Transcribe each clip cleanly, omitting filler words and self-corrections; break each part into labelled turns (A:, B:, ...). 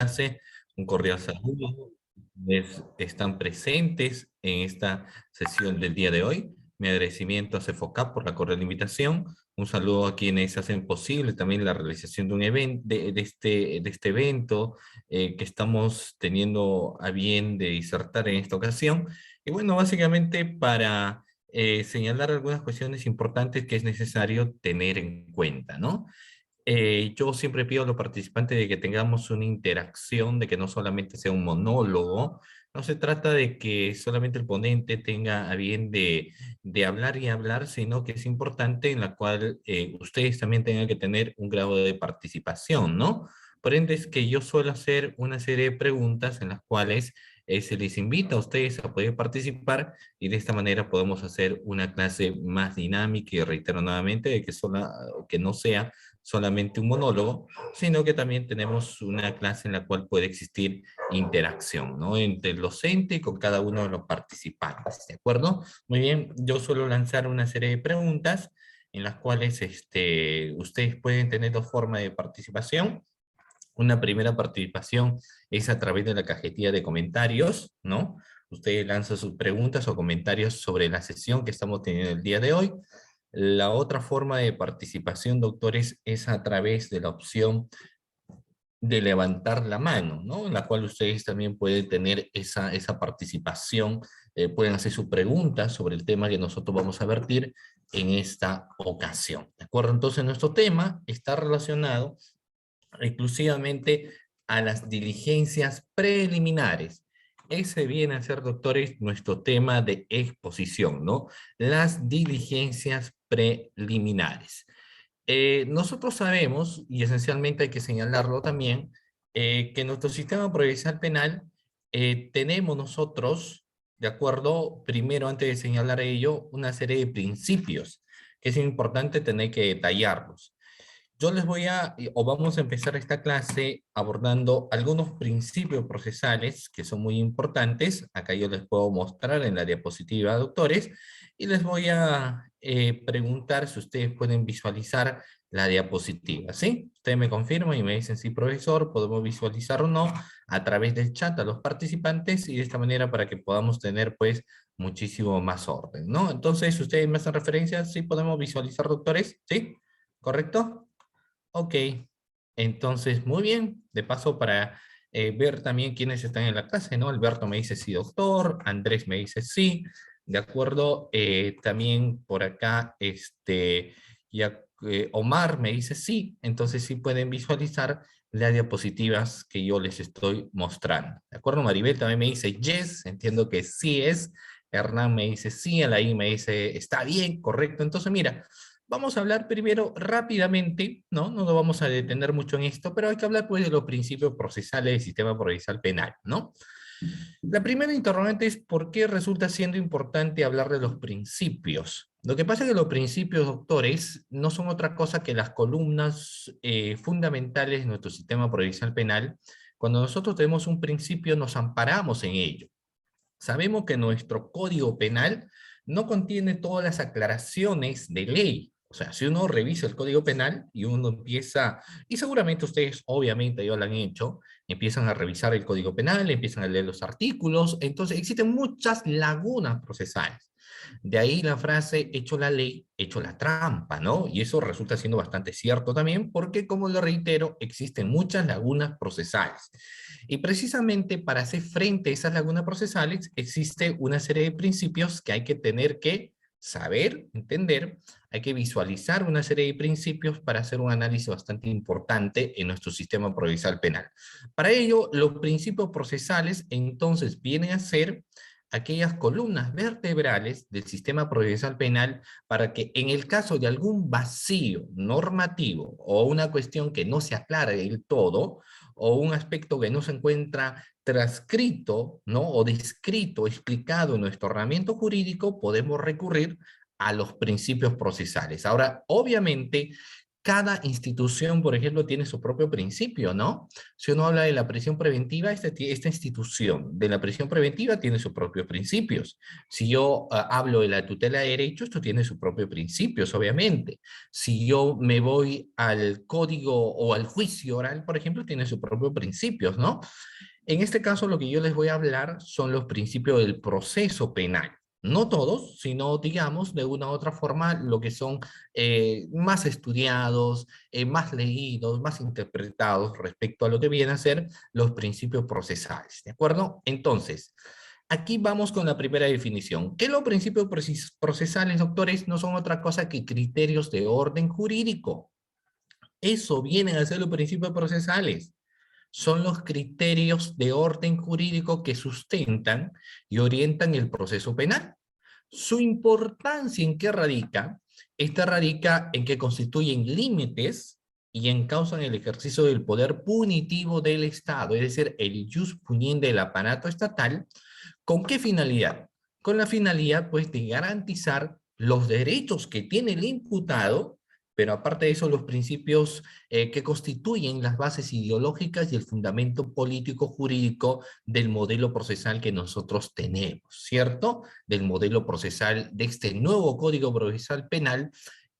A: clase, un cordial saludo. Están presentes en esta sesión del día de hoy. Mi agradecimiento a CEFOCAP por la cordial invitación. Un saludo a quienes hacen posible también la realización de un evento, de este evento que estamos teniendo a bien de disertar en esta ocasión. Y bueno, básicamente para señalar algunas cuestiones importantes que es necesario tener en cuenta, ¿no? Yo siempre pido a los participantes de que tengamos una interacción, de que no solamente sea un monólogo. No se trata de que solamente el ponente tenga a bien de hablar y hablar, sino que es importante en la cual ustedes también tengan que tener un grado de participación, ¿no? Por ende es que yo suelo hacer una serie de preguntas en las cuales se les invita a ustedes a poder participar y de esta manera podemos hacer una clase más dinámica y reitero nuevamente de que no sea solamente un monólogo, sino que también tenemos una clase en la cual puede existir interacción, ¿no? Entre el docente y con cada uno de los participantes, ¿de acuerdo? Muy bien, yo suelo lanzar una serie de preguntas en las cuales ustedes pueden tener dos formas de participación. Una primera participación es a través de la cajetilla de comentarios, ¿no? Usted lanza sus preguntas o comentarios sobre la sesión que estamos teniendo el día de hoy. La otra forma de participación, doctores, es a través de la opción de levantar la mano, ¿no? En la cual ustedes también pueden tener esa participación, pueden hacer sus preguntas sobre el tema que nosotros vamos a vertir en esta ocasión, ¿de acuerdo? Entonces, nuestro tema está relacionado exclusivamente a las diligencias preliminares. Ese viene a ser, doctores, nuestro tema de exposición, ¿no? Las diligencias preliminares. Nosotros sabemos, y esencialmente hay que señalarlo también, que en nuestro sistema procesal penal tenemos nosotros, de acuerdo, primero antes de señalar ello, una serie de principios que es importante tener que detallarlos. Yo les voy o vamos a empezar esta clase abordando algunos principios procesales que son muy importantes. Acá yo les puedo mostrar en la diapositiva, doctores, y les voy a preguntar si ustedes pueden visualizar la diapositiva, ¿sí? Ustedes me confirman y me dicen sí, profesor, podemos visualizar o no a través del chat a los participantes y de esta manera para que podamos tener, pues, muchísimo más orden, ¿no? Entonces, ustedes me hacen referencia, sí podemos visualizar, doctores, ¿sí? ¿Correcto? Ok, entonces, muy bien. De paso, para ver también quiénes están en la clase, ¿no? Alberto me dice sí, doctor. Andrés me dice sí. De acuerdo. También por acá, Omar me dice sí. Entonces, sí pueden visualizar las diapositivas que yo les estoy mostrando. ¿De acuerdo? Maribel también me dice yes. Entiendo que sí es. Hernán me dice sí. Alain me dice está bien, correcto. Entonces, mira. Vamos a hablar primero rápidamente, ¿no? No nos vamos a detener mucho en esto, pero hay que hablar pues de los principios procesales del sistema procesal penal, ¿no? La primera interrogante es ¿por qué resulta siendo importante hablar de los principios? Lo que pasa es que los principios, doctores, no son otra cosa que las columnas fundamentales de nuestro sistema procesal penal. Cuando nosotros tenemos un principio, nos amparamos en ello. Sabemos que nuestro código penal no contiene todas las aclaraciones de ley. O sea, si uno revisa el Código Penal y uno empieza, y seguramente ustedes obviamente ya lo han hecho, empiezan a revisar el Código Penal, empiezan a leer los artículos, entonces existen muchas lagunas procesales. De ahí la frase, hecho la ley, hecho la trampa, ¿no? Y eso resulta siendo bastante cierto también, porque como lo reitero, existen muchas lagunas procesales. Y precisamente para hacer frente a esas lagunas procesales, existe una serie de principios que hay que tener que saber, entender, hay que visualizar una serie de principios para hacer un análisis bastante importante en nuestro sistema procesal penal. Para ello, los principios procesales entonces vienen a ser aquellas columnas vertebrales del sistema procesal penal para que en el caso de algún vacío normativo o una cuestión que no se aclara del todo o un aspecto que no se encuentra transcrito, ¿no? O descrito, explicado en nuestro ordenamiento jurídico, podemos recurrir a los principios procesales. Ahora, obviamente, cada institución, por ejemplo, tiene su propio principio, ¿no? Si uno habla de la prisión preventiva, esta institución de la prisión preventiva tiene sus propios principios. Si yo hablo de la tutela de derechos, esto tiene sus propios principios, obviamente. Si yo me voy al código o al juicio oral, por ejemplo, tiene sus propios principios, ¿no? En este caso, lo que yo les voy a hablar son los principios del proceso penal. No todos, sino, digamos, de una u otra forma, lo que son más estudiados, más leídos, más interpretados respecto a lo que vienen a ser los principios procesales, ¿de acuerdo? Entonces, aquí vamos con la primera definición. ¿Qué los principios procesales, doctores? No son otra cosa que criterios de orden jurídico. Eso vienen a ser los principios procesales. Son los criterios de orden jurídico que sustentan y orientan el proceso penal. Su importancia en qué radica? Esta radica en que constituyen límites y encausan el ejercicio del poder punitivo del Estado, es decir, el jus puniendi del aparato estatal. ¿Con qué finalidad? Con la finalidad, pues, de garantizar los derechos que tiene el imputado, pero aparte de eso, los principios que constituyen las bases ideológicas y el fundamento político jurídico del modelo procesal que nosotros tenemos, ¿cierto? Del modelo procesal de este nuevo Código Procesal Penal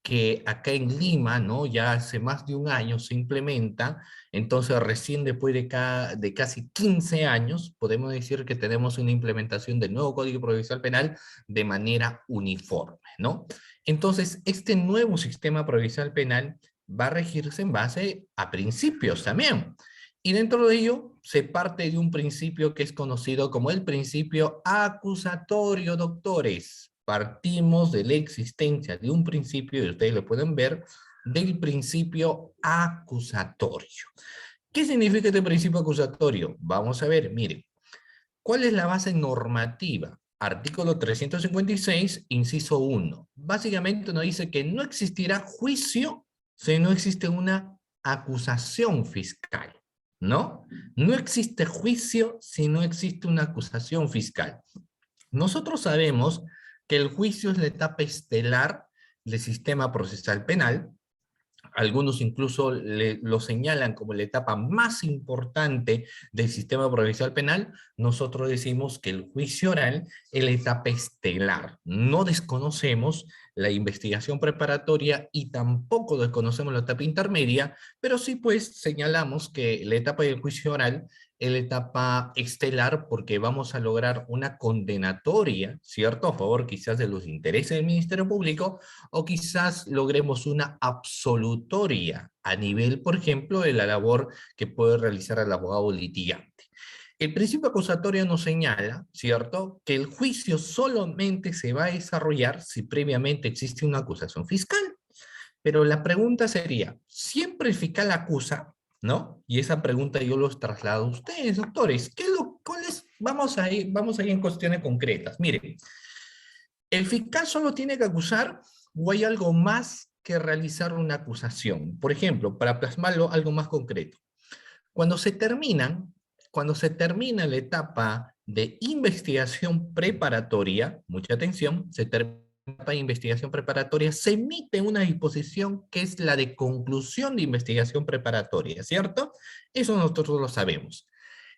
A: que acá en Lima, ¿no? Ya hace más de un año se implementa, entonces recién después de casi 15 años, podemos decir que tenemos una implementación del nuevo Código Procesal Penal de manera uniforme, ¿no? Entonces, este nuevo sistema procesal penal va a regirse en base a principios también. Y dentro de ello se parte de un principio que es conocido como el principio acusatorio, doctores. Partimos de la existencia de un principio, y ustedes lo pueden ver, del principio acusatorio. ¿Qué significa este principio acusatorio? Vamos a ver, miren. ¿Cuál es la base normativa? Artículo 356, inciso 1. Básicamente nos dice que no existirá juicio si no existe una acusación fiscal, ¿no? No existe juicio si no existe una acusación fiscal. Nosotros sabemos que el juicio es la etapa estelar del sistema procesal penal. Algunos incluso lo señalan como la etapa más importante del sistema procesal penal. Nosotros decimos que el juicio oral es la etapa estelar. No desconocemos la investigación preparatoria y tampoco desconocemos la etapa intermedia, pero sí pues señalamos que la etapa del juicio oral es la etapa estelar porque vamos a lograr una condenatoria, ¿cierto? A favor quizás de los intereses del Ministerio Público, o quizás logremos una absolutoria a nivel, por ejemplo, de la labor que puede realizar el abogado litigante. El principio acusatorio nos señala, ¿cierto?, que el juicio solamente se va a desarrollar si previamente existe una acusación fiscal. Pero la pregunta sería, ¿siempre el fiscal acusa? ¿No? Y esa pregunta yo los traslado a ustedes, doctores. ¿Cuál es? Vamos a ir en cuestiones concretas. Miren, ¿el fiscal solo tiene que acusar o hay algo más que realizar una acusación? Por ejemplo, para plasmarlo algo más concreto. Cuando se cuando se termina la etapa de investigación preparatoria, mucha atención, se termina la etapa de investigación preparatoria, se emite una disposición que es la de conclusión de investigación preparatoria, ¿cierto? Eso nosotros lo sabemos.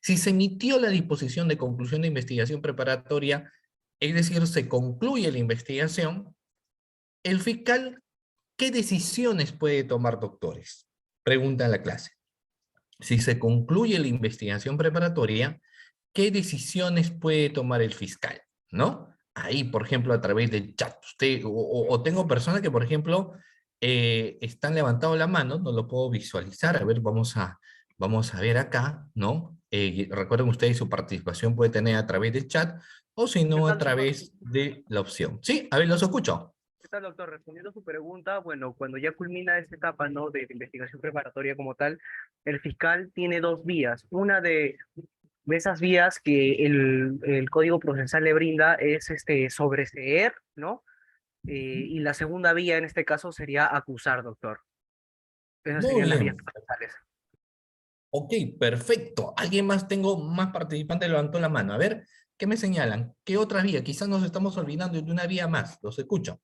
A: Si se emitió la disposición de conclusión de investigación preparatoria, es decir, se concluye la investigación, el fiscal, ¿qué decisiones puede tomar, doctores? Pregunta en la clase. Si se concluye la investigación preparatoria, ¿qué decisiones puede tomar el fiscal? ¿No? Ahí, por ejemplo, a través del chat. O tengo personas que, por ejemplo, están levantando la mano, no lo puedo visualizar. A ver, vamos a ver acá, ¿no? Recuerden ustedes, su participación puede tener a través del chat o si
B: ¿Qué
A: no, a
B: tal, doctor?
A: través de la opción. Sí, a ver, los escucho.
B: ¿Qué tal, doctor? Respondiendo a su pregunta, bueno, cuando ya culmina esta etapa, ¿no?, de investigación preparatoria como tal, el fiscal tiene dos vías. Una de esas vías que el Código Procesal le brinda es sobreseer, ¿no? Y la segunda vía en este caso sería acusar, doctor. Esas
A: Muy
B: serían las vías
A: bien.
B: procesales.
A: Ok, perfecto. ¿Alguien más? Tengo más participantes, levantó la mano. A ver, ¿qué me señalan? ¿Qué otra vía? Quizás nos estamos olvidando de una vía más. Los escucho.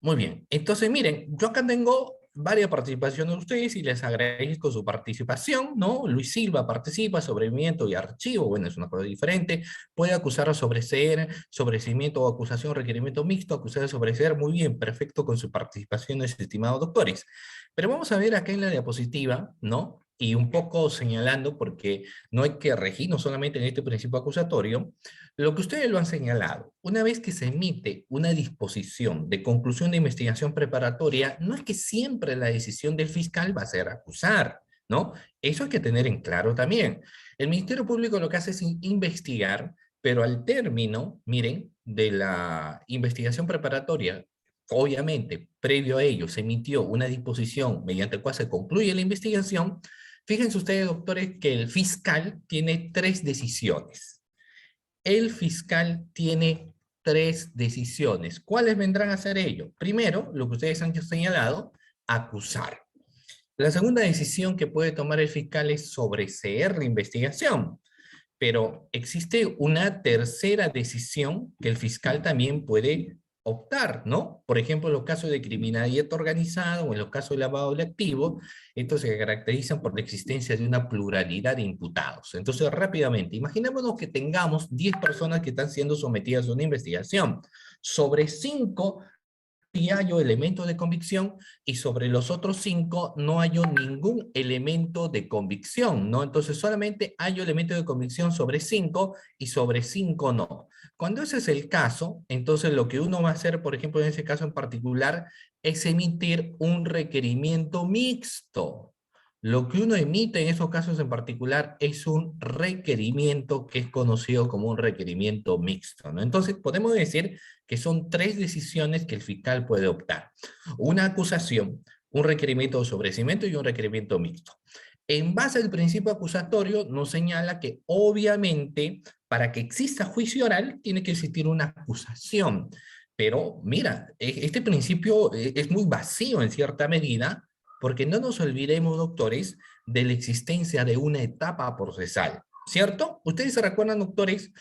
A: Muy bien, entonces miren, yo acá tengo varias participaciones de ustedes y les agradezco su participación, ¿no? Luis Silva participa, sobreseimiento y archivo, bueno, es una cosa diferente, puede acusar a sobreseer, sobreseimiento o acusación, requerimiento mixto, acusar a sobreseer, muy bien, perfecto con su participación, estimados doctores. Pero vamos a ver acá en la diapositiva, ¿no? Y un poco señalando, porque no hay que regir, no solamente en este principio acusatorio, lo que ustedes lo han señalado, una vez que se emite una disposición de conclusión de investigación preparatoria, no es que siempre la decisión del fiscal va a ser acusar, ¿no? Eso hay que tener en claro también. El Ministerio Público lo que hace es investigar, pero al término, miren, de la investigación preparatoria, obviamente, previo a ello, se emitió una disposición mediante la cual se concluye la investigación. Fíjense ustedes, doctores, que el fiscal tiene tres decisiones. El fiscal tiene tres decisiones. ¿Cuáles vendrán a ser ello? Primero, lo que ustedes han señalado, acusar. La segunda decisión que puede tomar el fiscal es sobreseer la investigación. Pero existe una tercera decisión que el fiscal también puede optar, ¿no? Por ejemplo, en los casos de criminalidad organizada o en los casos de lavado de activos, estos se caracterizan por la existencia de una pluralidad de imputados. Entonces, rápidamente, imaginémonos que tengamos 10 personas que están siendo sometidas a una investigación. Sobre 5 y hallo elementos de convicción y sobre los otros 5 no hallo ningún elemento de convicción, ¿no? Entonces solamente hallo elementos de convicción sobre 5 y sobre 5 no. Cuando ese es el caso, entonces lo que uno va a hacer, por ejemplo, en ese caso en particular, es emitir un requerimiento mixto. Lo que uno emite en esos casos en particular es un requerimiento que es conocido como un requerimiento mixto, ¿no? Entonces podemos decir que son tres decisiones que el fiscal puede optar. Una acusación, un requerimiento de sobreseimiento y un requerimiento mixto. En base al principio acusatorio, nos señala que obviamente para que exista juicio oral tiene que existir una acusación. Pero mira, este principio es muy vacío en cierta medida, porque no nos olvidemos, doctores, de la existencia de una etapa procesal, ¿cierto? Ustedes se recuerdan, doctores,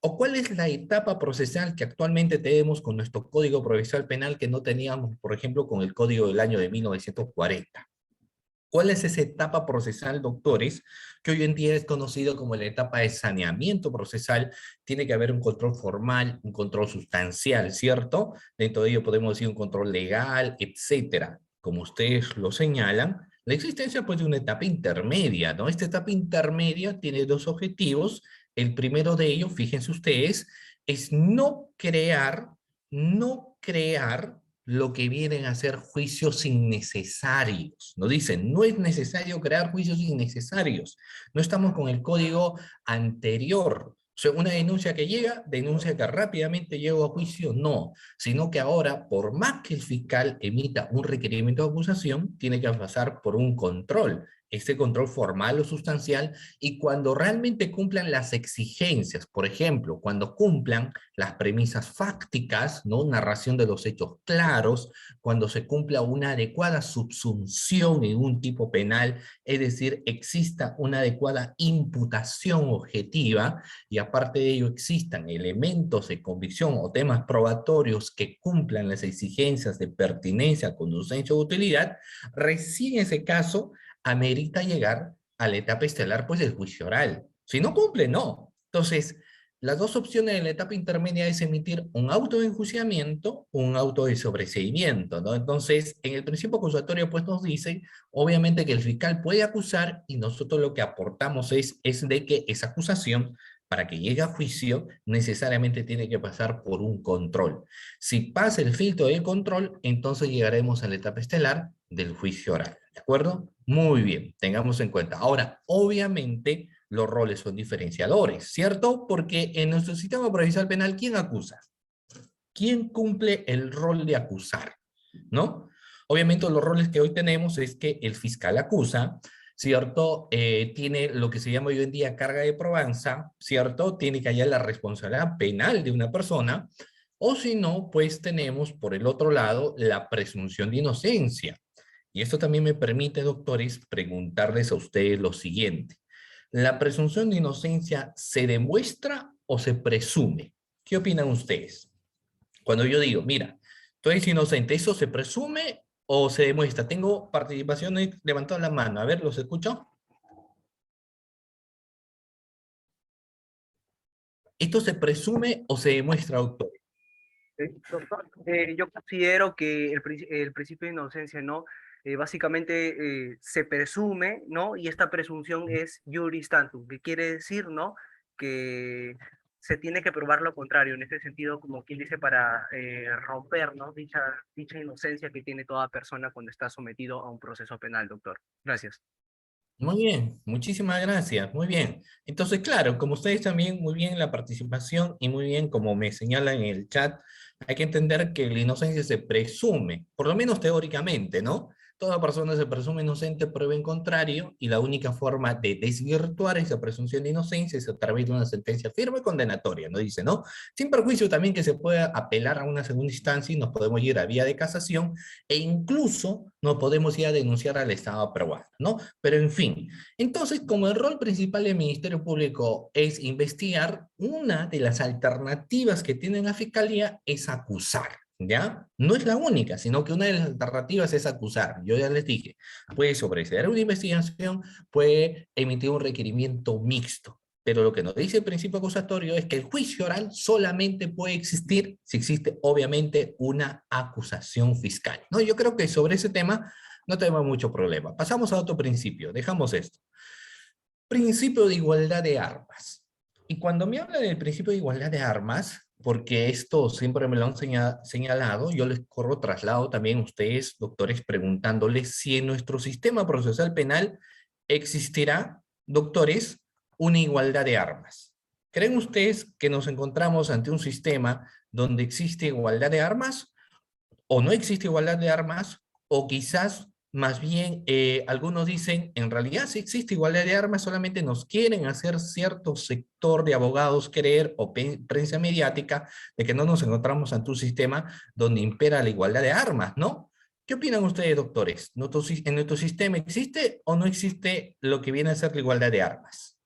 A: ¿o cuál es la etapa procesal que actualmente tenemos con nuestro Código Procesal Penal que no teníamos, por ejemplo, con el Código del año de 1940? ¿Cuál es esa etapa procesal, doctores, que hoy en día es conocido como la etapa de saneamiento procesal? Tiene que haber un control formal, un control sustancial, ¿cierto? Dentro de ello podemos decir un control legal, etcétera. Como ustedes lo señalan, la existencia pues de una etapa intermedia, ¿no? Esta etapa intermedia tiene dos objetivos. El primero de ellos, fíjense ustedes, es no crear lo que vienen a ser juicios innecesarios. Nos dicen, no es necesario crear juicios innecesarios. No estamos con el código anterior. O sea, una denuncia que llega, denuncia que rápidamente llega a juicio, no, sino que ahora, por más que el fiscal emita un requerimiento de acusación, tiene que pasar por un control, este control formal o sustancial, y cuando realmente cumplan las exigencias, por ejemplo, cuando cumplan las premisas fácticas, ¿no? Narración de los hechos claros, cuando se cumpla una adecuada subsunción en un tipo penal, es decir, exista una adecuada imputación objetiva y aparte de ello existan elementos de convicción o temas probatorios que cumplan las exigencias de pertinencia, conducencia o utilidad, recién ese caso amerita llegar a la etapa estelar, pues el juicio oral. Si no cumple, no. Entonces, las dos opciones en la etapa intermedia es emitir un auto de enjuiciamiento o un auto de sobreseimiento, ¿no? Entonces, en el principio acusatorio, pues nos dice, obviamente, que el fiscal puede acusar y nosotros lo que aportamos es de que esa acusación, para que llegue a juicio, necesariamente tiene que pasar por un control. Si pasa el filtro del control, entonces llegaremos a la etapa estelar del juicio oral, ¿de acuerdo? Muy bien, tengamos en cuenta. Ahora, obviamente, los roles son diferenciadores, ¿cierto? Porque en nuestro sistema procesal penal, ¿quién acusa? ¿Quién cumple el rol de acusar? ¿No? Obviamente los roles que hoy tenemos es que el fiscal acusa, ¿cierto? Tiene lo que se llama hoy en día carga de probanza, ¿cierto? Tiene que hallar la responsabilidad penal de una persona, o si no, pues tenemos por el otro lado la presunción de inocencia. Y esto también me permite, doctores, preguntarles a ustedes lo siguiente. ¿La presunción de inocencia se demuestra o se presume? ¿Qué opinan ustedes? Cuando yo digo, mira, Tú eres inocente. ¿Eso se presume o se demuestra? Tengo participaciones levantando la mano. A ver, ¿los escucho? ¿Esto se presume o se demuestra, doctor?
B: Doctor, yo considero que el principio de inocencia, ¿no? Básicamente se presume, ¿no? Y esta presunción es juris tantum, que quiere decir, ¿no? Que se tiene que probar lo contrario, en este sentido, como quien dice, para romper, ¿no? Dicha inocencia que tiene toda persona cuando está sometido a un proceso penal, doctor. Gracias.
A: Muy bien, muchísimas gracias, muy bien. Entonces, claro, como ustedes también, muy bien la participación y muy bien como me señalan en el chat, hay que entender que la inocencia se presume, por lo menos teóricamente, ¿no? Toda persona se presume inocente, prueba en contrario, y la única forma de desvirtuar esa presunción de inocencia es a través de una sentencia firme y condenatoria, ¿no? Dice, ¿no? Sin perjuicio también que se pueda apelar a una segunda instancia y nos podemos ir a vía de casación e incluso nos podemos ir a denunciar al Estado aprobado, ¿no? Pero en fin, entonces como el rol principal del Ministerio Público es investigar, una de las alternativas que tiene la Fiscalía es acusar, ¿ya? No es la única, sino que una de las alternativas es acusar. Yo ya les dije, puede sobreseer una investigación, puede emitir un requerimiento mixto. Pero lo que nos dice el principio acusatorio es que el juicio oral solamente puede existir si existe, obviamente, una acusación fiscal, ¿no? Yo creo que sobre ese tema no tenemos mucho problema. Pasamos a otro principio, dejamos esto. Principio de igualdad de armas. Y cuando me habla del principio de igualdad de armas, porque esto siempre me lo han señalado, yo les corro traslado también a ustedes, doctores, preguntándoles si en nuestro sistema procesal penal existirá, doctores, una igualdad de armas. ¿Creen ustedes que nos encontramos ante un sistema donde existe igualdad de armas o no existe igualdad de armas, o quizás más bien algunos dicen, en realidad sí existe igualdad de armas, solamente nos quieren hacer cierto sector de abogados creer, o prensa mediática, de que no nos encontramos ante un sistema donde impera la igualdad de armas, ¿no? ¿Qué opinan ustedes, doctores? ¿En nuestro sistema existe o no existe lo que viene a ser la igualdad de armas?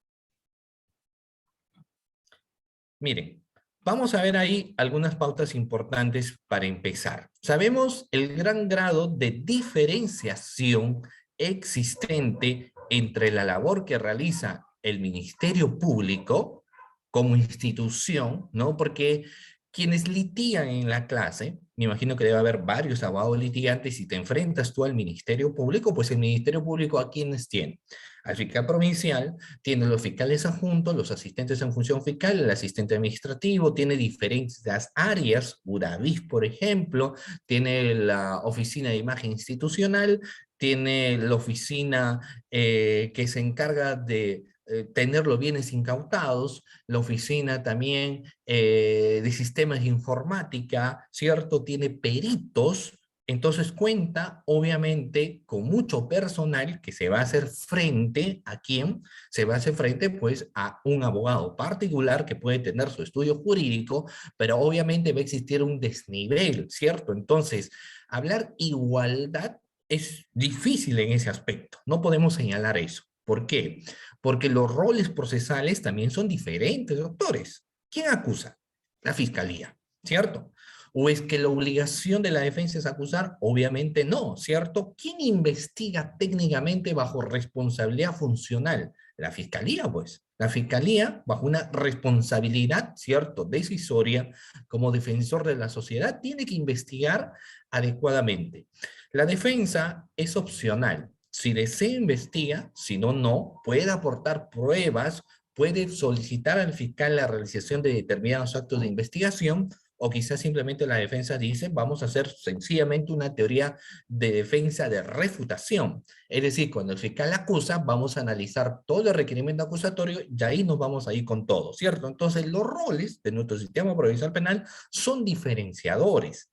A: Miren, vamos a ver ahí algunas pautas importantes para empezar. Sabemos el gran grado de diferenciación existente entre la labor que realiza el Ministerio Público como institución, ¿no? Porque quienes litigan en la clase, me imagino que debe haber varios abogados litigantes, y te enfrentas tú al Ministerio Público, pues el Ministerio Público, ¿a quiénes tiene? Al fiscal provincial, tiene los fiscales adjuntos, los asistentes en función fiscal, el asistente administrativo, tiene diferentes áreas, UDAVIS, por ejemplo, tiene la oficina de imagen institucional, tiene la oficina que se encarga de tener los bienes incautados, la oficina también de sistemas de informática, ¿cierto? Tiene peritos. Entonces cuenta, obviamente, con mucho personal que se va a hacer frente a quién, se va a hacer frente pues a un abogado particular que puede tener su estudio jurídico, pero obviamente va a existir un desnivel, ¿cierto? Entonces, hablar igualdad es difícil en ese aspecto, no podemos señalar eso. ¿Por qué? Porque los roles procesales también son diferentes, doctores. ¿Quién acusa? La fiscalía, ¿cierto? ¿O es que la obligación de la defensa es acusar? Obviamente no, ¿cierto? ¿Quién investiga técnicamente bajo responsabilidad funcional? La fiscalía, pues. La fiscalía, bajo una responsabilidad, ¿cierto?, decisoria, como defensor de la sociedad, tiene que investigar adecuadamente. La defensa es opcional. Si desea, investiga; si no, no. Puede aportar pruebas, puede solicitar al fiscal la realización de determinados actos de investigación, o quizás simplemente la defensa dice, vamos a hacer sencillamente una teoría de defensa de refutación. Es decir, cuando el fiscal acusa, vamos a analizar todo el requerimiento acusatorio y ahí nos vamos a ir con todo, ¿cierto? Entonces, los roles de nuestro sistema procesal penal son diferenciadores.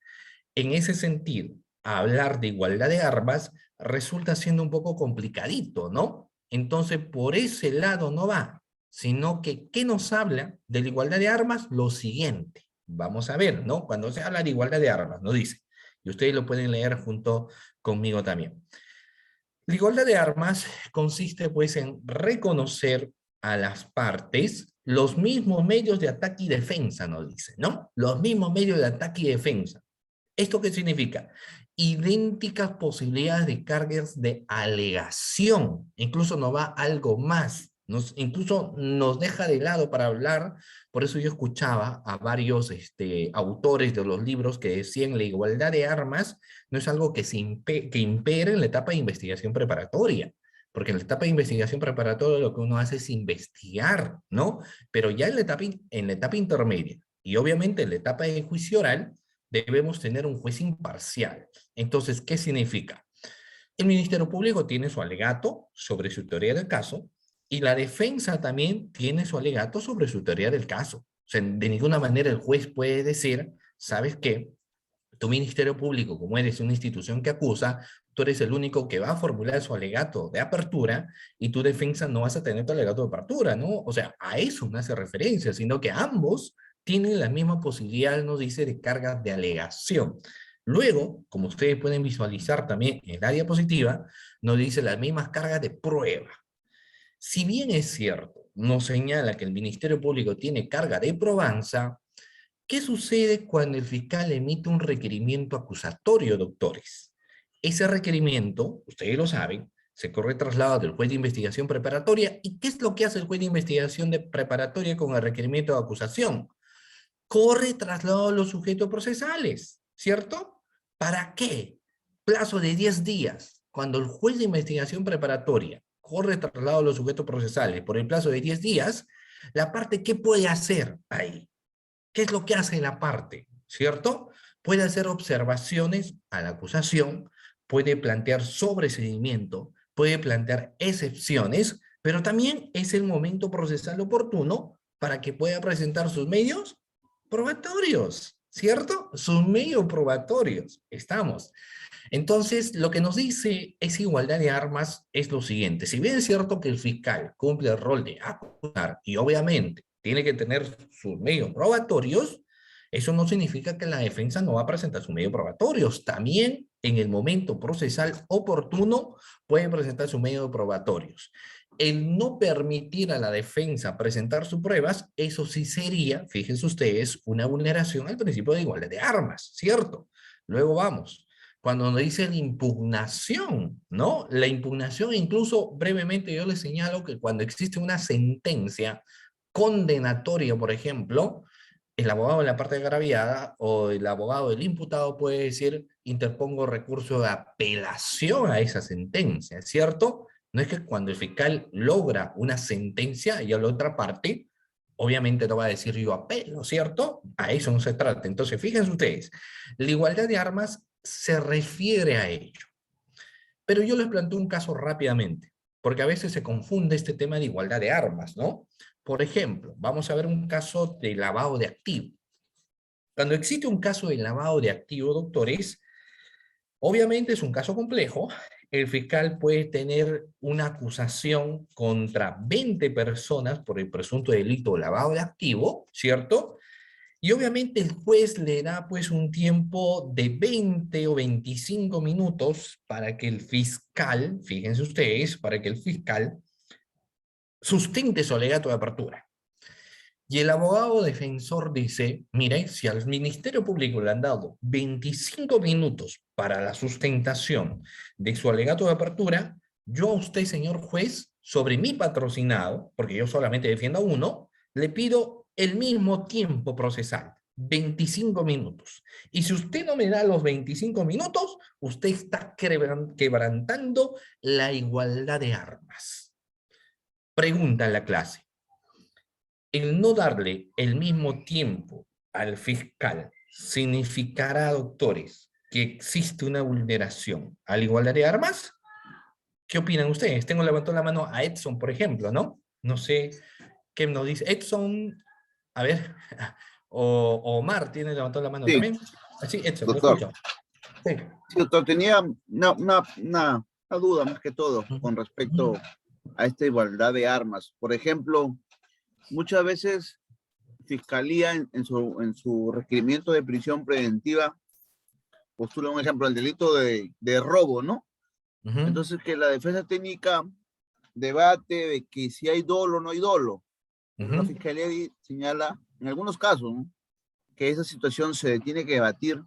A: En ese sentido, hablar de igualdad de armas resulta siendo un poco complicadito, ¿no? Entonces, por ese lado no va, sino que, ¿qué nos habla de la igualdad de armas? Lo siguiente. Vamos a ver, ¿no? Cuando se habla de igualdad de armas, nos dice, y ustedes lo pueden leer junto conmigo también. La igualdad de armas consiste, pues, en reconocer a las partes los mismos medios de ataque y defensa, nos dice, ¿no? Los mismos medios de ataque y defensa. ¿Esto qué significa? Idénticas posibilidades de cargas de alegación. Incluso nos va algo más. Incluso nos deja de lado para hablar. Por eso yo escuchaba a varios autores de los libros que decían la igualdad de armas no es algo que impere en la etapa de investigación preparatoria. Porque en la etapa de investigación preparatoria lo que uno hace es investigar, ¿no? Pero ya en la etapa intermedia y obviamente en la etapa de juicio oral, debemos tener un juez imparcial. Entonces, ¿qué significa? El Ministerio Público tiene su alegato sobre su teoría del caso y la defensa también tiene su alegato sobre su teoría del caso. O sea, de ninguna manera el juez puede decir, ¿sabes qué? Tu Ministerio Público, como eres una institución que acusa, tú eres el único que va a formular su alegato de apertura y tu defensa no vas a tener tu alegato de apertura, ¿no? O sea, a eso no hace referencia, sino que ambos tienen la misma posibilidad, nos dice, de cargas de alegación. Luego, como ustedes pueden visualizar también en la diapositiva, nos dice las mismas cargas de prueba. Si bien es cierto, nos señala que el Ministerio Público tiene carga de probanza, ¿qué sucede cuando el fiscal emite un requerimiento acusatorio, doctores? Ese requerimiento, ustedes lo saben, se corre traslado del juez de investigación preparatoria. ¿Y qué es lo que hace el juez de investigación preparatoria con el requerimiento de acusación? Corre traslado a los sujetos procesales, ¿cierto? ¿Para qué? Plazo de 10 días. Cuando el juez de investigación preparatoria corre traslado a los sujetos procesales por el plazo de 10 días, la parte, ¿qué puede hacer ahí? ¿Qué es lo que hace la parte? ¿Cierto? Puede hacer observaciones a la acusación, puede plantear sobreseimiento, puede plantear excepciones, pero también es el momento procesal oportuno para que pueda presentar sus medios probatorios, ¿cierto? Sus medios probatorios. Estamos. Entonces, lo que nos dice esa igualdad de armas es lo siguiente. Si bien es cierto que el fiscal cumple el rol de acusar y obviamente tiene que tener sus medios probatorios, eso no significa que la defensa no va a presentar sus medios probatorios. También en el momento procesal oportuno puede presentar sus medios probatorios. El no permitir a la defensa presentar sus pruebas, eso sí sería, fíjense ustedes, una vulneración al principio de igualdad de armas, ¿cierto? Luego vamos. Cuando nos dice la impugnación, ¿no? La impugnación, incluso brevemente yo les señalo que cuando existe una sentencia condenatoria, por ejemplo, el abogado de la parte agraviada o el abogado del imputado puede decir, interpongo recurso de apelación a esa sentencia, ¿cierto? No es que cuando el fiscal logra una sentencia y a la otra parte, obviamente no va a decir yo apelo, ¿cierto? A eso no se trata. Entonces, fíjense ustedes, la igualdad de armas se refiere a ello. Pero yo les planteo un caso rápidamente, porque a veces se confunde este tema de igualdad de armas, ¿no? Por ejemplo, vamos a ver un caso de lavado de activos. Cuando existe un caso de lavado de activos, doctores, obviamente es un caso complejo. El fiscal puede tener una acusación contra 20 personas por el presunto delito de lavado de activo, ¿cierto? Y obviamente el juez le da pues un tiempo de 20 o 25 minutos para que el fiscal, fíjense ustedes, para que el fiscal sustente su alegato de apertura. Y el abogado defensor dice, mire, si al Ministerio Público le han dado 25 minutos para la sustentación de su alegato de apertura, yo a usted, señor juez, sobre mi patrocinado, porque yo solamente defiendo a uno, le pido el mismo tiempo procesal, 25 minutos. Y si usted no me da los 25 minutos, usted está quebrantando la igualdad de armas. Pregunta en la clase. El no darle el mismo tiempo al fiscal significará, doctores, que existe una vulneración a la igualdad de armas. ¿Qué opinan ustedes? Tengo levantado la mano a Edson, por ejemplo, ¿no? No sé qué nos dice Edson. A ver, o Omar tiene levantado la mano
C: Sí,
A: también. Sí, Edson, lo
C: doctor.
A: escucho. Sí.
C: Sí, doctor, tenía una duda más que todo con respecto a esta igualdad de armas. Por ejemplo, muchas veces Fiscalía en su requerimiento de prisión preventiva postula un ejemplo, el delito de robo, ¿no? Entonces que la defensa técnica debate de que si hay dolo o no hay dolo. Pero la Fiscalía señala, en algunos casos, ¿no?, que esa situación se tiene que debatir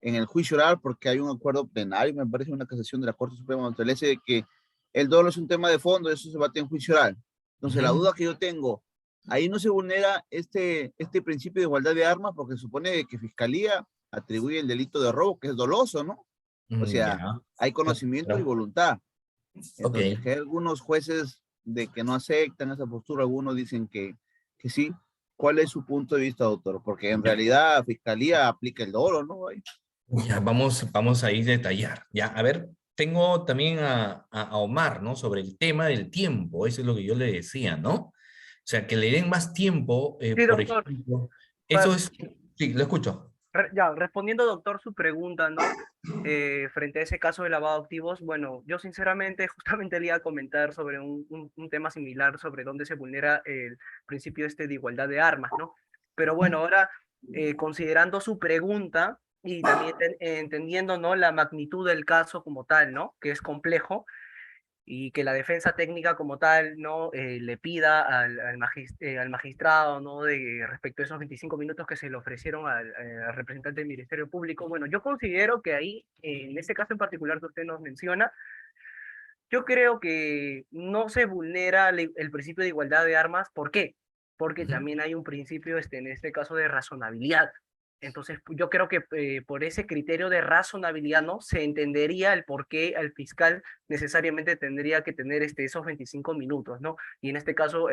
C: en el juicio oral, porque hay un acuerdo plenario, me parece, una casación de la Corte Suprema donde establece de que el dolo es un tema de fondo, eso se bate en juicio oral. Entonces, la duda que yo tengo, ahí no se vulnera este principio de igualdad de armas, porque se supone que Fiscalía atribuye el delito de robo, que es doloso, ¿no? O sea,
A: Ya.
C: hay conocimiento y
A: Claro.
C: voluntad.
A: Ok.
C: Entonces, que hay algunos jueces de que no aceptan esa postura, algunos dicen que sí. ¿Cuál es su punto de vista, doctor? Porque en
A: Ya.
C: realidad Fiscalía aplica el dolo, ¿no? Ahí.
A: Ya, vamos a ir a detallar. Ya, a ver, tengo también a Omar, ¿no? Sobre el tema del tiempo, eso es lo que yo le decía, ¿no? O sea, que le den más tiempo,
B: Sí,
A: por
B: doctor.
A: ejemplo,
B: Pa-
A: eso es, sí, lo escucho.
B: Ya, respondiendo, doctor, su pregunta, ¿no? Frente a ese caso de lavado de activos, bueno, yo sinceramente justamente le iba a comentar sobre un tema similar sobre dónde se vulnera el principio este de igualdad de armas, ¿no? Pero bueno, ahora, considerando su pregunta y también entendiendo, ¿no? La magnitud del caso como tal, ¿no? Que es complejo y que la defensa técnica como tal no le pida al magistrado no de respecto a esos 25 minutos que se le ofrecieron al representante del Ministerio Público. Bueno, yo considero que ahí, en este caso en particular que usted nos menciona, yo creo que no se vulnera el principio de igualdad de armas. ¿Por qué? Porque
A: Ujú.
B: también hay un principio, en este caso, de razonabilidad. Entonces, yo creo que por ese criterio de razonabilidad, ¿no? Se entendería el por qué el fiscal necesariamente tendría que tener esos 25 minutos, ¿no? Y en este caso,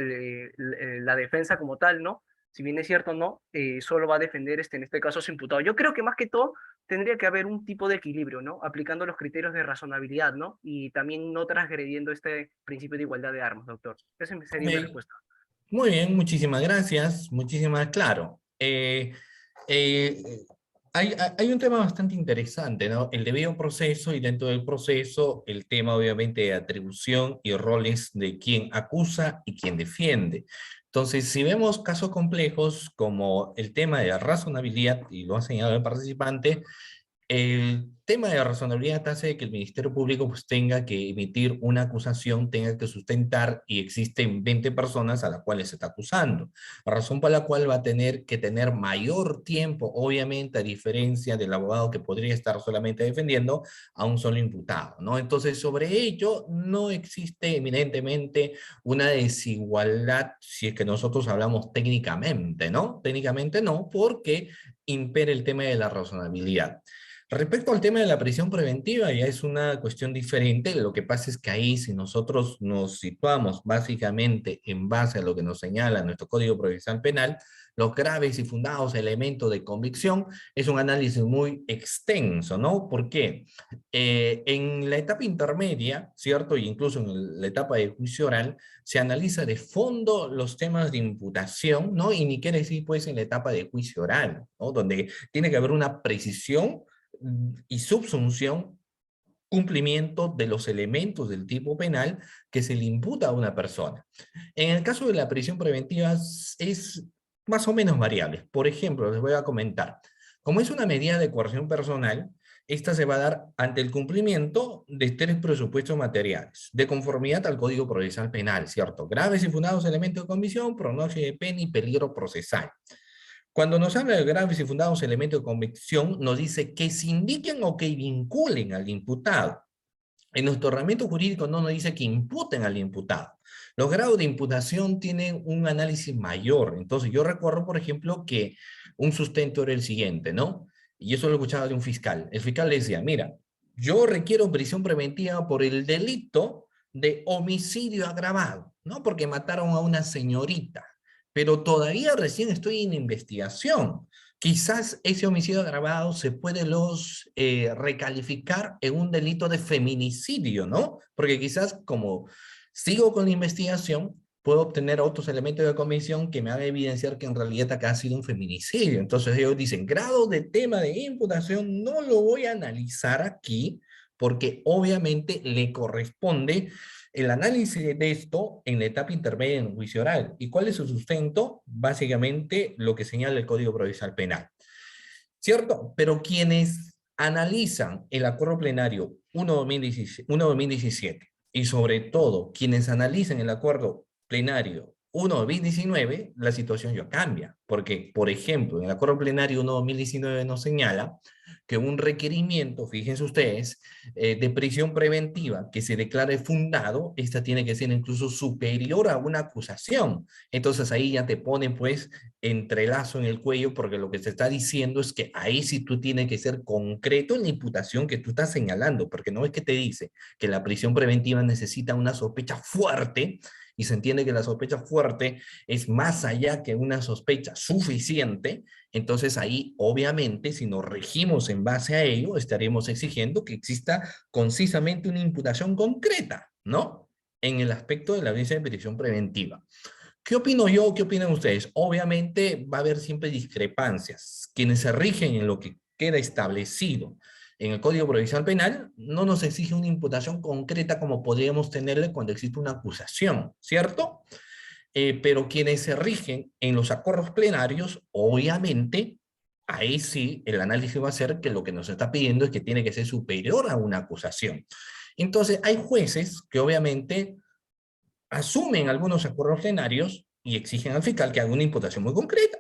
B: la defensa como tal, ¿no? Si bien es cierto, ¿no? Solo va a defender, en este caso, a su imputado. Yo creo que más que todo tendría que haber un tipo de equilibrio, ¿no? Aplicando los criterios de razonabilidad, ¿no? Y también no transgrediendo este principio de igualdad de armas, doctor. Esa sería mi
A: Ok.
B: respuesta.
A: Muy bien, muchísimas gracias, muchísimas, claro. Eh, hay un tema bastante interesante, ¿no? El debido proceso y dentro del proceso el tema obviamente de atribución y roles de quien acusa y quien defiende. Entonces, si vemos casos complejos como el tema de la razonabilidad, y lo ha señalado el participante, el tema de la razonabilidad hace de que el Ministerio Público pues, tenga que emitir una acusación, tenga que sustentar y existen 20 personas a las cuales se está acusando. La razón por la cual va a tener que tener mayor tiempo, obviamente, a diferencia del abogado que podría estar solamente defendiendo a un solo imputado, ¿no? Entonces, sobre ello no existe eminentemente una desigualdad si es que nosotros hablamos técnicamente, ¿no? Técnicamente no, porque impera el tema de la razonabilidad. Respecto al tema de la prisión preventiva, ya es una cuestión diferente. Lo que pasa es que ahí, si nosotros nos situamos básicamente en base a lo que nos señala nuestro Código Procesal Penal, los graves y fundados elementos de convicción, es un análisis muy extenso, ¿no? ¿Por qué? En la etapa intermedia, ¿cierto? Y incluso en la etapa de juicio oral, se analiza de fondo los temas de imputación, ¿no? Y ni quiere decir, pues, en la etapa de juicio oral, ¿no? Donde tiene que haber una precisión y subsunción, cumplimiento de los elementos del tipo penal que se le imputa a una persona. En el caso de la prisión preventiva es más o menos variable. Por ejemplo, les voy a comentar, como es una medida de coerción personal, esta se va a dar ante el cumplimiento de tres presupuestos materiales, de conformidad al Código Procesal Penal, ¿cierto? Graves y fundados elementos de comisión, pronóstico de pena y peligro procesal. Cuando nos habla de graves y fundados elementos de convicción, nos dice que se indiquen o que vinculen al imputado. En nuestro ordenamiento jurídico no nos dice que imputen al imputado. Los grados de imputación tienen un análisis mayor. Entonces, yo recuerdo, por ejemplo, que un sustento era el siguiente, ¿no? Y eso lo escuchaba de un fiscal. El fiscal le decía, mira, yo requiero prisión preventiva por el delito de homicidio agravado, ¿no? Porque mataron a una señorita, pero todavía recién estoy en investigación. Quizás ese homicidio agravado se puede recalificar en un delito de feminicidio, ¿no? Porque quizás como sigo con la investigación, puedo obtener otros elementos de comisión que me hagan evidenciar que en realidad acá ha sido un feminicidio. Entonces ellos dicen, grado de tema de imputación no lo voy a analizar aquí porque obviamente le corresponde el análisis de esto en la etapa intermedia en el juicio oral. ¿Y cuál es su sustento? Básicamente lo que señala el Código Procesal Penal. ¿Cierto? Pero quienes analizan el acuerdo plenario 1-2017 y sobre todo quienes analizan el acuerdo plenario 1-2019, la situación ya cambia. Porque, por ejemplo, en el acuerdo plenario 1-2019 nos señala que un requerimiento, fíjense ustedes, de prisión preventiva que se declare fundado, esta tiene que ser incluso superior a una acusación. Entonces ahí ya te ponen pues entrelazo en el cuello, porque lo que se está diciendo es que ahí sí tú tienes que ser concreto en la imputación que tú estás señalando, porque no es que te dice que la prisión preventiva necesita una sospecha fuerte, y se entiende que la sospecha fuerte es más allá que una sospecha suficiente. Entonces ahí, obviamente, si nos regimos en base a ello, estaremos exigiendo que exista concisamente una imputación concreta, ¿no? En el aspecto de la audiencia de prisión preventiva. ¿Qué opino yo? ¿Qué opinan ustedes? Obviamente va a haber siempre discrepancias. Quienes se rigen en lo que queda establecido en el Código Procesal Penal no nos exige una imputación concreta como podríamos tenerle cuando existe una acusación, ¿cierto? Pero quienes se rigen en los acuerdos plenarios, obviamente, ahí sí el análisis va a ser que lo que nos está pidiendo es que tiene que ser superior a una acusación. Entonces, hay jueces que obviamente asumen algunos acuerdos plenarios y exigen al fiscal que haga una imputación muy concreta.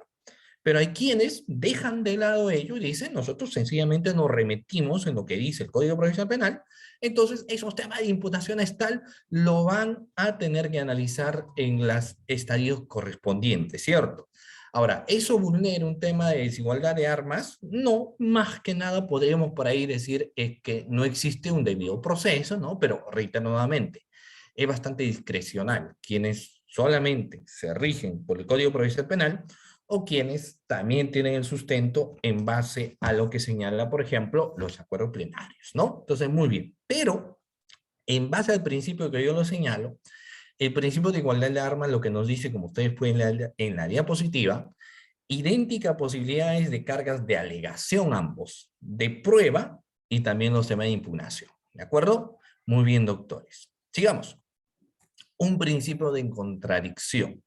A: Pero hay quienes dejan de lado ello y dicen, nosotros sencillamente nos remitimos en lo que dice el Código Procesal Penal, entonces esos temas de imputaciones tal lo van a tener que analizar en los estadios correspondientes, ¿cierto? Ahora, ¿eso vulnera un tema de desigualdad de armas? No, más que nada podríamos por ahí decir que no existe un debido proceso, ¿no? Pero reitero nuevamente, es bastante discrecional. Quienes solamente se rigen por el Código Procesal Penal o quienes también tienen el sustento en base a lo que señala, por ejemplo, los acuerdos plenarios, ¿no? Entonces, muy bien. Pero, en base al principio que yo lo señalo, el principio de igualdad de armas lo que nos dice, como ustedes pueden leer en la diapositiva, idéntica posibilidades de cargas de alegación ambos, de prueba y también los temas de impugnación. ¿De acuerdo? Muy bien, doctores. Sigamos. Un principio de contradicción.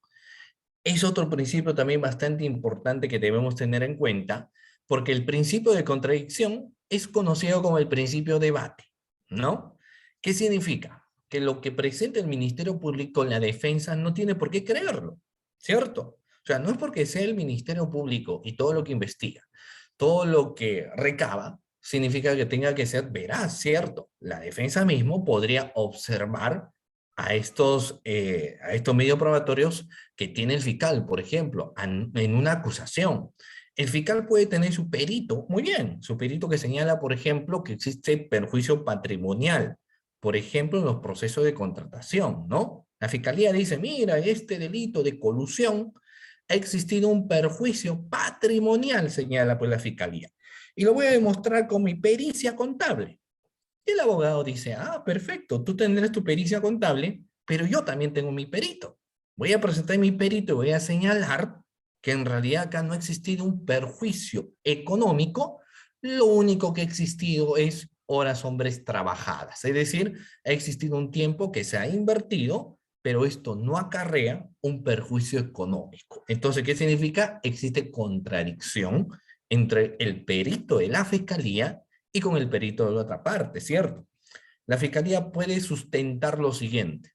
A: Es otro principio también bastante importante que debemos tener en cuenta, porque el principio de contradicción es conocido como el principio de debate, ¿no? ¿Qué significa? Que lo que presenta el Ministerio Público en la defensa no tiene por qué creerlo, ¿cierto? O sea, no es porque sea el Ministerio Público y todo lo que investiga, todo lo que recaba, significa que tenga que ser veraz, ¿cierto? La defensa mismo podría observar a estos medios probatorios que tiene el fiscal, por ejemplo, en una acusación. El fiscal puede tener su perito, muy bien, su perito que señala, por ejemplo, que existe perjuicio patrimonial, por ejemplo, en los procesos de contratación, ¿no? La fiscalía dice, mira, este delito de colusión ha existido un perjuicio patrimonial, señala pues la fiscalía. Y lo voy a demostrar con mi pericia contable. Y el abogado dice, ah, perfecto, tú tendrás tu pericia contable, pero yo también tengo mi perito. Voy a presentar mi perito y voy a señalar que en realidad acá no ha existido un perjuicio económico, lo único que ha existido es horas hombres trabajadas, es decir, ha existido un tiempo que se ha invertido, pero esto no acarrea un perjuicio económico. Entonces, ¿qué significa? Existe contradicción entre el perito de la fiscalía y con el perito de la otra parte, ¿cierto? La fiscalía puede sustentar lo siguiente.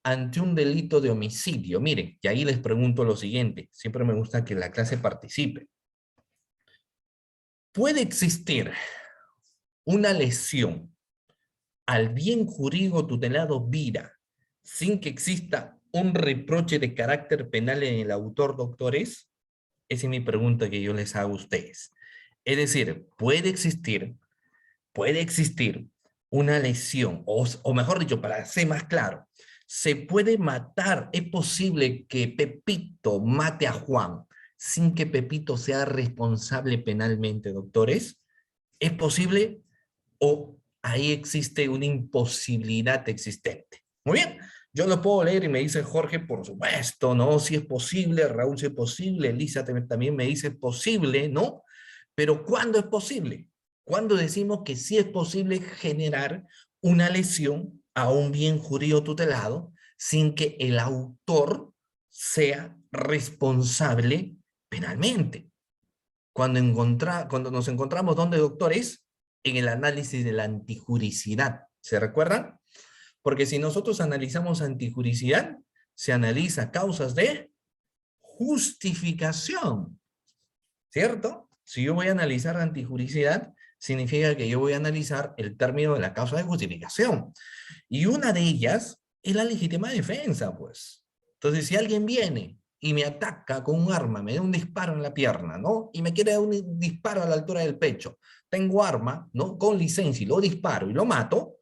A: Ante un delito de homicidio, miren, y ahí les pregunto lo siguiente, siempre me gusta que la clase participe. ¿Puede existir una lesión al bien jurídico tutelado vida sin que exista un reproche de carácter penal en el autor, doctores? Esa es mi pregunta que yo les hago a ustedes. Es decir, puede existir una lesión, o mejor dicho, para ser más claro, se puede matar, es posible que Pepito mate a Juan sin que Pepito sea responsable penalmente, doctores. ¿Es posible o ahí existe una imposibilidad existente? Muy bien, yo lo puedo leer y me dice Jorge, por supuesto, ¿no? Si es posible, Raúl, si es posible, Elisa también me dice posible, ¿no? Pero ¿cuándo es posible? Cuando decimos que sí es posible generar una lesión a un bien jurídico tutelado sin que el autor sea responsable penalmente. Cuando nos encontramos, ¿dónde, doctores? En el análisis de la antijuricidad. ¿Se recuerdan? Porque si nosotros analizamos antijuricidad, se analiza causas de justificación, ¿cierto? Si yo voy a analizar antijuricidad, significa que yo voy a analizar el término de la causa de justificación. Y una de ellas es la legítima defensa, pues. Entonces, si alguien viene y me ataca con un arma, me da un disparo en la pierna, ¿no? Y me quiere dar un disparo a la altura del pecho. Tengo arma, ¿no? Con licencia y lo disparo y lo mato.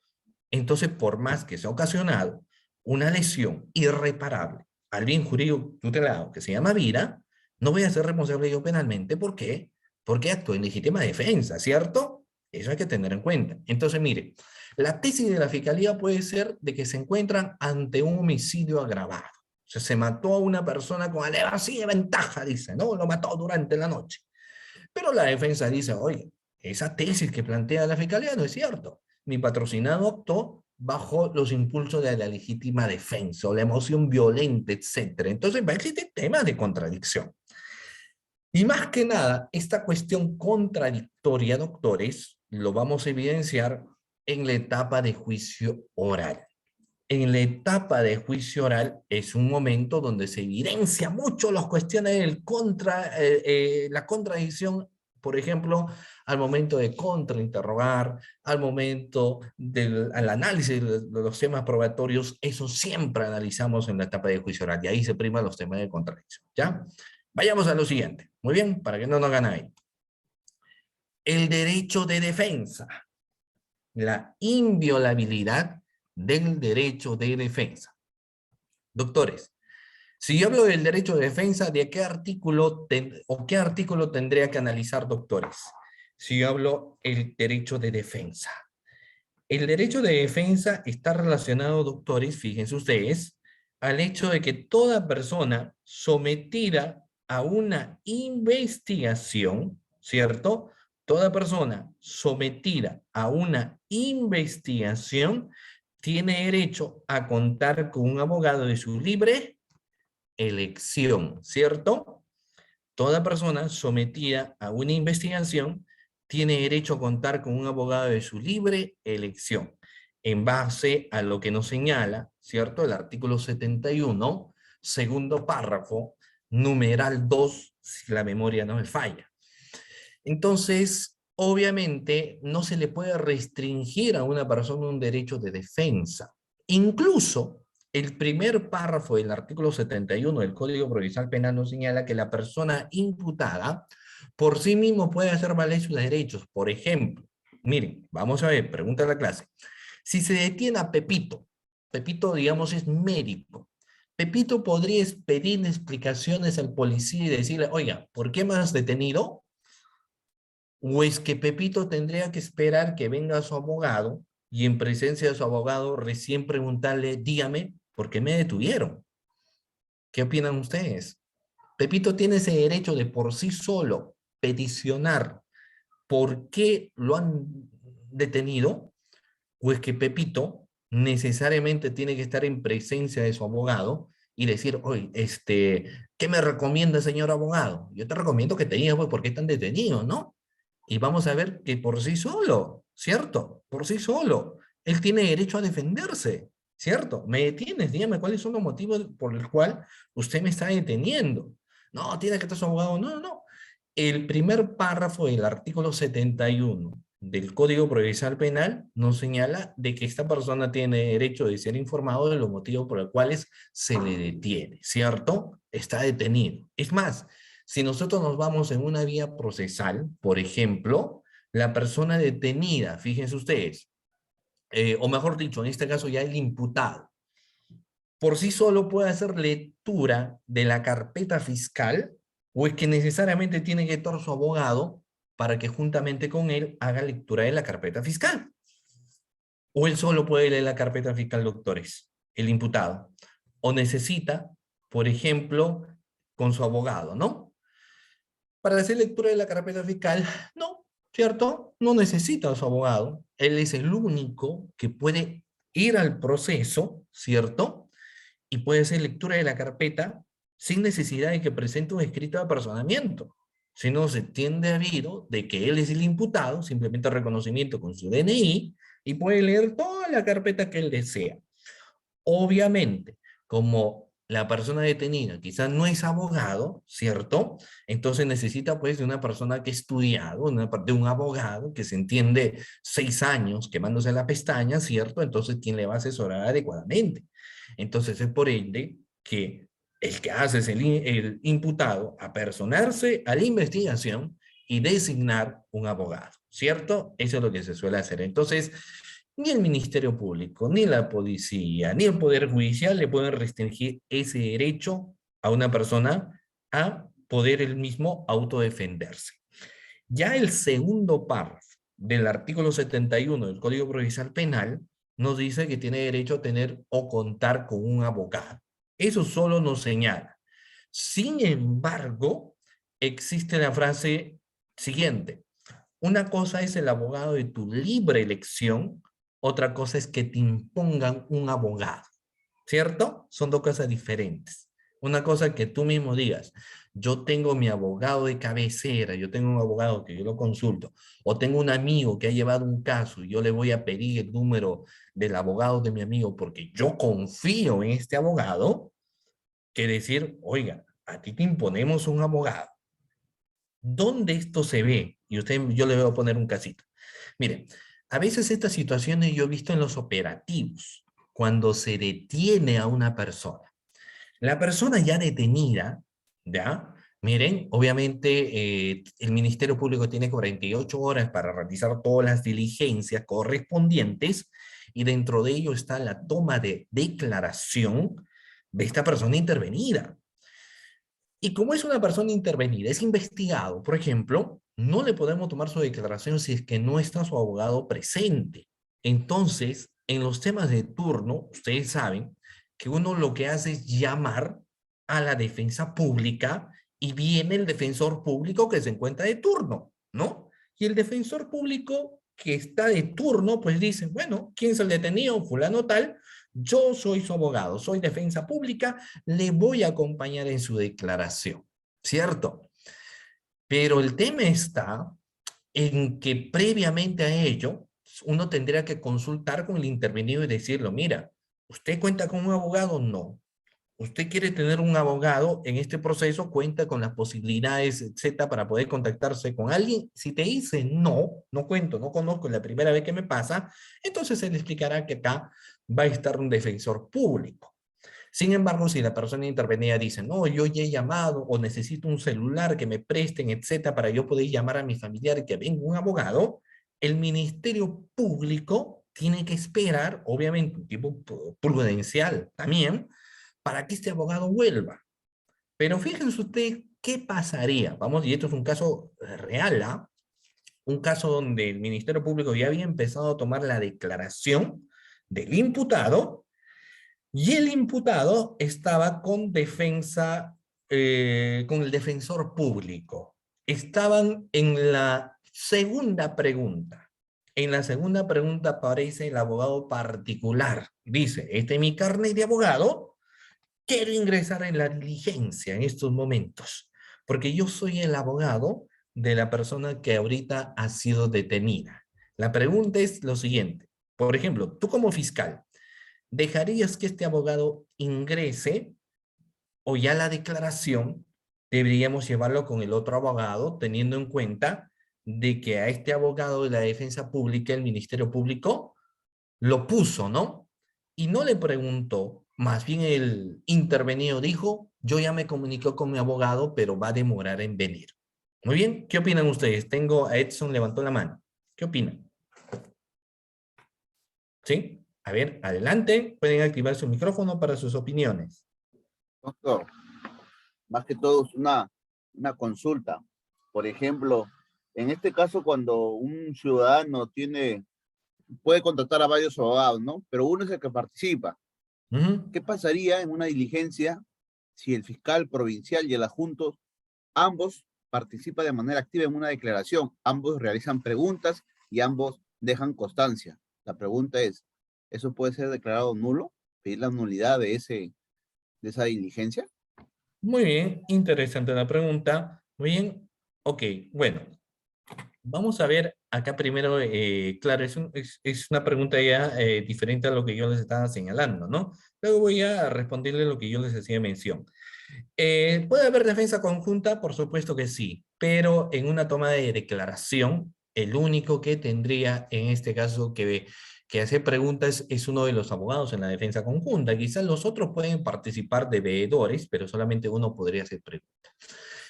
A: Entonces, por más que sea ocasionado una lesión irreparable al bien jurídico tutelado que se llama vida, no voy a ser responsable yo penalmente. ¿Por qué? Porque actúo en legítima defensa, ¿cierto? Eso hay que tener en cuenta. Entonces, mire, la tesis de la fiscalía puede ser de que se encuentran ante un homicidio agravado. O sea, se mató a una persona con alevosía de ventaja, dice, ¿no? Lo mató durante la noche. Pero la defensa dice, oye, esa tesis que plantea la fiscalía no es cierto. Mi patrocinado actuó bajo los impulsos de la legítima defensa o la emoción violenta, etc. Entonces va a existir temas de contradicción. Y más que nada, esta cuestión contradictoria, doctores, lo vamos a evidenciar en la etapa de juicio oral. En la etapa de juicio oral es un momento donde se evidencia mucho las cuestiones del la contradicción, por ejemplo, al momento de contrainterrogar, al momento del al análisis de los temas probatorios, eso siempre analizamos en la etapa de juicio oral, y ahí se priman los temas de contradicción, ¿ya? Vayamos a lo siguiente, muy bien, para que no nos gane ahí. El derecho de defensa, la inviolabilidad del derecho de defensa. Doctores, si yo hablo del derecho de defensa, ¿de qué artículo qué artículo tendría que analizar, doctores? Si yo hablo el derecho de defensa. El derecho de defensa está relacionado, doctores, fíjense ustedes, al hecho de que toda persona sometida a una investigación, ¿cierto? Toda persona sometida a una investigación tiene derecho a contar con un abogado de su libre elección, ¿cierto? Toda persona sometida a una investigación tiene derecho a contar con un abogado de su libre elección, en base a lo que nos señala, ¿cierto? El artículo 71, segundo párrafo, numeral 2, si la memoria no me falla. Entonces, obviamente, no se le puede restringir a una persona un derecho de defensa. Incluso, el primer párrafo del artículo 71 del Código Procesal Penal nos señala que la persona imputada por sí mismo puede hacer valer sus derechos. Por ejemplo, miren, vamos a ver, pregunta de la clase. Si se detiene a Pepito, Pepito, digamos, es médico. Pepito podría pedir explicaciones al policía y decirle, oiga, ¿por qué me has detenido? ¿O es que Pepito tendría que esperar que venga su abogado y en presencia de su abogado recién preguntarle, dígame, ¿por qué me detuvieron? ¿Qué opinan ustedes? Pepito tiene ese derecho de por sí solo peticionar por qué lo han detenido, o es que Pepito necesariamente tiene que estar en presencia de su abogado y decir, oye, ¿qué me recomienda, señor abogado? Yo te recomiendo que te digas, pues, ¿por qué están detenidos, no? Y vamos a ver que por sí solo, ¿cierto? Por sí solo, él tiene derecho a defenderse, ¿cierto? Me detienes, dígame cuáles son los motivos por los cuales usted me está deteniendo. No, tiene que estar su abogado. No, no, no. El primer párrafo del artículo 71 del Código Procesal Penal nos señala de que esta persona tiene derecho de ser informado de los motivos por los cuales se le detiene, ¿cierto? Está detenido. Es más, si nosotros nos vamos en una vía procesal, por ejemplo, la persona detenida, fíjense ustedes, o mejor dicho, en este caso ya el imputado, por sí solo puede hacer lectura de la carpeta fiscal, o es que necesariamente tiene que estar su abogado para que juntamente con él haga lectura de la carpeta fiscal. O él solo puede leer la carpeta fiscal, doctores, el imputado. O necesita, por ejemplo, con su abogado, ¿no? Para hacer lectura de la carpeta fiscal, no, ¿cierto? No necesita a su abogado. Él es el único que puede ir al proceso, ¿cierto? Y puede hacer lectura de la carpeta sin necesidad de que presente un escrito de apersonamiento, sino se tiende a habido de que él es el imputado, simplemente reconocimiento con su DNI, y puede leer toda la carpeta que él desea. Obviamente, como la persona detenida quizás no es abogado, ¿cierto? Entonces necesita pues de una persona que ha estudiado, de un abogado que se entiende 6 años quemándose la pestaña, ¿cierto? Entonces, ¿quién le va a asesorar adecuadamente? Entonces es por ende que el que hace es el imputado a personarse a la investigación y designar un abogado, ¿cierto? Eso es lo que se suele hacer. Entonces, ni el Ministerio Público, ni la policía, ni el Poder Judicial le pueden restringir ese derecho a una persona a poder él mismo autodefenderse. Ya el segundo párrafo del artículo 71 del Código Procesal Penal nos dice que tiene derecho a tener o contar con un abogado. Eso solo nos señala. Sin embargo, existe la frase siguiente. Una cosa es el abogado de tu libre elección, otra cosa es que te impongan un abogado, ¿cierto? Son dos cosas diferentes. Una cosa es que tú mismo digas, yo tengo mi abogado de cabecera, yo tengo un abogado que yo lo consulto, o tengo un amigo que ha llevado un caso y yo le voy a pedir el número del abogado de mi amigo porque yo confío en este abogado, que decir, oiga, a ti te imponemos un abogado. ¿Dónde esto se ve? Y yo le voy a poner un casito. Miren, a veces estas situaciones yo he visto en los operativos, cuando se detiene a una persona. La persona ya detenida, ¿ya? Miren, obviamente el Ministerio Público tiene 48 horas para realizar todas las diligencias correspondientes y dentro de ello está la toma de declaración de esta persona intervenida. Y como es una persona intervenida, es investigado, por ejemplo, no le podemos tomar su declaración si es que no está su abogado presente. Entonces, en los temas de turno, ustedes saben que uno lo que hace es llamar a la defensa pública y viene el defensor público que se encuentra de turno, ¿no? Y el defensor público que está de turno, pues dice, bueno, ¿quién es el detenido? Fulano tal, yo soy su abogado, soy defensa pública, le voy a acompañar en su declaración, ¿cierto? Pero el tema está en que previamente a ello, uno tendría que consultar con el intervenido y decirle, mira, ¿usted cuenta con un abogado? No. ¿Usted quiere tener un abogado en este proceso? Cuenta con las posibilidades, etcétera, para poder contactarse con alguien. Si te dice no, no cuento, no conozco, es la primera vez que me pasa, entonces se le explicará que acá va a estar un defensor público. Sin embargo, si la persona intervenida dice, no, yo ya he llamado o necesito un celular que me presten, etcétera, para yo poder llamar a mi familiar y que venga un abogado, el Ministerio Público tiene que esperar, obviamente, un tipo prudencial también, para que este abogado vuelva. Pero fíjense ustedes qué pasaría. Vamos, y esto es un caso real, ¿ah? Un caso donde el Ministerio Público ya había empezado a tomar la declaración del imputado y el imputado estaba con defensa, con el defensor público. Estaban en la segunda pregunta. En la segunda pregunta aparece el abogado particular. Dice, este es mi carnet de abogado, quiero ingresar en la diligencia en estos momentos, porque yo soy el abogado de la persona que ahorita ha sido detenida. La pregunta es lo siguiente. Por ejemplo, tú como fiscal, ¿dejarías que este abogado ingrese o ya la declaración deberíamos llevarlo con el otro abogado, teniendo en cuenta de que a este abogado de la defensa pública, el Ministerio Público, lo puso, ¿no? Y no le preguntó, más bien el intervenido dijo, yo ya me comuniqué con mi abogado, pero va a demorar en venir. Muy bien, ¿qué opinan ustedes? Tengo a Edson, levantó la mano. ¿Qué opinan? ¿Sí? A ver, adelante, pueden activar su micrófono para sus opiniones.
C: Doctor, más que todo es una consulta. Por ejemplo, en este caso, cuando un ciudadano puede contratar a varios abogados, ¿no? Pero uno es el que participa. ¿Qué pasaría en una diligencia si el fiscal provincial y el adjunto, ambos participan de manera activa en una declaración? Ambos realizan preguntas y ambos dejan constancia. La pregunta es, ¿eso puede ser declarado nulo? ¿Pedir la nulidad de esa diligencia?
A: Muy bien, interesante la pregunta. Muy bien, ok, bueno, vamos a ver acá primero, claro, es una pregunta ya diferente a lo que yo les estaba señalando, ¿no? Luego voy a responderle lo que yo les hacía mención. ¿Puede haber defensa conjunta? Por supuesto que sí, pero en una toma de declaración, el único que tendría en este caso que hacer preguntas es uno de los abogados en la defensa conjunta. Quizás los otros pueden participar de veedores, pero solamente uno podría hacer preguntas.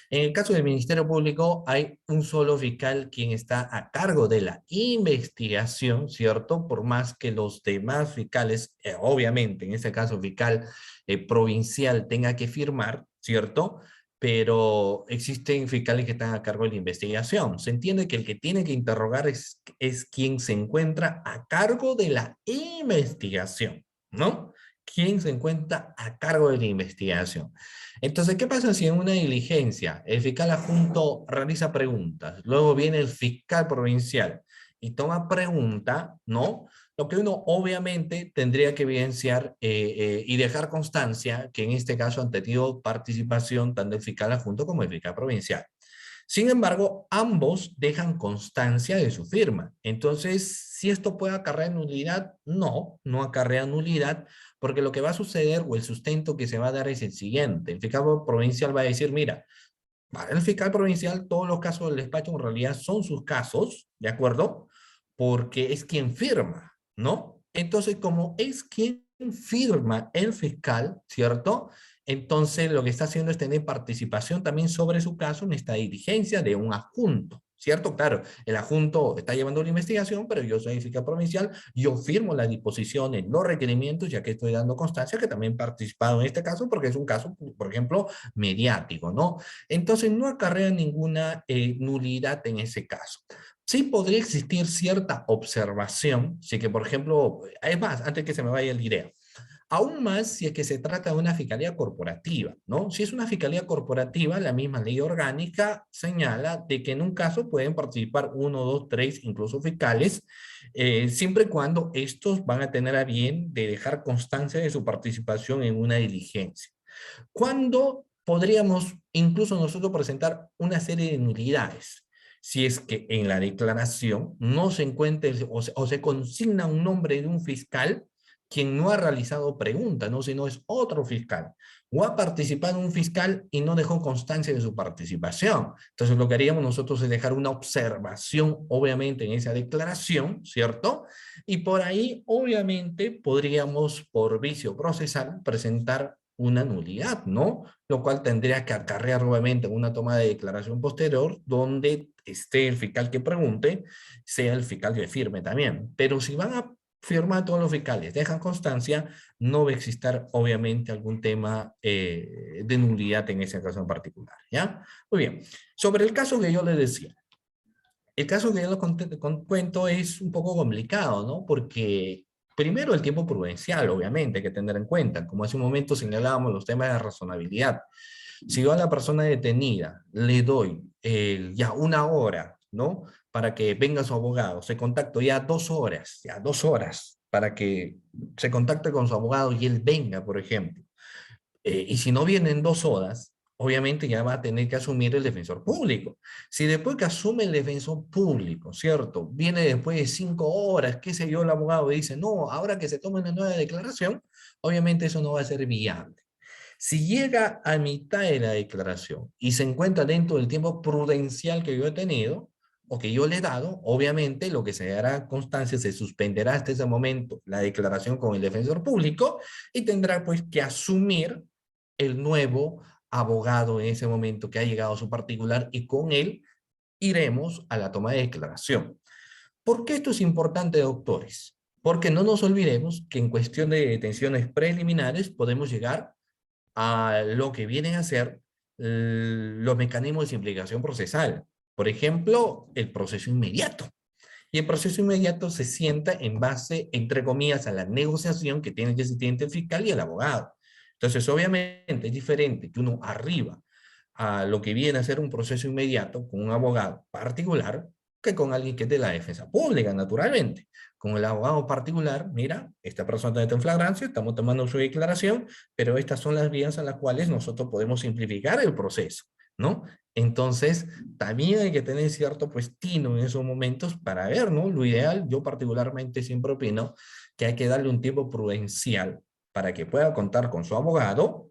A: En el caso del Ministerio Público hay un solo fiscal quien está a cargo de la investigación, ¿cierto? Por más que los demás fiscales, obviamente, en este caso fiscal provincial tenga que firmar, ¿cierto? Pero existen fiscales que están a cargo de la investigación. Se entiende que el que tiene que interrogar es quien se encuentra a cargo de la investigación, ¿no? Quien se encuentra a cargo de la investigación. Entonces, ¿qué pasa si en una diligencia el fiscal adjunto realiza preguntas, luego viene el fiscal provincial y toma pregunta, ¿no? Lo que uno obviamente tendría que evidenciar y dejar constancia que en este caso han tenido participación tanto el fiscal adjunto como el fiscal provincial. Sin embargo, ambos dejan constancia de su firma. Entonces, ¿si esto puede acarrear nulidad? No, no acarrea nulidad, porque lo que va a suceder o el sustento que se va a dar es el siguiente. El fiscal provincial va a decir, mira, para el fiscal provincial todos los casos del despacho en realidad son sus casos, ¿de acuerdo? Porque es quien firma, ¿no? Entonces, como es quien firma el fiscal, ¿cierto? Entonces, lo que está haciendo es tener participación también sobre su caso en esta diligencia de un adjunto, ¿cierto? Claro, el adjunto está llevando la investigación, pero yo soy el fiscal provincial, yo firmo las disposiciones, los requerimientos, ya que estoy dando constancia que también he participado en este caso, porque es un caso, por ejemplo, mediático, ¿no? Entonces, no acarrea ninguna nulidad en ese caso. Sí podría existir cierta observación, si que, por ejemplo, es más, antes que se me vaya la idea, aún más si es que se trata de una fiscalía corporativa, ¿no? Si es una fiscalía corporativa, la misma ley orgánica señala de que en un caso pueden participar uno, dos, tres, incluso fiscales, siempre y cuando estos van a tener a bien de dejar constancia de su participación en una diligencia. ¿Cuándo podríamos incluso nosotros presentar una serie de nulidades? Si es que en la declaración no se encuentra o se consigna un nombre de un fiscal quien no ha realizado preguntas, ¿no? Sino es otro fiscal. O ha participado un fiscal y no dejó constancia de su participación. Entonces lo que haríamos nosotros es dejar una observación, obviamente, en esa declaración, ¿cierto? Y por ahí, obviamente, podríamos, por vicio procesal, presentar una nulidad, ¿no? Lo cual tendría que acarrear nuevamente una toma de declaración posterior donde esté el fiscal que pregunte, sea el fiscal que firme también. Pero si van a firmar todos los fiscales, dejan constancia, no va a existir obviamente algún tema de nulidad en ese caso en particular, ¿ya? Muy bien, sobre el caso que yo les decía, el caso que yo les cuento es un poco complicado, ¿no? Porque primero el tiempo prudencial, obviamente, hay que tener en cuenta. Como hace un momento señalábamos los temas de razonabilidad. Si yo a la persona detenida le doy ya una hora, ¿no? Para que venga su abogado, se contacto ya 2 horas, para que se contacte con su abogado y él venga, por ejemplo. Y si no viene en 2 horas, obviamente ya va a tener que asumir el defensor público. Si después que asume el defensor público, ¿cierto? Viene después de 5 horas, qué sé yo, el abogado dice, no, ahora que se tome una nueva declaración, obviamente eso no va a ser viable. Si llega a mitad de la declaración y se encuentra dentro del tiempo prudencial que yo he tenido o que yo le he dado, obviamente lo que se dará constancia se suspenderá hasta ese momento la declaración con el defensor público y tendrá pues que asumir el nuevo abogado en ese momento que ha llegado a su particular y con él iremos a la toma de declaración. ¿Por qué esto es importante, doctores? Porque no nos olvidemos que en cuestión de detenciones preliminares podemos llegar a lo que vienen a ser los mecanismos de simplificación procesal. Por ejemplo, el proceso inmediato. Y el proceso inmediato se sienta en base, entre comillas, a la negociación que tiene que existir entre el fiscal y el abogado. Entonces, obviamente, es diferente que uno arriba a lo que viene a ser un proceso inmediato con un abogado particular que con alguien que es de la defensa pública, naturalmente. Con el abogado particular, mira, esta persona está en flagrancia, estamos tomando su declaración, pero estas son las vías a las cuales nosotros podemos simplificar el proceso, ¿no? Entonces, también hay que tener cierto pues tino en esos momentos para ver, ¿no? Lo ideal, yo particularmente siempre opino que hay que darle un tiempo prudencial para que pueda contar con su abogado,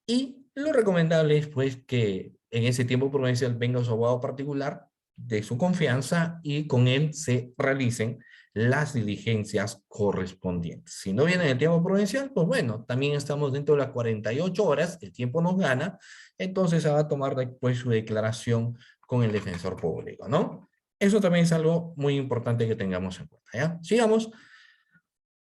A: y lo recomendable es pues que en ese tiempo prudencial venga su abogado particular de su confianza y con él se realicen las diligencias correspondientes. Si no viene en el tiempo prudencial, pues bueno, también estamos dentro de las 48 horas, el tiempo nos gana, entonces se va a tomar después su declaración con el defensor público, ¿no? Eso también es algo muy importante que tengamos en cuenta, ¿ya? Sigamos.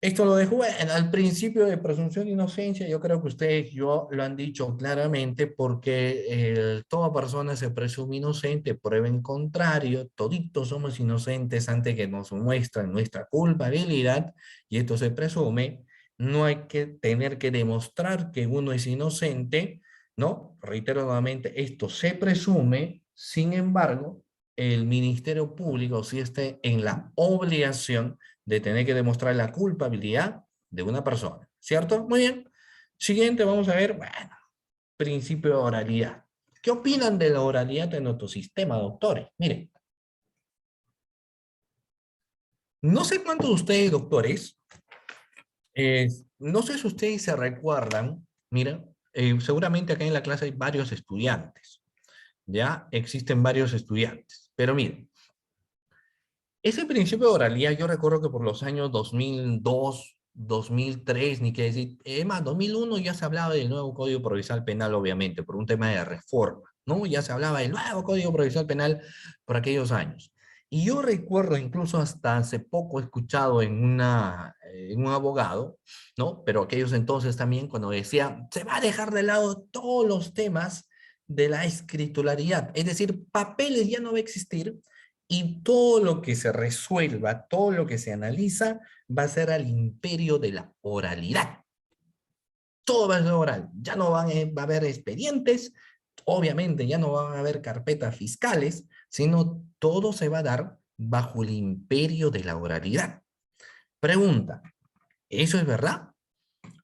A: Esto lo dejo al principio de presunción de inocencia. Yo creo que ustedes yo lo han dicho claramente porque toda persona se presume inocente, prueba en contrario, toditos somos inocentes antes que nos muestran nuestra culpabilidad y esto se presume. No hay que tener que demostrar que uno es inocente, ¿no? Reitero nuevamente, esto se presume, sin embargo, el Ministerio Público sí está en la obligación de tener que demostrar la culpabilidad de una persona, ¿cierto? Muy bien. Siguiente, vamos a ver, bueno, principio de oralidad. ¿Qué opinan de la oralidad en nuestro sistema, doctores? Miren, no sé cuántos de ustedes, doctores, no sé si ustedes se recuerdan, mira, seguramente acá en la clase hay varios estudiantes, ¿ya? Existen varios estudiantes, pero miren, ese principio de oralidad, yo recuerdo que por los años 2002, 2003, ni qué decir, más, 2001 ya se hablaba del nuevo Código Procesal Penal, obviamente, por un tema de reforma, ¿no? Ya se hablaba del nuevo Código Procesal Penal por aquellos años. Y yo recuerdo, incluso hasta hace poco he escuchado en un abogado, ¿no? Pero aquellos entonces también, cuando decía, se va a dejar de lado todos los temas de la escritularidad, es decir, papeles ya no va a existir, y todo lo que se resuelva, todo lo que se analiza, va a ser al imperio de la oralidad. Todo va a ser oral. Ya no va a haber expedientes, obviamente ya no van a haber carpetas fiscales, sino todo se va a dar bajo el imperio de la oralidad. Pregunta, ¿eso es verdad?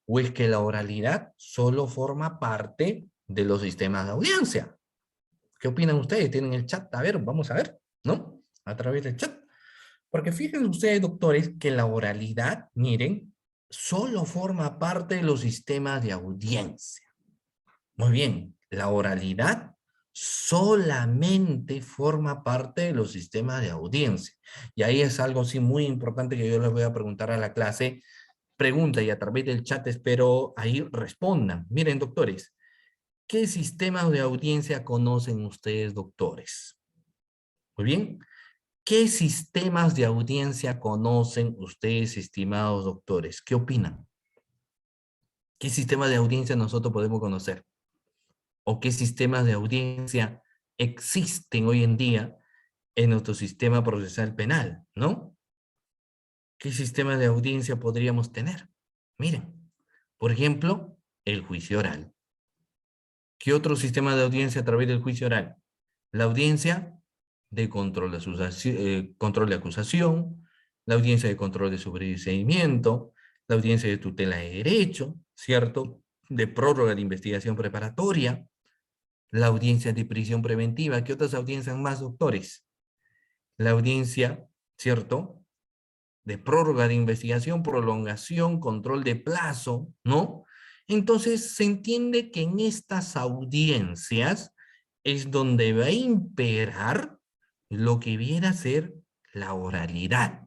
A: ¿O es que la oralidad solo forma parte de los sistemas de audiencia? ¿Qué opinan ustedes? ¿Tienen el chat? A ver, vamos a ver, ¿no? A través del chat. Porque fíjense ustedes, doctores, que la oralidad, miren, solo forma parte de los sistemas de audiencia. Muy bien, la oralidad solamente forma parte de los sistemas de audiencia. Y ahí es algo sí muy importante que yo les voy a preguntar a la clase. Pregunta y a través del chat espero ahí respondan. Miren, doctores, ¿qué sistemas de audiencia conocen ustedes, doctores? Muy bien. ¿Qué sistemas de audiencia conocen ustedes, estimados doctores? ¿Qué opinan? ¿Qué sistemas de audiencia nosotros podemos conocer? ¿O qué sistemas de audiencia existen hoy en día en nuestro sistema procesal penal, ¿no? ¿Qué sistemas de audiencia podríamos tener? Miren, por ejemplo, el juicio oral. ¿Qué otro sistema de audiencia a través del juicio oral? La audiencia de control control de acusación, la audiencia de control de sobreseimiento, la audiencia de tutela de derecho, ¿cierto? De prórroga de investigación preparatoria, la audiencia de prisión preventiva. ¿Qué otras audiencias más, doctores? La audiencia, ¿cierto? De prórroga de investigación, prolongación, control de plazo, ¿no? Entonces se entiende que en estas audiencias es donde va a imperar lo que viene a ser la oralidad.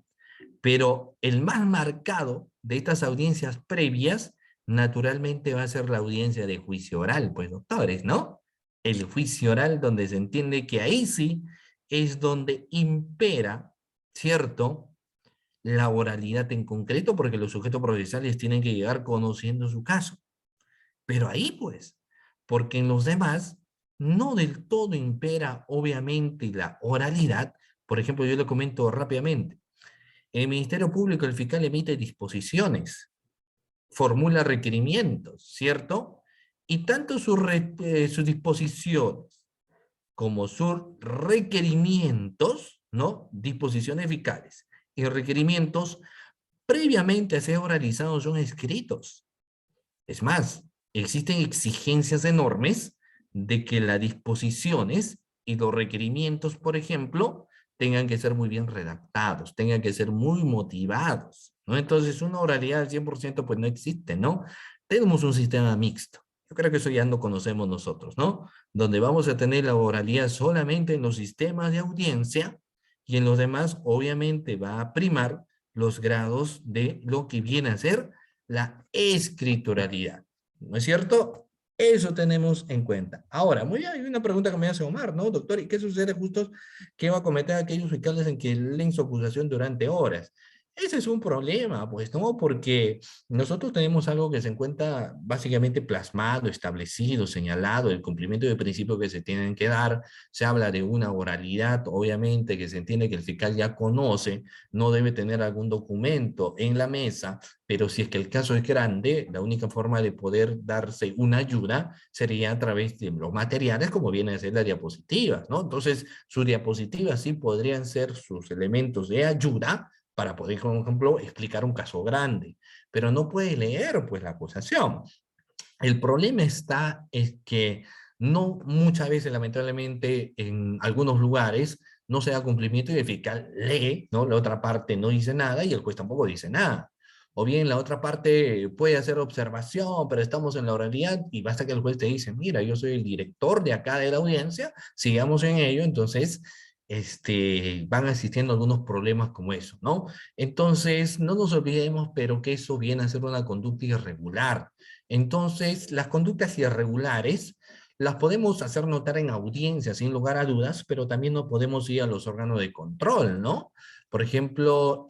A: Pero el más marcado de estas audiencias previas, naturalmente va a ser la audiencia de juicio oral, pues doctores, ¿no? El juicio oral donde se entiende que ahí sí es donde impera, ¿cierto?, la oralidad en concreto, porque los sujetos procesales tienen que llegar conociendo su caso. Pero ahí pues, porque en los demás no del todo impera obviamente la oralidad. Por ejemplo, yo le comento rápidamente. El Ministerio Público, el fiscal emite disposiciones, formula requerimientos, ¿cierto? Y tanto sus disposiciones como sus requerimientos, ¿no? Disposiciones fiscales y requerimientos previamente a ser oralizados son escritos. Es más, existen exigencias enormes de que las disposiciones y los requerimientos, por ejemplo, tengan que ser muy bien redactados, tengan que ser muy motivados, ¿no? Entonces, una oralidad al 100% pues no existe, ¿no? Tenemos un sistema mixto. Yo creo que eso ya no conocemos nosotros, ¿no? Donde vamos a tener la oralidad solamente en los sistemas de audiencia y en los demás, obviamente, va a primar los grados de lo que viene a ser la escrituralidad. ¿No es cierto? Eso tenemos en cuenta. Ahora, muy bien, hay una pregunta que me hace Omar, ¿no? Doctor, ¿y qué sucede justo que va a cometer aquellos fiscales en que leen su acusación durante horas? Ese es un problema, pues, ¿no? Porque nosotros tenemos algo que se encuentra básicamente plasmado, establecido, señalado, el cumplimiento de principios que se tienen que dar. Se habla de una oralidad, obviamente, que se entiende que el fiscal ya conoce, no debe tener algún documento en la mesa, pero si es que el caso es grande, la única forma de poder darse una ayuda sería a través de los materiales, como viene a ser las diapositivas, ¿no? Entonces, sus diapositivas sí podrían ser sus elementos de ayuda para poder, por ejemplo, explicar un caso grande, pero no puede leer, pues, la acusación. El problema está es que no muchas veces, lamentablemente, en algunos lugares no se da cumplimiento y el fiscal lee, ¿no? La otra parte no dice nada y el juez tampoco dice nada. O bien la otra parte puede hacer observación, pero estamos en la oralidad y basta que el juez te dice, mira, yo soy el director de acá de la audiencia, sigamos en ello, entonces van existiendo algunos problemas como eso, ¿no? Entonces, no nos olvidemos, pero que eso viene a ser una conducta irregular. Entonces, las conductas irregulares las podemos hacer notar en audiencia sin lugar a dudas, pero también no podemos ir a los órganos de control, ¿no? Por ejemplo,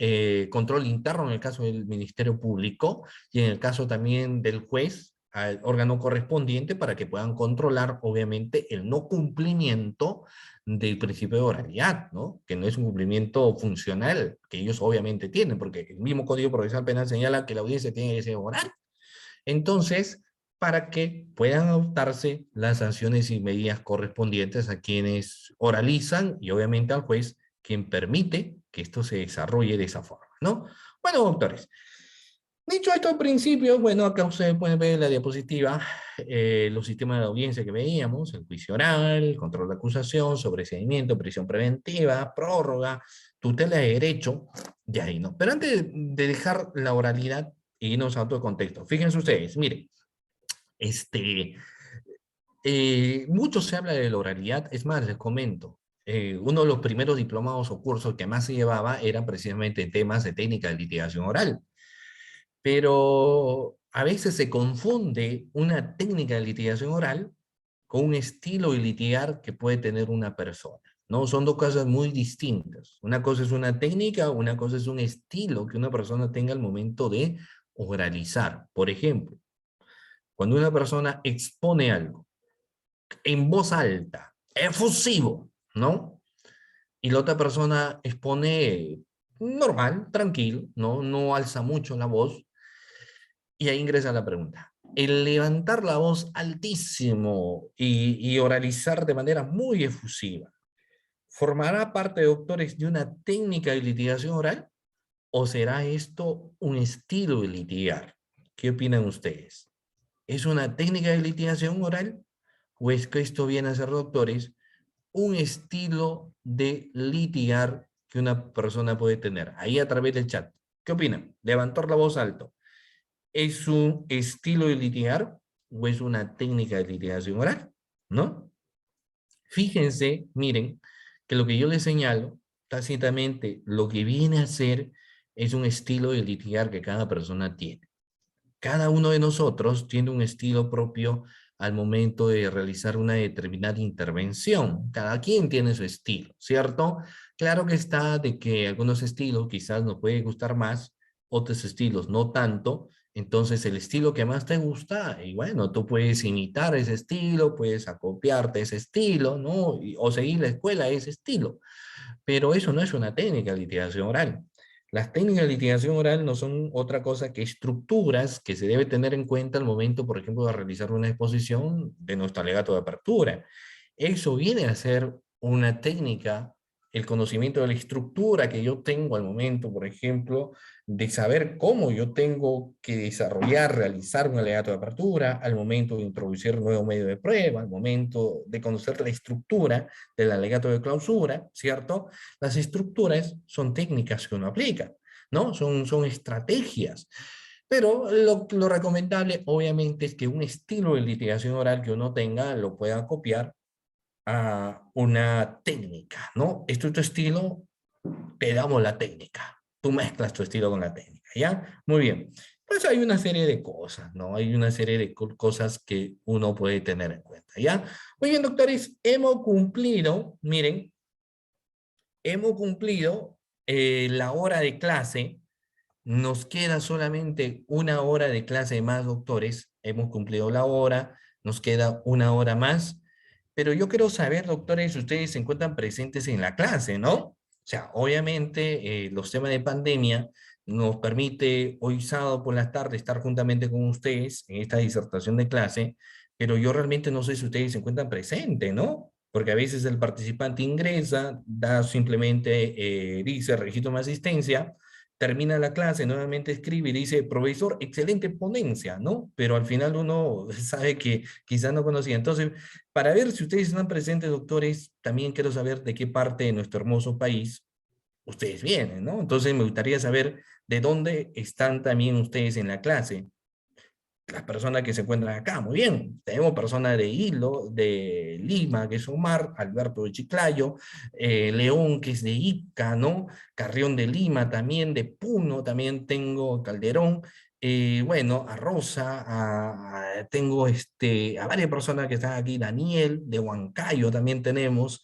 A: control interno en el caso del Ministerio Público y en el caso también del juez, al órgano correspondiente para que puedan controlar, obviamente, el no cumplimiento del principio de oralidad, ¿no? Que no es un cumplimiento funcional, que ellos obviamente tienen, porque el mismo Código Procesal Penal señala que la audiencia tiene que ser oral. Entonces, para que puedan adoptarse las sanciones y medidas correspondientes a quienes oralizan y obviamente al juez, quien permite que esto se desarrolle de esa forma, ¿no? Bueno, doctores, dicho esto al principio, bueno, acá ustedes pueden ver en la diapositiva los sistemas de audiencia que veíamos, el juicio oral, control de acusación, sobreseimiento, prisión preventiva, prórroga, tutela de derecho, y ahí, ¿no? Pero antes de dejar la oralidad y irnos a otro contexto, fíjense ustedes, miren, este, mucho se habla de la oralidad, es más, les comento, uno de los primeros diplomados o cursos que más se llevaba eran precisamente temas de técnica de litigación oral, pero a veces se confunde una técnica de litigación oral con un estilo de litigar que puede tener una persona, ¿no? Son dos cosas muy distintas. Una cosa es una técnica, una cosa es un estilo que una persona tenga al momento de oralizar. Por ejemplo, cuando una persona expone algo en voz alta, efusivo, ¿no? Y la otra persona expone normal, tranquilo, ¿no? No alza mucho la voz. Y ahí ingresa la pregunta. El levantar la voz altísimo y oralizar de manera muy efusiva, ¿formará parte, doctores, de una técnica de litigación oral? ¿O será esto un estilo de litigar? ¿Qué opinan ustedes? ¿Es una técnica de litigación oral? ¿O es que esto viene a ser, doctores, un estilo de litigar que una persona puede tener? Ahí a través del chat. ¿Qué opinan? Levantar la voz alto. ¿Es un estilo de litigar o es una técnica de litigación oral? ¿No? Fíjense, miren, que lo que yo les señalo, tácitamente, lo que viene a ser es un estilo de litigar que cada persona tiene. Cada uno de nosotros tiene un estilo propio al momento de realizar una determinada intervención. Cada quien tiene su estilo, ¿cierto? Claro que está de que algunos estilos quizás nos puede gustar más, otros estilos no tanto. Entonces, el estilo que más te gusta, y bueno, tú puedes imitar ese estilo, puedes acopiarte ese estilo, ¿no? O seguir la escuela de ese estilo. Pero eso no es una técnica de litigación oral. Las técnicas de litigación oral no son otra cosa que estructuras que se debe tener en cuenta al momento, por ejemplo, de realizar una exposición de nuestro alegato de apertura. Eso viene a ser una técnica el conocimiento de la estructura que yo tengo al momento, por ejemplo, de saber cómo yo tengo que desarrollar, realizar un alegato de apertura, al momento de introducir un nuevo medio de prueba, al momento de conocer la estructura del alegato de clausura, ¿cierto? Las estructuras son técnicas que uno aplica, ¿no? Son estrategias. Pero lo recomendable, obviamente, es que un estilo de litigación oral que uno tenga lo pueda copiar a una técnica, ¿no? Esto es tu estilo, te damos la técnica. Tú mezclas tu estilo con la técnica, ¿ya? Muy bien. Pues hay una serie de cosas, ¿no? Hay una serie de cosas que uno puede tener en cuenta, ¿ya? Muy bien, doctores, hemos cumplido, miren, hemos cumplido la hora de clase. Nos queda solamente una hora de clase más, doctores. Hemos cumplido la hora, nos queda una hora más. Pero yo quiero saber, doctores, si ustedes se encuentran presentes en la clase, ¿no? O sea, obviamente los temas de pandemia nos permite hoy sábado por la tarde estar juntamente con ustedes en esta disertación de clase, pero yo realmente no sé si ustedes se encuentran presentes, ¿no? Porque a veces el participante ingresa, da simplemente, dice registro de asistencia, termina la clase, nuevamente escribe y dice, profesor, excelente ponencia, ¿no? Pero al final uno sabe que quizás no conocía. Entonces, para ver si ustedes están presentes, doctores, también quiero saber de qué parte de nuestro hermoso país ustedes vienen, ¿no? Entonces, me gustaría saber de dónde están también ustedes en la clase. Las personas que se encuentran acá, muy bien. Tenemos personas de Hilo, de Lima, que es Omar, Alberto de Chiclayo, León, que es de Ica, ¿no? Carrión de Lima también, de Puno, también tengo Calderón, bueno, a Rosa, tengo a varias personas que están aquí, Daniel, de Huancayo también tenemos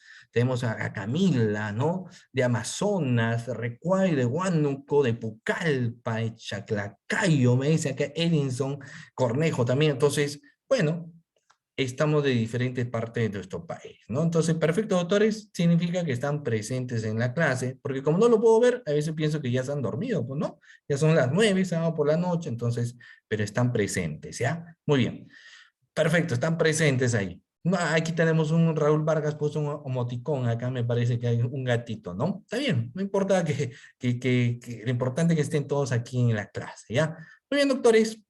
A: a Camila, ¿no? De Amazonas, de Recuay, de Huánuco, de Pucallpa, de Chaclacayo, me dice acá Edinson, Cornejo también. Entonces, bueno, estamos de diferentes partes de nuestro país, ¿no? Entonces, perfecto, doctores, significa que están presentes en la clase, porque como no lo puedo ver, a veces pienso que ya se han dormido, pues, ¿no? Ya son las 9, sábado por la noche, entonces, pero están presentes, ¿ya? Muy bien. Perfecto, están presentes ahí. No, aquí tenemos un Raúl Vargas, puso un emoticón, acá me parece que hay un gatito, ¿no? Está bien, no importa que lo importante es que estén todos aquí en la clase, ¿ya? Muy bien, doctores.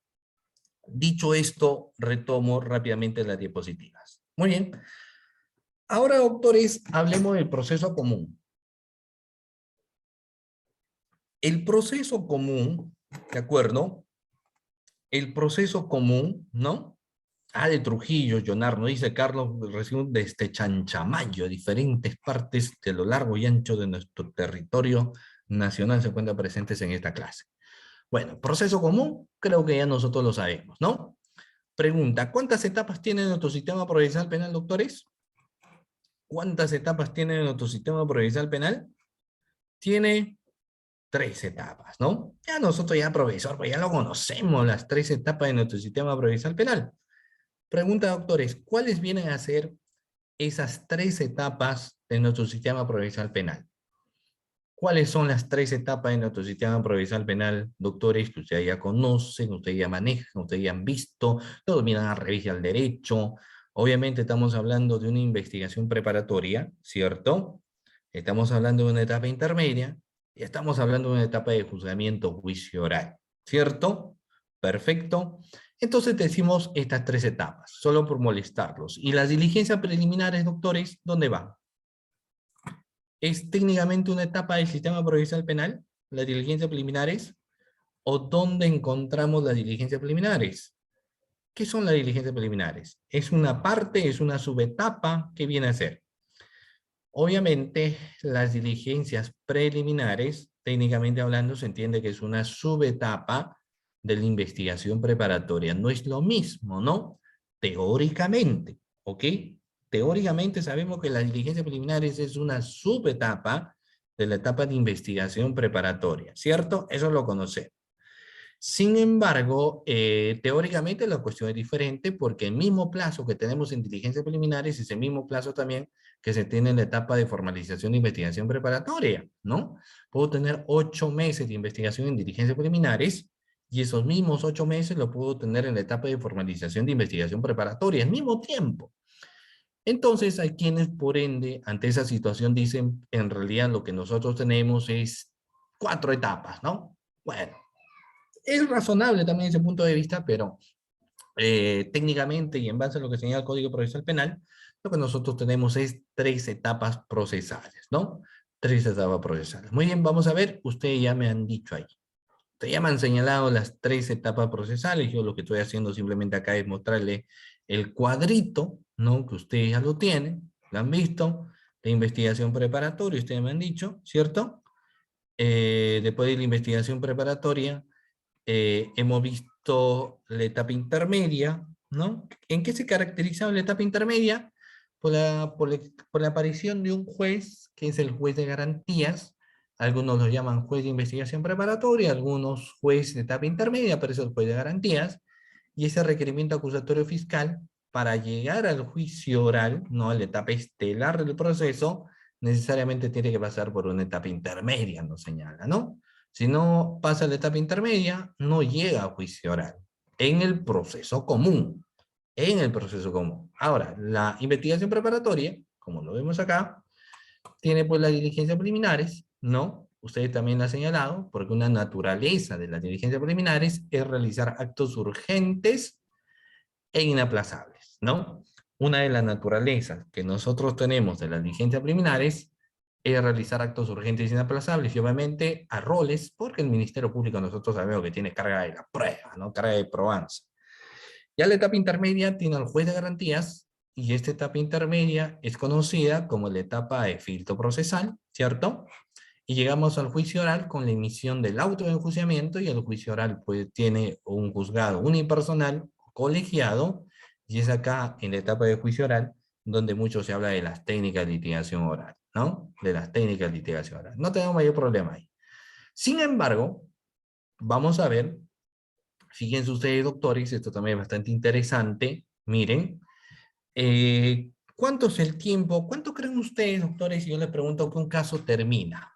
A: Dicho esto, retomo rápidamente las diapositivas. Muy bien. Ahora, doctores, hablemos del proceso común. El proceso común, ¿de acuerdo? El proceso común, ¿no? De Trujillo, Leonardo, dice Carlos, recién desde Chanchamayo, diferentes partes de lo largo y ancho de nuestro territorio nacional se encuentran presentes en esta clase. Bueno, proceso común, creo que ya nosotros lo sabemos, ¿no? Pregunta, ¿cuántas etapas tiene nuestro sistema procesal penal, doctores? ¿Cuántas etapas tiene nuestro sistema procesal penal? Tiene 3 etapas, ¿no? Ya nosotros ya, profesor, pues ya lo conocemos, las 3 etapas de nuestro sistema procesal penal. Pregunta, doctores, ¿cuáles vienen a ser esas 3 etapas de nuestro sistema procesal penal? ¿Cuáles son las 3 etapas de nuestro sistema procesal penal, doctores, que ustedes ya conocen, ustedes ya manejan, ustedes ya han visto, todos miran a revista al derecho? Obviamente estamos hablando de una investigación preparatoria, ¿cierto? Estamos hablando de una etapa intermedia y estamos hablando de una etapa de juzgamiento, juicio oral, ¿cierto? Perfecto. Entonces decimos estas 3 etapas, solo por molestarlos. ¿Y las diligencias preliminares, doctores, dónde van? ¿Es técnicamente una etapa del sistema procesal penal, las diligencias preliminares? ¿O dónde encontramos las diligencias preliminares? ¿Qué son las diligencias preliminares? ¿Es una parte, es una subetapa? ¿Qué viene a ser? Obviamente, las diligencias preliminares, técnicamente hablando, se entiende que es una subetapa de la investigación preparatoria. No es lo mismo, ¿no? Teóricamente, ¿ok? Teóricamente sabemos que las diligencias preliminares es una subetapa de la etapa de investigación preparatoria, ¿cierto? Eso lo conocemos. Sin embargo, teóricamente la cuestión es diferente porque el mismo plazo que tenemos en diligencias preliminares es el mismo plazo también que se tiene en la etapa de formalización de investigación preparatoria, ¿no? Puedo tener 8 meses de investigación en diligencias preliminares y esos mismos 8 meses lo puedo tener en la etapa de formalización de investigación preparatoria al mismo tiempo. Entonces hay quienes, por ende, ante esa situación dicen, en realidad lo que nosotros tenemos es 4 etapas, ¿no? Bueno, es razonable también ese punto de vista, pero técnicamente y en base a lo que señala el Código Procesal Penal, lo que nosotros tenemos es 3 etapas procesales, ¿no? 3 etapas procesales. Muy bien, vamos a ver, ustedes ya me han dicho ahí. Ustedes ya me han señalado las 3 etapas procesales, yo lo que estoy haciendo simplemente acá es mostrarle el cuadrito, ¿no? Que ustedes ya lo tienen, lo han visto, la investigación preparatoria, ustedes me han dicho, ¿cierto? Después de la investigación preparatoria, hemos visto la etapa intermedia, ¿no? ¿En qué se caracterizaba la etapa intermedia? Por la aparición de un juez, que es el juez de garantías. Algunos lo llaman juez de investigación preparatoria, algunos juez de etapa intermedia, pero es el juez de garantías. Y ese requerimiento acusatorio fiscal, para llegar al juicio oral, ¿no? A la etapa estelar del proceso, necesariamente tiene que pasar por una etapa intermedia, nos señala, ¿no? Si no pasa la etapa intermedia, no llega a juicio oral. En el proceso común. En el proceso común. Ahora, la investigación preparatoria, como lo vemos acá, tiene pues las diligencias preliminares, ¿no? Usted también lo ha señalado, porque una naturaleza de las diligencias preliminares es realizar actos urgentes e inaplazables, ¿no? Una de las naturalezas que nosotros tenemos de las diligencias preliminares es realizar actos urgentes e inaplazables y obviamente a roles, porque el Ministerio Público nosotros sabemos que tiene carga de la prueba, ¿no? Carga de probanza. Ya la etapa intermedia tiene al juez de garantías y esta etapa intermedia es conocida como la etapa de filtro procesal, ¿cierto? Y llegamos al juicio oral con la emisión del auto de enjuiciamiento y el juicio oral pues tiene un juzgado unipersonal colegiado y es acá en la etapa de juicio oral donde mucho se habla de las técnicas de litigación oral, ¿no? De las técnicas de litigación oral. No tenemos mayor problema ahí. Sin embargo, vamos a ver, fíjense ustedes doctores, esto también es bastante interesante, miren, ¿cuánto es el tiempo? ¿Cuánto creen ustedes, doctores, si yo les pregunto que un caso termina?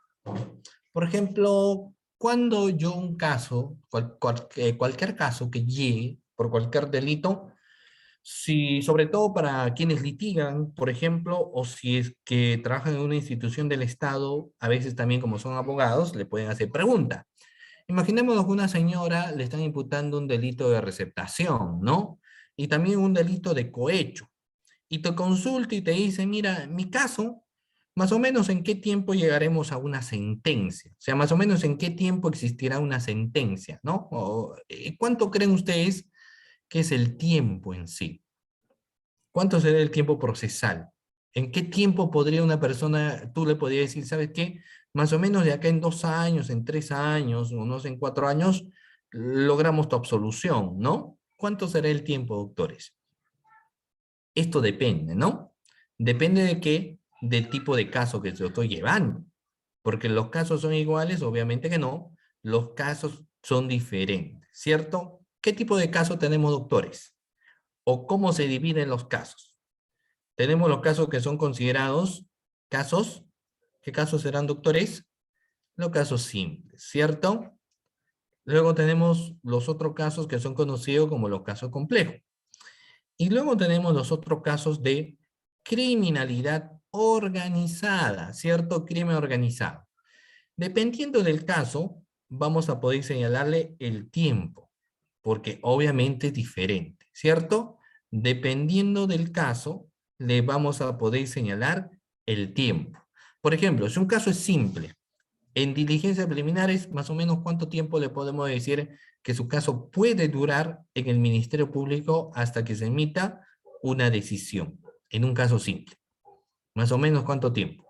A: Por ejemplo, cuando yo un caso, cualquier caso que llegue por cualquier delito, si sobre todo para quienes litigan, por ejemplo, o si es que trabajan en una institución del Estado, a veces también como son abogados, le pueden hacer preguntas. Imaginemos que una señora le están imputando un delito de receptación, ¿no? Y también un delito de cohecho. Y te consulta y te dice, mira, mi caso, más o menos en qué tiempo llegaremos a una sentencia. O sea, más o menos en qué tiempo existirá una sentencia, ¿no? O, ¿cuánto creen ustedes que es el tiempo en sí? ¿Cuánto será el tiempo procesal? ¿En qué tiempo podría una persona, tú le podrías decir, ¿sabes qué? Más o menos de acá en 2 años, en 3 años, o no sé, en 4 años, logramos tu absolución, ¿no? ¿Cuánto será el tiempo, doctores? Esto depende, ¿no? Depende de qué, del tipo de caso que yo estoy llevando. Porque los casos son iguales, obviamente que no. Los casos son diferentes, ¿cierto? ¿Qué tipo de caso tenemos, doctores? ¿O cómo se dividen los casos? Tenemos los casos que son considerados casos. ¿Qué casos serán, doctores? Los casos simples, ¿cierto? Luego tenemos los otros casos que son conocidos como los casos complejos. Y luego tenemos los otros casos de criminalidad organizada, ¿cierto? Crimen organizado. Dependiendo del caso, vamos a poder señalarle el tiempo, porque obviamente es diferente, ¿cierto? Dependiendo del caso, le vamos a poder señalar el tiempo. Por ejemplo, si un caso es simple, en diligencias preliminares, más o menos cuánto tiempo le podemos decir que su caso puede durar en el Ministerio Público hasta que se emita una decisión, en un caso simple. Más o menos cuánto tiempo.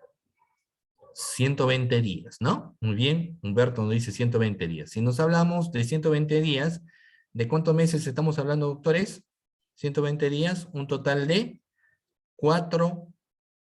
A: 120 días, ¿no? Muy bien, Humberto nos dice 120 días. Si nos hablamos de 120 días, ¿de cuántos meses estamos hablando, doctores? 120 días, un total de 4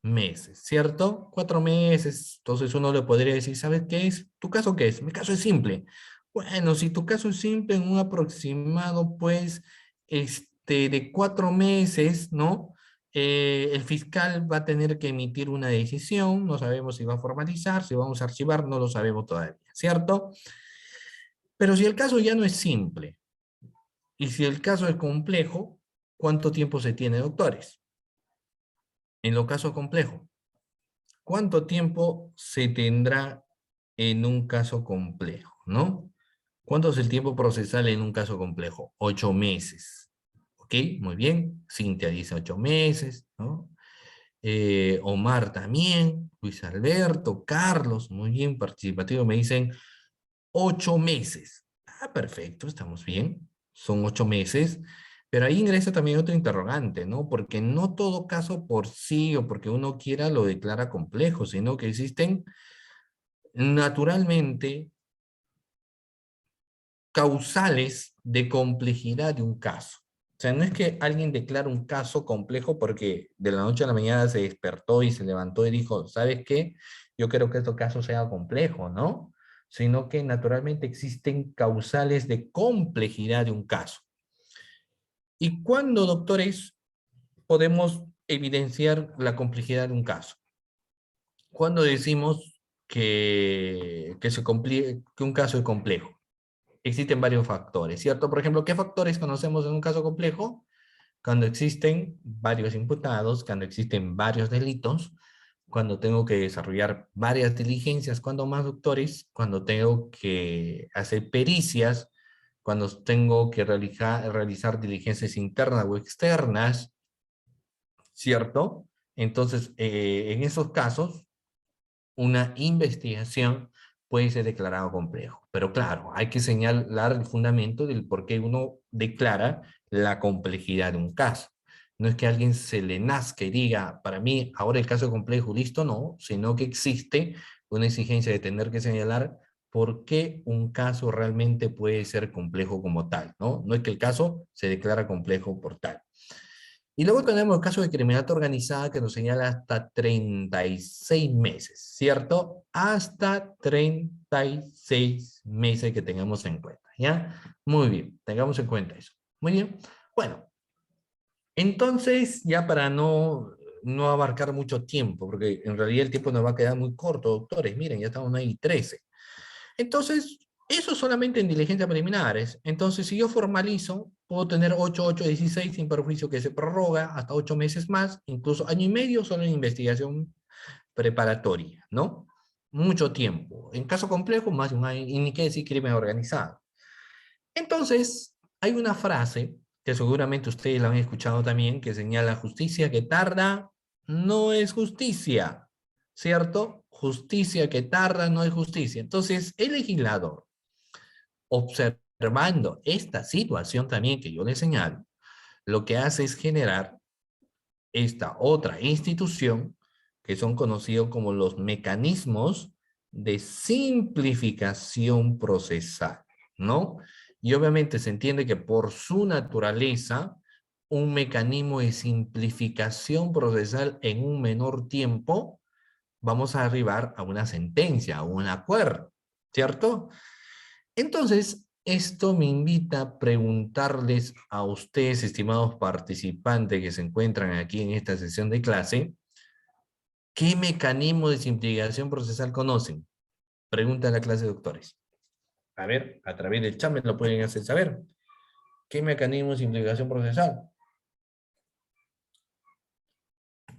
A: meses, ¿cierto? 4 meses, entonces uno le podría decir, ¿sabes qué es? ¿Tu caso qué es? Mi caso es simple. Bueno, si tu caso es simple, en un aproximado, pues, de 4 meses, ¿no? El fiscal va a tener que emitir una decisión, no sabemos si va a formalizar, si vamos a archivar, no lo sabemos todavía, ¿cierto? Pero si el caso ya no es simple, y si el caso es complejo, ¿cuánto tiempo se tiene, doctores? En lo caso complejo, ¿cuánto tiempo se tendrá en un caso complejo, no? ¿Cuánto es el tiempo procesal en un caso complejo? 8 meses. ¿Ok? Muy bien. Cintia dice 8 meses, ¿no? Omar también, Luis Alberto, Carlos, muy bien, participativo, me dicen 8 meses. Ah, perfecto, estamos bien. Son 8 meses. Pero ahí ingresa también otro interrogante, ¿no? Porque no todo caso por sí o porque uno quiera lo declara complejo, sino que existen naturalmente causales de complejidad de un caso. O sea, no es que alguien declara un caso complejo porque de la noche a la mañana se despertó y se levantó y dijo, ¿sabes qué? Yo quiero que este caso sea complejo, ¿no? Sino que naturalmente existen causales de complejidad de un caso. ¿Y cuándo, doctores, podemos evidenciar la complejidad de un caso? Cuando decimos que un caso es complejo. Existen varios factores, ¿cierto? Por ejemplo, ¿qué factores conocemos en un caso complejo? Cuando existen varios imputados, cuando existen varios delitos, cuando tengo que desarrollar varias diligencias, cuando más doctores, cuando tengo que hacer pericias, cuando tengo que realizar diligencias internas o externas, ¿cierto? Entonces, en esos casos, una investigación puede ser declarado complejo. Pero claro, hay que señalar el fundamento del por qué uno declara la complejidad de un caso. No es que a alguien se le nazca y diga, para mí, ahora el caso es complejo, listo, no, sino que existe una exigencia de tener que señalar por qué un caso realmente puede ser complejo como tal, ¿no? No es que el caso se declara complejo por tal. Y luego tenemos el caso de criminalidad organizada que nos señala hasta 36 meses, ¿cierto? Hasta 36 meses que tengamos en cuenta, ¿ya? Muy bien, tengamos en cuenta eso. Muy bien. Bueno, entonces, ya para no abarcar mucho tiempo, porque en realidad el tiempo nos va a quedar muy corto, doctores. Miren, ya estamos ahí 13. Entonces, eso solamente en diligencias preliminares. Entonces, si yo formalizo, puedo tener 8, 8, 16 sin perjuicio que se prorroga hasta 8 meses más, incluso año y medio solo en investigación preparatoria, ¿no? Mucho tiempo. En caso complejo, más de un año, y ni qué decir crimen organizado. Entonces, hay una frase que seguramente ustedes la han escuchado también, que señala justicia que tarda no es justicia, ¿cierto? Justicia que tarda no es justicia. Entonces, el legislador, observando esta situación también que yo le señalo, lo que hace es generar esta otra institución que son conocidos como los mecanismos de simplificación procesal, ¿no? Y obviamente se entiende que por su naturaleza, un mecanismo de simplificación procesal en un menor tiempo, vamos a arribar a una sentencia, a un acuerdo, ¿cierto? Entonces, esto me invita a preguntarles a ustedes, estimados participantes que se encuentran aquí en esta sesión de clase, ¿qué mecanismo de simplificación procesal conocen? Pregunta a la clase de doctores. A ver, a través del chat me lo pueden hacer saber. ¿Qué mecanismo de simplificación procesal?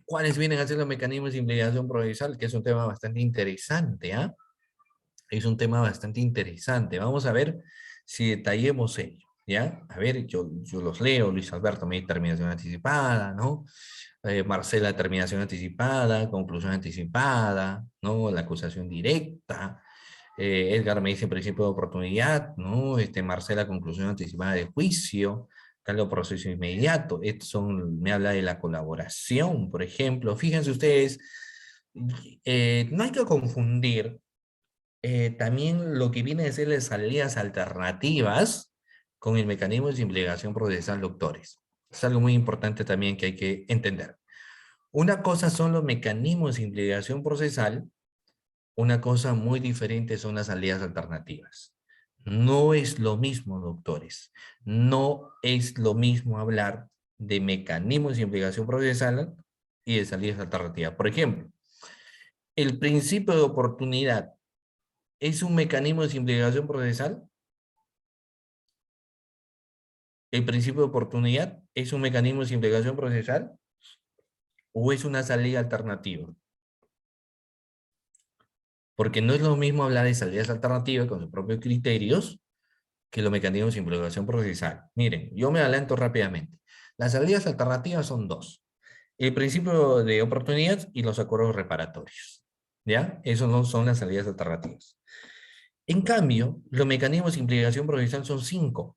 A: ¿Cuáles vienen a ser los mecanismos de simplificación procesal? Que es un tema bastante interesante, ¿ah? Es un tema bastante interesante. Vamos a ver si detallemos ello, ¿ya? A ver, yo los leo. Luis Alberto me dice terminación anticipada, ¿no? Marcela, terminación anticipada, conclusión anticipada, ¿no? La acusación directa. Edgar me dice principio de oportunidad, ¿no? Marcela, conclusión anticipada de juicio. Carlos, proceso inmediato. Edson me habla de la colaboración, por ejemplo. Fíjense ustedes, no hay que confundir también lo que viene a ser las salidas alternativas con el mecanismo de simplificación procesal, doctores. Es algo muy importante también que hay que entender. Una cosa son los mecanismos de simplificación procesal, una cosa muy diferente son las salidas alternativas. No es lo mismo, doctores. No es lo mismo hablar de mecanismos de simplificación procesal y de salidas alternativas. Por ejemplo, el principio de oportunidad es un mecanismo de simplificación procesal. El principio de oportunidad es un mecanismo de simplificación procesal. ¿O es una salida alternativa? Porque no es lo mismo hablar de salidas alternativas con sus propios criterios que los mecanismos de simplificación procesal. Miren, yo me adelanto rápidamente. Las salidas alternativas son dos. El principio de oportunidad y los acuerdos reparatorios. ¿Ya? Esos no son las salidas alternativas. En cambio, los mecanismos de implicación procesal son 5.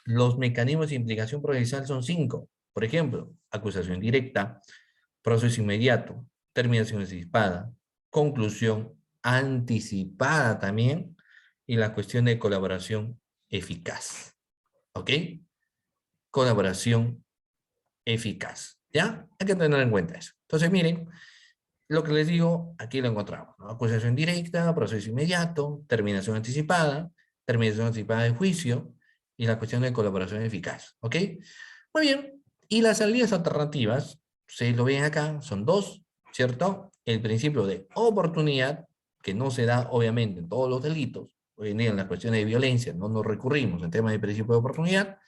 A: Los mecanismos de implicación procesal son 5. Por ejemplo, acusación directa, proceso inmediato, terminación anticipada, conclusión anticipada también, y la cuestión de colaboración eficaz. ¿Ok? Colaboración eficaz. ¿Ya? Hay que tener en cuenta eso. Entonces, miren, lo que les digo, aquí lo encontramos, ¿no? Acusación directa, proceso inmediato, terminación anticipada de juicio, y la cuestión de colaboración eficaz. ¿Ok? Muy bien. Y las salidas alternativas, ustedes lo ven acá, son dos, ¿cierto? El principio de oportunidad, que no se da obviamente en todos los delitos. Hoy en día en las cuestiones de violencia no nos recurrimos en temas de principio de oportunidad.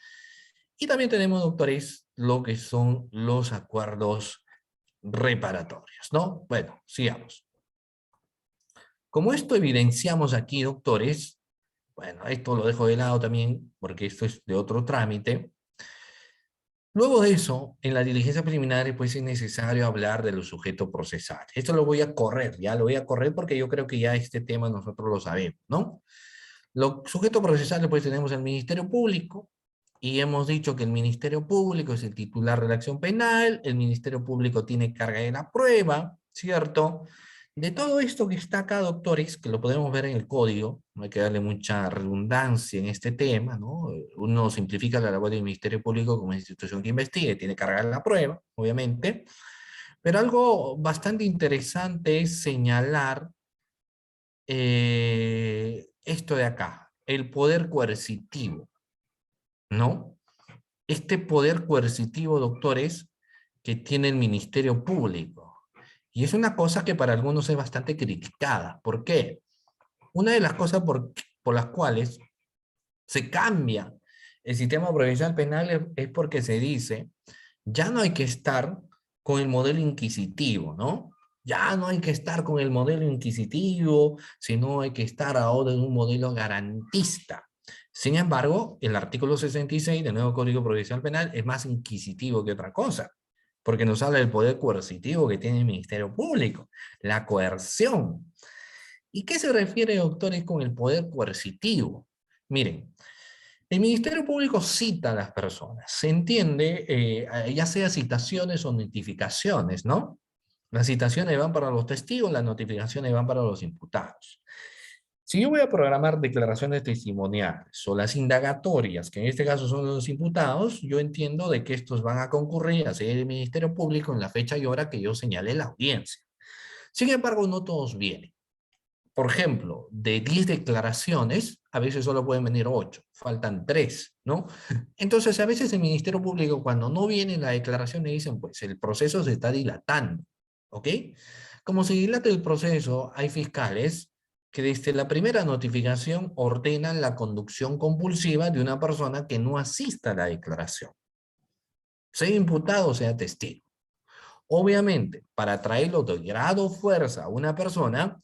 A: Y también tenemos, doctores, lo que son los acuerdos reparatorios, ¿no? Bueno, sigamos. Como esto evidenciamos aquí, doctores, bueno, esto lo dejo de lado también, porque esto es de otro trámite. Luego de eso, en la diligencia preliminar, pues es necesario hablar de los sujetos procesales. Esto lo voy a correr, ya lo voy a correr porque yo creo que ya este tema nosotros lo sabemos, ¿no? Los sujetos procesales, pues tenemos el Ministerio Público, y hemos dicho que el Ministerio Público es el titular de la acción penal, el Ministerio Público tiene carga de la prueba, ¿cierto? De todo esto que está acá, doctores, que lo podemos ver en el código, no hay que darle mucha redundancia en este tema, ¿no? Uno simplifica la labor del Ministerio Público como institución que investiga y tiene carga de la prueba, obviamente, pero algo bastante interesante es señalar esto de acá, el poder coercitivo, ¿no? Este poder coercitivo, doctores, que tiene el Ministerio Público. Y es una cosa que para algunos es bastante criticada. ¿Por qué? Una de las cosas por las cuales se cambia el sistema provincial penal es porque se dice, ya no hay que estar con el modelo inquisitivo, ¿no? Ya no hay que estar con el modelo inquisitivo, sino hay que estar ahora en un modelo garantista. Sin embargo, el artículo 66 del nuevo Código Procesal Penal es más inquisitivo que otra cosa, porque nos habla del poder coercitivo que tiene el Ministerio Público, la coerción. ¿Y qué se refiere, doctores, con el poder coercitivo? Miren, el Ministerio Público cita a las personas, se entiende, ya sea citaciones o notificaciones, ¿no? Las citaciones van para los testigos, las notificaciones van para los imputados. Si yo voy a programar declaraciones testimoniales o las indagatorias, que en este caso son los imputados, yo entiendo de que estos van a concurrir a ser el Ministerio Público en la fecha y hora que yo señale la audiencia. Sin embargo, no todos vienen. Por ejemplo, de 10 declaraciones, a veces solo pueden venir 8, faltan 3, ¿no? Entonces, a veces el Ministerio Público, cuando no viene la declaración, le dicen, pues el proceso se está dilatando, ¿ok? Como se dilata el proceso, hay fiscales que desde la primera notificación ordenan la conducción compulsiva de una persona que no asista a la declaración, sea imputado o sea testigo. Obviamente, para traerlo de grado fuerza a una persona,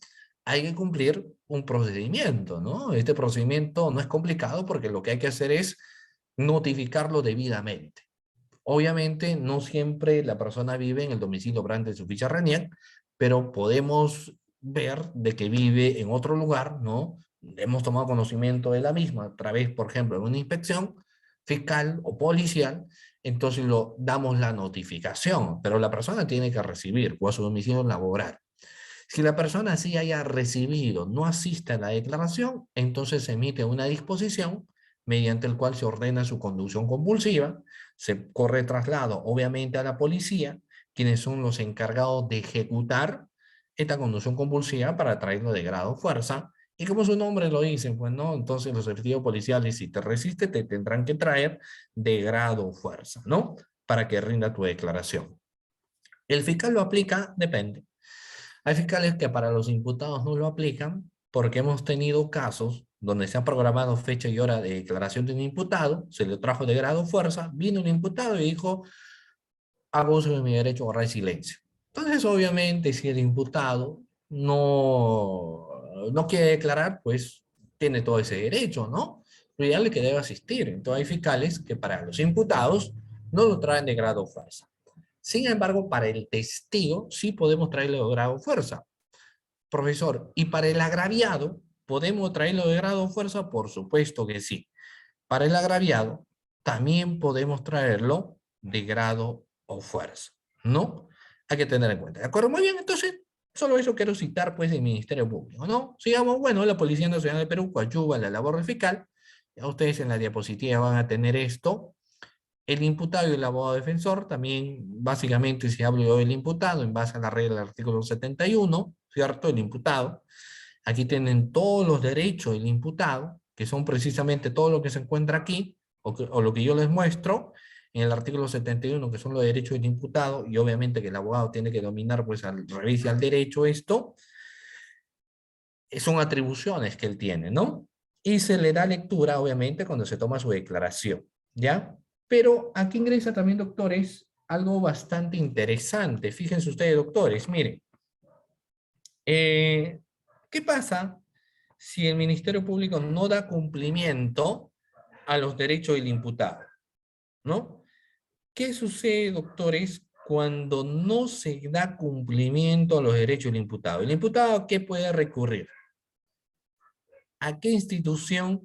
A: hay que cumplir un procedimiento, ¿no? Este procedimiento no es complicado porque lo que hay que hacer es notificarlo debidamente. Obviamente, no siempre la persona vive en el domicilio obrante de su ficha RENIEC, pero podemos ver de que vive en otro lugar, ¿no? Hemos tomado conocimiento de la misma a través, por ejemplo, de una inspección fiscal o policial, entonces lo damos la notificación, pero la persona tiene que recibir o a su domicilio laboral. Si la persona sí haya recibido, no asiste a la declaración, entonces se emite una disposición mediante el cual se ordena su conducción compulsiva, se corre traslado obviamente a la policía, quienes son los encargados de ejecutar esta conducción compulsiva para traerlo de grado fuerza, y como su nombre lo dice, pues no, entonces los efectivos policiales, si te resiste, te tendrán que traer de grado fuerza, ¿no? Para que rinda tu declaración. ¿El fiscal lo aplica? Depende. Hay fiscales que para los imputados no lo aplican porque hemos tenido casos donde se ha programado fecha y hora de declaración de un imputado, se le trajo de grado fuerza, vino el imputado y dijo,
D: abuso de mi derecho a guardar silencio. Entonces, obviamente, si el imputado no quiere declarar, pues tiene todo ese derecho, ¿no? Lo ideal es que debe asistir. Entonces, hay fiscales que para los imputados no lo traen de grado fuerza. Sin embargo, para el testigo sí podemos traerle de grado fuerza. Profesor, ¿y para el agraviado podemos traerlo de grado fuerza? Por supuesto que sí. Para el agraviado también podemos traerlo de grado o fuerza, ¿no? Hay que tener en cuenta. ¿De acuerdo? Muy bien, entonces, solo eso quiero citar, pues, del Ministerio Público, ¿no? Sigamos, bueno, la Policía Nacional de Perú coadyuva la labor del fiscal. Ya ustedes en la diapositiva van a tener esto. El imputado y el abogado defensor, también, básicamente, si hablo yo del imputado, en base a la regla del artículo 71, ¿cierto? El imputado. Aquí tienen todos los derechos del imputado, que son precisamente todo lo que se encuentra aquí, o lo que yo les muestro en el artículo 71, que son los derechos del imputado, y obviamente que el abogado tiene que dominar, pues, al revés y al derecho esto, son atribuciones que él tiene, ¿no? Y se le da lectura, obviamente, cuando se toma su declaración, ¿ya? Pero aquí ingresa también, doctores, algo bastante interesante. Fíjense ustedes, doctores, miren. ¿Qué pasa si el Ministerio Público no da cumplimiento a los derechos del imputado? ¿No? ¿Qué sucede, doctores, cuando no se da cumplimiento a los derechos del imputado? ¿El imputado a qué puede recurrir? ¿A qué institución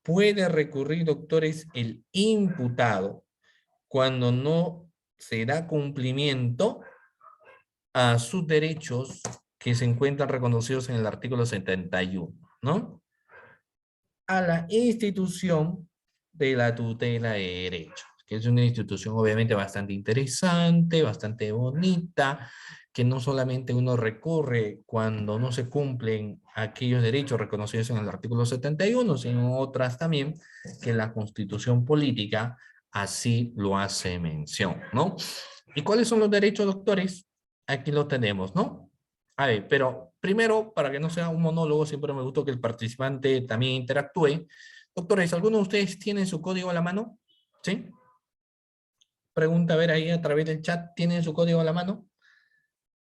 D: puede recurrir, doctores, el imputado cuando no se da cumplimiento a sus derechos que se encuentran reconocidos en el artículo 71, ¿no? A la institución de la tutela de derechos, que es una institución obviamente bastante interesante, bastante bonita, que no solamente uno recurre cuando no se cumplen aquellos derechos reconocidos en el artículo 71, sino otras también que la Constitución Política así lo hace mención, ¿no? ¿Y cuáles son los derechos, doctores? Aquí lo tenemos, ¿no? A ver, pero primero, para que no sea un monólogo, siempre me gusta que el participante también interactúe. Doctores, ¿alguno de ustedes tiene su código a la mano? ¿Sí? Pregunta, a ver ahí a través del chat, ¿tienen su código a la mano?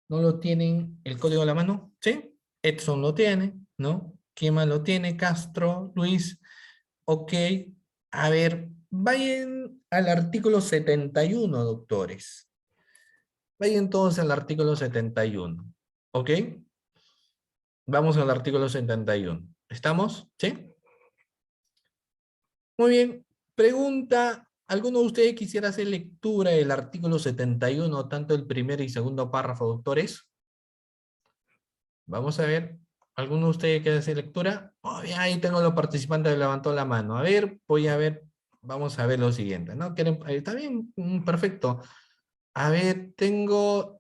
D: ¿No lo tienen el código a la mano? ¿Sí? Edson lo tiene, ¿no? ¿Quién más lo tiene? Castro, Luis. Ok. A ver, vayan al artículo 71, doctores. Vayan todos al artículo 71. ¿Ok? Vamos al artículo 71. ¿Estamos? ¿Sí? Muy bien. Pregunta, ¿alguno de ustedes quisiera hacer lectura del artículo 71, tanto el primer y segundo párrafo, doctores? Vamos a ver. ¿Alguno de ustedes quiere hacer lectura? Oh, ya, ahí tengo los participantes que levantó la mano. A ver, voy a ver. Vamos a ver lo siguiente, ¿no? ¿Está bien? Perfecto. A ver, tengo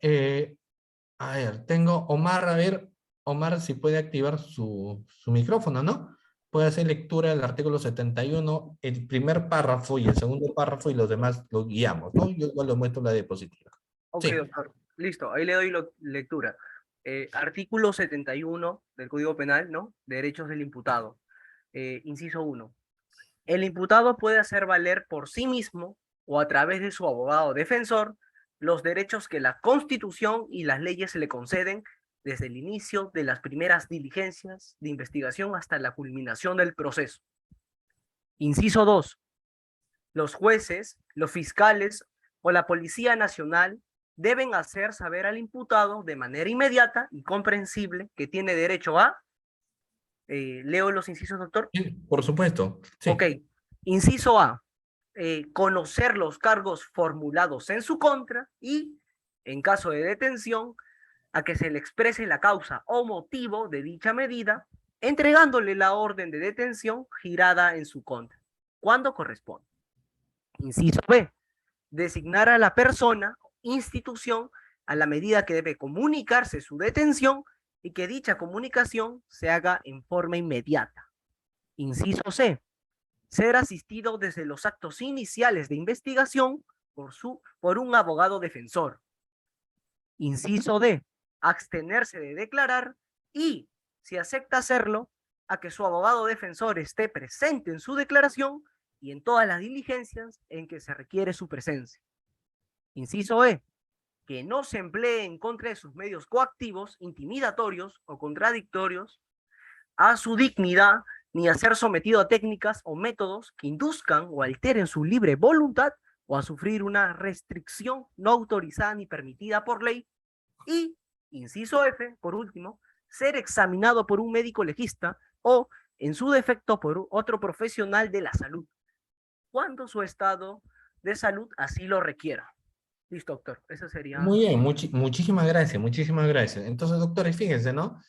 D: Omar, a ver, Omar, si puede activar su micrófono, ¿no? Puede hacer lectura del artículo 71, el primer párrafo y el segundo párrafo, y los demás los guiamos, ¿no? Yo igual lo muestro en la diapositiva.
B: Ok,
D: Sí.
B: doctor. Listo, ahí le doy lectura. Artículo 71 del Código Penal, ¿no? Derechos del imputado. Inciso 1. El imputado puede hacer valer por sí mismo o a través de su abogado defensor los derechos que la Constitución y las leyes le conceden desde el inicio de las primeras diligencias de investigación hasta la culminación del proceso. Inciso 2. Los jueces, los fiscales o la Policía Nacional deben hacer saber al imputado de manera inmediata y comprensible que tiene derecho a... ¿leo los incisos, doctor?
D: Sí, por supuesto. Sí.
B: Ok. Inciso A. Conocer los cargos formulados en su contra y, en caso de detención, a que se le exprese la causa o motivo de dicha medida, entregándole la orden de detención girada en su contra, cuando corresponde. Inciso B. Designar a la persona, institución, a la medida que debe comunicarse su detención y que dicha comunicación se haga en forma inmediata. Inciso C. Ser asistido desde los actos iniciales de investigación por un abogado defensor. Inciso D. Abstenerse de declarar y, si acepta hacerlo, a que su abogado defensor esté presente en su declaración y en todas las diligencias en que se requiere su presencia. Inciso E, que no se emplee en contra de sus medios coactivos, intimidatorios o contradictorios a su dignidad, ni a ser sometido a técnicas o métodos que induzcan o alteren su libre voluntad o a sufrir una restricción no autorizada ni permitida por ley. Y, inciso F, por último, ser examinado por un médico legista o, en su defecto, por otro profesional de la salud, cuando su estado de salud así lo requiera. Listo, doctor. Eso sería.
D: Muy bien, muchísimas gracias, muchísimas gracias. Entonces, doctores, fíjense, ¿no?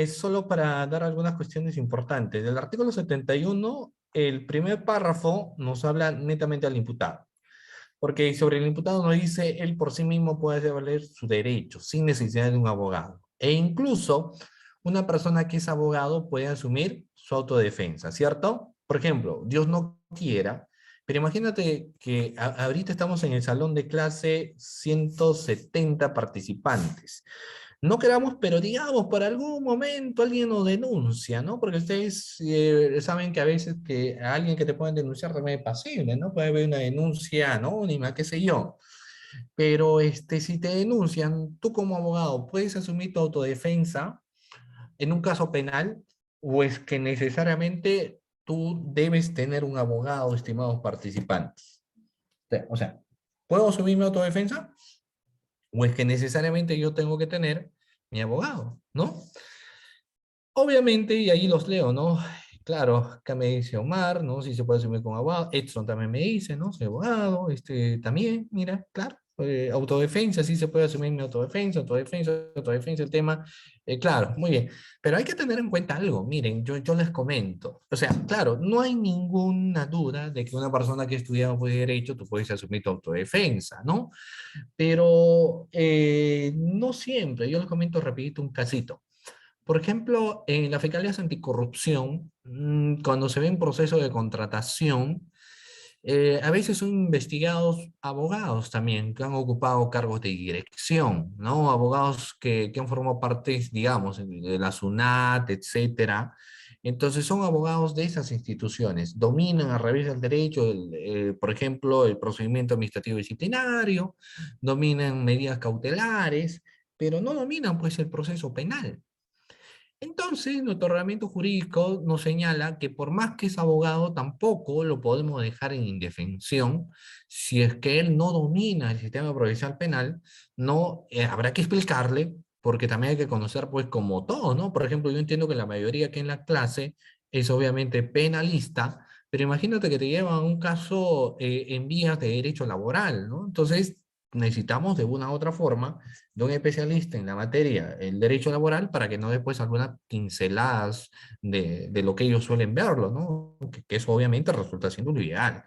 D: Solo para dar algunas cuestiones importantes. Del artículo 71, el primer párrafo nos habla netamente al imputado. Porque sobre el imputado nos dice, él por sí mismo puede hacer valer su derecho, sin necesidad de un abogado. E incluso, una persona que es abogado puede asumir su autodefensa, ¿cierto? Por ejemplo, Dios no quiera, pero imagínate que ahorita estamos en el salón de clase 170 participantes. No queramos, pero digamos, por algún momento alguien nos denuncia, ¿no? Porque ustedes saben que a veces que a alguien que te pueden denunciar también es pasible, ¿no? Puede haber una denuncia anónima, qué sé yo. Pero si te denuncian, tú como abogado, ¿puedes asumir tu autodefensa en un caso penal? ¿O es que necesariamente tú debes tener un abogado, estimados participantes? O sea, ¿puedo asumir mi autodefensa? ¿O es que necesariamente yo tengo que tener mi abogado, ¿no? Obviamente, y ahí los leo, ¿no? Claro, acá me dice Omar, ¿no? Si se puede asumir como abogado. Edson también me dice, ¿no? Soy abogado, también, mira, claro. Autodefensa, sí se puede asumir mi autodefensa, el tema. Claro, muy bien. Pero hay que tener en cuenta algo, miren, yo les comento. O sea, claro, no hay ninguna duda de que una persona que ha estudiado pues, derecho, tú puedes asumir tu autodefensa, ¿no? Pero no siempre, yo les comento rapidito un casito. Por ejemplo, en las fiscalías anticorrupción, cuando se ve un proceso de contratación, a veces son investigados abogados también que han ocupado cargos de dirección, ¿no? Abogados que han formado parte, digamos, de la SUNAT, etcétera. Entonces son abogados de esas instituciones, dominan a través del derecho, por ejemplo, el procedimiento administrativo disciplinario, dominan medidas cautelares, pero no dominan pues el proceso penal. Entonces, nuestro ordenamiento jurídico nos señala que por más que es abogado, tampoco lo podemos dejar en indefensión si es que él no domina el sistema procesal penal, no, habrá que explicarle, porque también hay que conocer, pues, como todo, ¿no? Por ejemplo, yo entiendo que la mayoría que en la clase es obviamente penalista, pero imagínate que te llevan un caso en vías de derecho laboral, ¿no? Entonces, necesitamos de una u otra forma de un especialista en la materia, el derecho laboral, para que no después algunas pinceladas de lo que ellos suelen verlo, ¿no? Que eso obviamente resulta siendo lo ideal.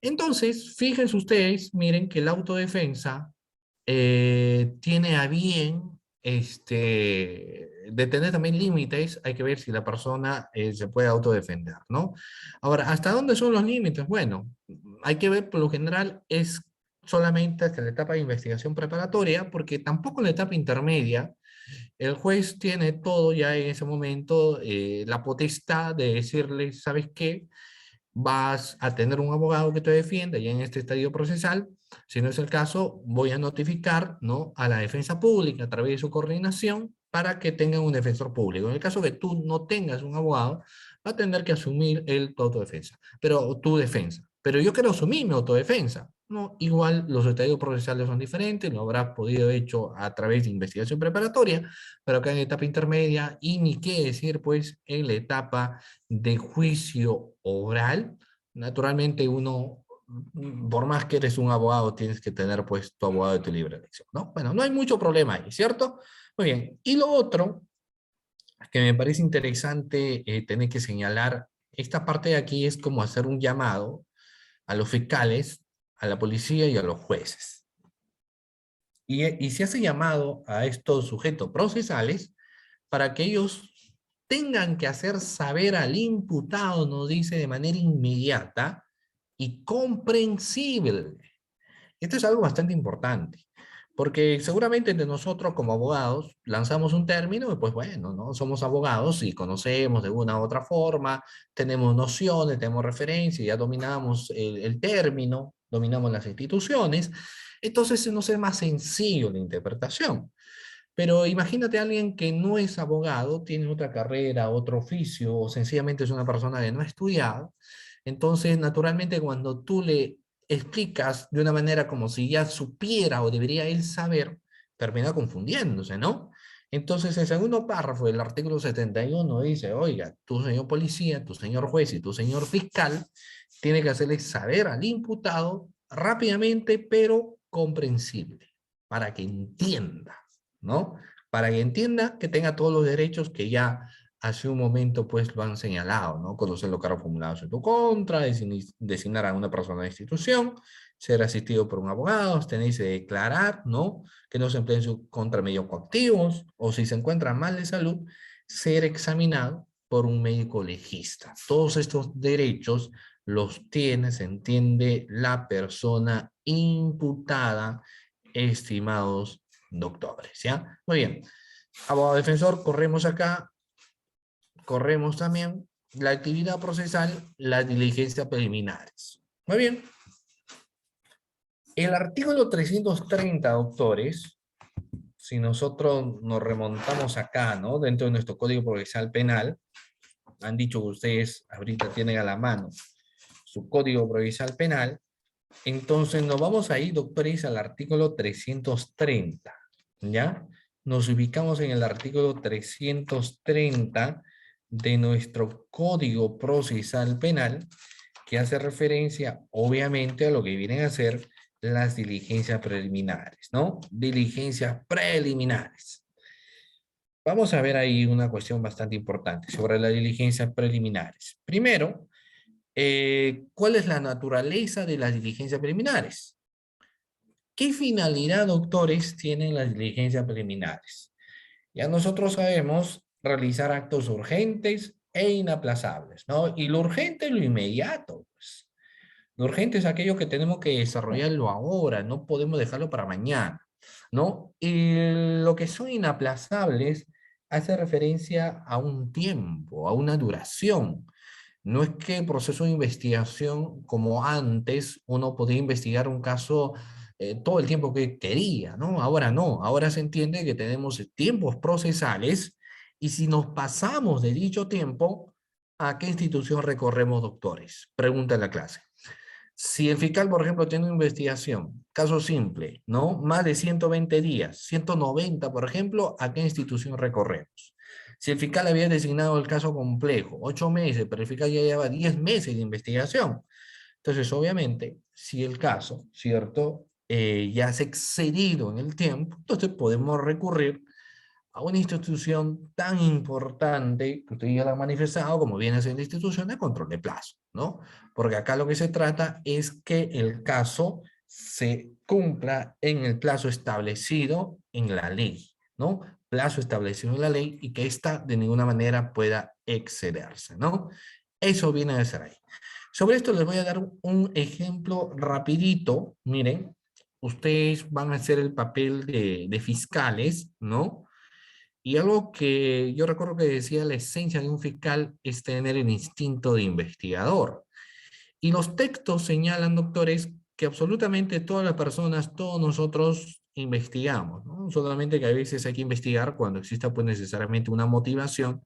D: Entonces, fíjense ustedes, miren que la autodefensa tiene a bien de tener también límites, hay que ver si la persona se puede autodefender, ¿no? Ahora, ¿hasta dónde son los límites? Bueno, hay que ver, por lo general, es solamente hasta la etapa de investigación preparatoria, porque tampoco en la etapa intermedia el juez tiene todo ya en ese momento la potestad de decirle, ¿sabes qué? Vas a tener un abogado que te defienda ya en este estadio procesal. Si no es el caso, voy a notificar, ¿no?, a la defensa pública a través de su coordinación para que tengan un defensor público. En el caso que tú no tengas un abogado, va a tener que asumir tu autodefensa, pero tu defensa. Pero yo quiero asumir mi autodefensa. No, igual los estadios procesales son diferentes, lo habrás podido hecho a través de investigación preparatoria, pero acá en etapa intermedia y ni qué decir pues en la etapa de juicio oral, naturalmente uno, por más que eres un abogado, tienes que tener pues tu abogado de tu libre elección, ¿no? Bueno, no hay mucho problema ahí, ¿cierto? Muy bien, y lo otro que me parece interesante tener que señalar, esta parte de aquí es como hacer un llamado a los fiscales, a la policía y a los jueces. Y se hace llamado a estos sujetos procesales para que ellos tengan que hacer saber al imputado, nos dice, de manera inmediata y comprensible. Esto es algo bastante importante, porque seguramente de nosotros como abogados lanzamos un término y pues bueno, ¿no? Somos abogados y conocemos de una u otra forma, tenemos nociones, tenemos referencias, ya dominamos el término, dominamos las instituciones, Entonces se nos es más sencillo la interpretación. Pero imagínate a alguien que no es abogado, tiene otra carrera, otro oficio, o sencillamente es una persona que no ha estudiado. Entonces, naturalmente, cuando tú le explicas de una manera como si ya supiera o debería él saber, termina confundiéndose, ¿no? Entonces, el segundo párrafo del artículo 71 dice, oiga, tú señor policía, tu señor juez y tu señor fiscal, tiene que hacerle saber al imputado rápidamente, pero comprensible, para que entienda, ¿no? Para que entienda que tenga todos los derechos que ya hace un momento pues lo han señalado, ¿no? Conocer los cargos formulados en tu contra, designar a una persona de institución, ser asistido por un abogado, abstenerse de declarar, ¿no? Que no se empleen contra medios coactivos, o si se encuentra mal de salud, ser examinado por un médico legista. Todos estos derechos los tiene, se entiende, la persona imputada, estimados doctores, ¿ya? Muy bien. Abogado defensor, corremos acá, corremos también la actividad procesal, las diligencias preliminares. Muy bien. El artículo 330, doctores, si nosotros nos remontamos acá, ¿no? Dentro de nuestro Código Procesal Penal, han dicho que ustedes ahorita tienen a la mano su Código Procesal Penal, entonces nos vamos a ir, doctores, al artículo 330, ¿ya? Nos ubicamos en el artículo 330 de nuestro Código Procesal Penal, que hace referencia, obviamente, a lo que vienen a ser las diligencias preliminares, ¿no? Diligencias preliminares. Vamos a ver ahí una cuestión bastante importante sobre las diligencias preliminares. Primero, ¿cuál es la naturaleza de las diligencias preliminares? ¿Qué finalidad, doctores, tienen las diligencias preliminares? Ya nosotros sabemos realizar actos urgentes e inaplazables, ¿no? Y lo urgente es lo inmediato, pues. Lo urgente es aquello que tenemos que desarrollarlo ahora, no podemos dejarlo para mañana, ¿no? Y lo que son inaplazables hace referencia a un tiempo, a una duración. No es que el proceso de investigación, como antes, uno podía investigar un caso todo el tiempo que quería, ¿no? Ahora no, ahora se entiende que tenemos tiempos procesales y si nos pasamos de dicho tiempo, ¿a qué institución recorremos, doctores? Pregunta en la clase. Si el fiscal, por ejemplo, tiene una investigación, caso simple, ¿no? Más de 120 días, 190, por ejemplo, ¿a qué institución recorremos? Si el fiscal había designado el caso complejo, 8 meses, pero el fiscal ya lleva 10 meses de investigación. Entonces, obviamente, si el caso, ¿cierto? Ya se ha excedido en el tiempo, entonces podemos recurrir a una institución tan importante que usted ya lo ha manifestado como viene a ser la institución de control de plazo, ¿no? Porque acá lo que se trata es que el caso se cumpla en el plazo establecido en la ley, ¿no? Plazo establecido en la ley y que ésta de ninguna manera pueda excederse, ¿no? Eso viene a ser ahí. Sobre esto les voy a dar un ejemplo rapidito. Miren, ustedes van a hacer el papel de fiscales, ¿no? Y algo que yo recuerdo que decía, la esencia de un fiscal es tener el instinto de investigador. Y los textos señalan, doctores, que absolutamente todas las personas, todos nosotros investigamos, ¿no? Solamente que a veces hay que investigar cuando exista pues necesariamente una motivación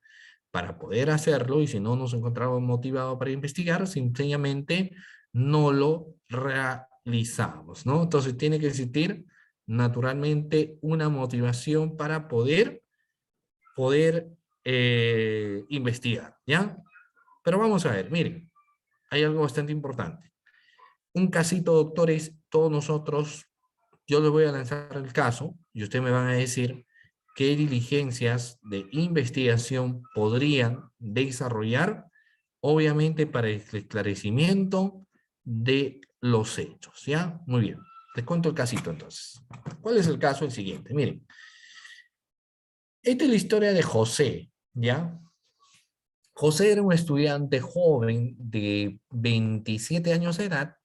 D: para poder hacerlo y si no nos encontramos motivados para investigar, sencillamente no lo realizamos, ¿no? Entonces tiene que existir naturalmente una motivación para poder investigar, ¿ya? Pero vamos a ver, miren, hay algo bastante importante. Un casito, doctores, todos nosotros, yo les voy a lanzar el caso y ustedes me van a decir qué diligencias de investigación podrían desarrollar, obviamente para el esclarecimiento de los hechos, ¿ya? Muy bien, les cuento el casito entonces. ¿Cuál es el caso? El siguiente, miren. Esta es la historia de José, ¿ya? José era un estudiante joven de 27 años de edad.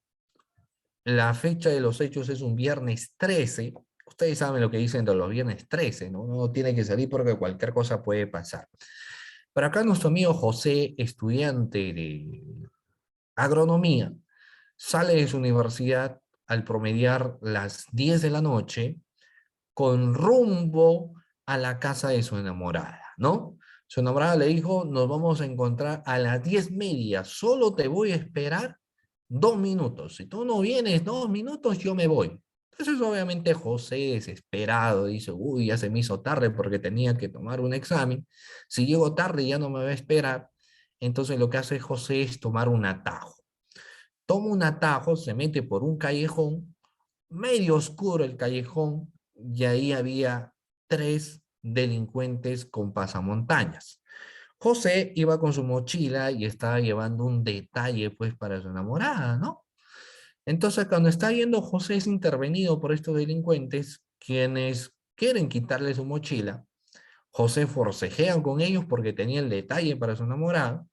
D: La fecha de los hechos es un viernes 13. Ustedes saben lo que dicen de los viernes 13, ¿no? No tiene que salir porque cualquier cosa puede pasar. Pero acá nuestro amigo José, estudiante de agronomía, sale de su universidad al promediar las 10 de la noche con rumbo a la casa de su enamorada, ¿no? Su enamorada le dijo, nos vamos a encontrar a las 10:30, solo te voy a esperar 2 minutos. Si tú no vienes 2 minutos, yo me voy. Entonces, obviamente, José, desesperado, dice, uy, ya se me hizo tarde porque tenía que tomar un examen. Si llego tarde, ya no me va a esperar. Entonces, lo que hace José es tomar un atajo. Toma un atajo, se mete por un callejón, medio oscuro el callejón, y ahí había 3 delincuentes con pasamontañas. José iba con su mochila y estaba llevando un detalle, pues, para su enamorada, ¿no? Entonces, cuando está yendo, José es intervenido por estos delincuentes, quienes quieren quitarle su mochila. José forcejea con ellos porque tenía el detalle para su enamorada.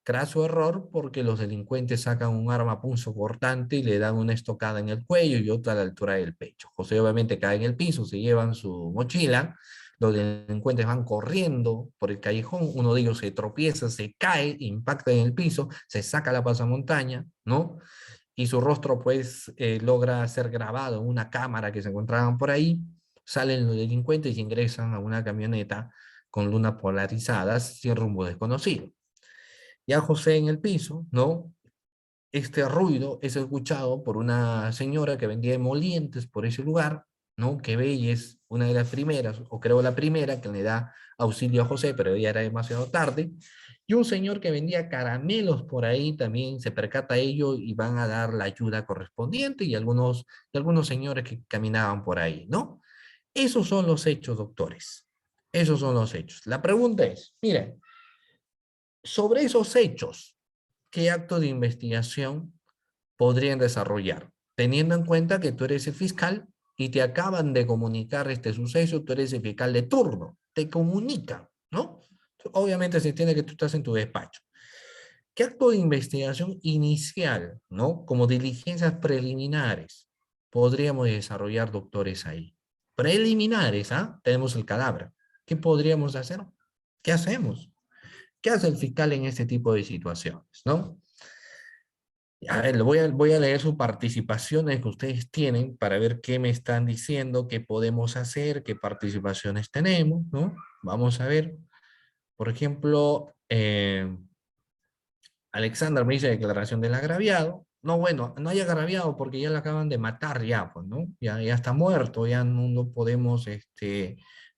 D: Craso error porque los delincuentes sacan un arma punzocortante y le dan una estocada en el cuello y otra a la altura del pecho. José obviamente cae en el piso, se llevan su mochila, los delincuentes van corriendo por el callejón, uno de ellos se tropieza, se cae, impacta en el piso, se saca la pasamontaña, ¿no? Y su rostro pues logra ser grabado en una cámara que se encontraban por ahí, salen los delincuentes y ingresan a una camioneta con lunas polarizadas sin rumbo desconocido. Ya José en el piso, ¿no? Este ruido es escuchado por una señora que vendía emolientes por ese lugar, ¿no? Que ve y es una de las primeras, o creo la primera, que le da auxilio a José, pero ya era demasiado tarde. Y un señor que vendía caramelos por ahí también se percata ello y van a dar la ayuda correspondiente y algunos señores que caminaban por ahí, ¿no? Esos son los hechos, doctores. Esos son los hechos. La pregunta es, miren, sobre esos hechos, ¿qué acto de investigación podrían desarrollar? Teniendo en cuenta que tú eres el fiscal y te acaban de comunicar este suceso, tú eres el fiscal de turno, te comunican, ¿no? Obviamente se entiende que tú estás en tu despacho. ¿Qué acto de investigación inicial, ¿no? Como diligencias preliminares, podríamos desarrollar, doctores, ahí? Preliminares, ¿ah? Tenemos el cadáver. ¿Qué podríamos hacer? ¿Qué hacemos? ¿Qué hace el fiscal en este tipo de situaciones, no? A ver, voy a leer sus participaciones que ustedes tienen para ver qué me están diciendo, qué podemos hacer, qué participaciones tenemos, ¿no? Vamos a ver. Por ejemplo, Alexander me dice declaración del agraviado. No, bueno, no hay agraviado porque ya lo acaban de matar ya, pues, ¿no? Ya está muerto, ya no podemos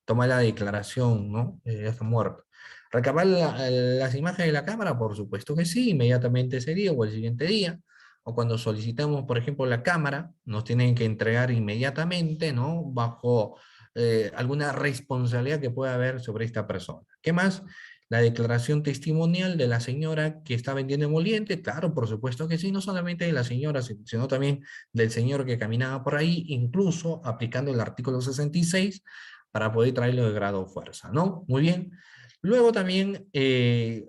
D: tomar la declaración, ¿no? Ya está muerto. ¿Recabar las imágenes de la cámara? Por supuesto que sí, inmediatamente ese día o el siguiente día. O cuando solicitamos, por ejemplo, la cámara, nos tienen que entregar inmediatamente, ¿no? Bajo alguna responsabilidad que pueda haber sobre esta persona. ¿Qué más? La declaración testimonial de la señora que está vendiendo emoliente, claro, por supuesto que sí, no solamente de la señora, sino también del señor que caminaba por ahí, incluso aplicando el artículo 66 para poder traerlo de grado o fuerza, ¿no? Muy bien. Luego también,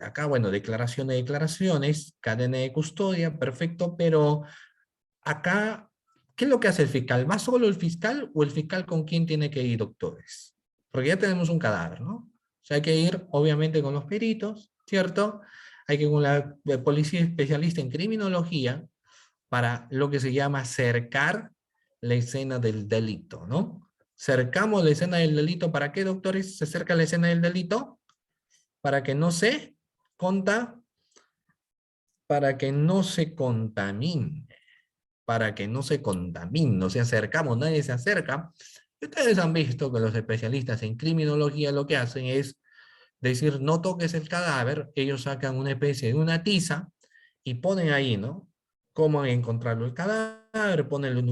D: acá, bueno, declaración de declaraciones, cadena de custodia, perfecto, pero acá, ¿qué es lo que hace el fiscal? ¿Va solo el fiscal o el fiscal con quién tiene que ir, doctores? Porque ya tenemos un cadáver, ¿no? O sea, hay que ir, obviamente, con los peritos, ¿cierto? Hay que ir con la policía especialista en criminología para lo que se llama cercar la escena del delito, ¿no? Cercamos la escena del delito, ¿para qué, doctores? Se cerca la escena del delito para que no se conta, para que no se contamine, para que no se contamine, no se acercamos, nadie se acerca. Ustedes han visto que los especialistas en criminología lo que hacen es decir, no toques el cadáver, ellos sacan una especie de una tiza y ponen ahí, ¿no? Cómo encontrarlo el cadáver, ponen los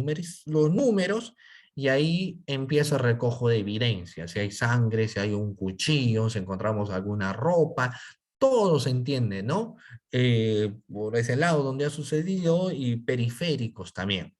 D: números y ahí empieza el recojo de evidencia. Si hay sangre, si hay un cuchillo, si encontramos alguna ropa, todo se entiende, ¿no? Por ese lado donde ha sucedido y periféricos también.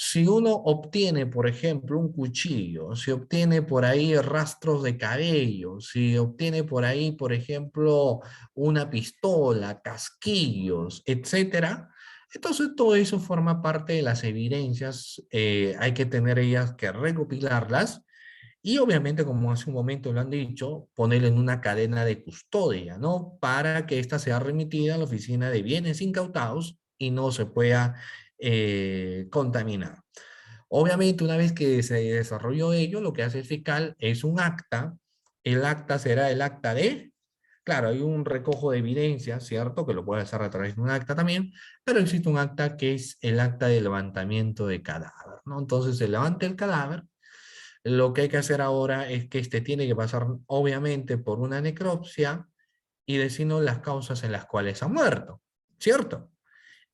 D: Si uno obtiene, por ejemplo, un cuchillo, si obtiene por ahí rastros de cabello, si obtiene por ahí, por ejemplo, una pistola, casquillos, etcétera, entonces todo eso forma parte de las evidencias, hay que tener ellas que recopilarlas y obviamente, como hace un momento lo han dicho, ponerlo en una cadena de custodia, ¿no? Para que ésta sea remitida a la oficina de bienes incautados y no se pueda contaminado. Obviamente, una vez que se desarrolló ello, lo que hace el fiscal es un acta. El acta será el acta de... Claro, hay un recojo de evidencia, ¿cierto? Que lo puede hacer a través de un acta también, pero existe un acta que es el acta de levantamiento de cadáver, ¿no? Entonces se levanta el cadáver. Lo que hay que hacer ahora es que este tiene que pasar, obviamente, por una necropsia y decirnos las causas en las cuales ha muerto, ¿cierto?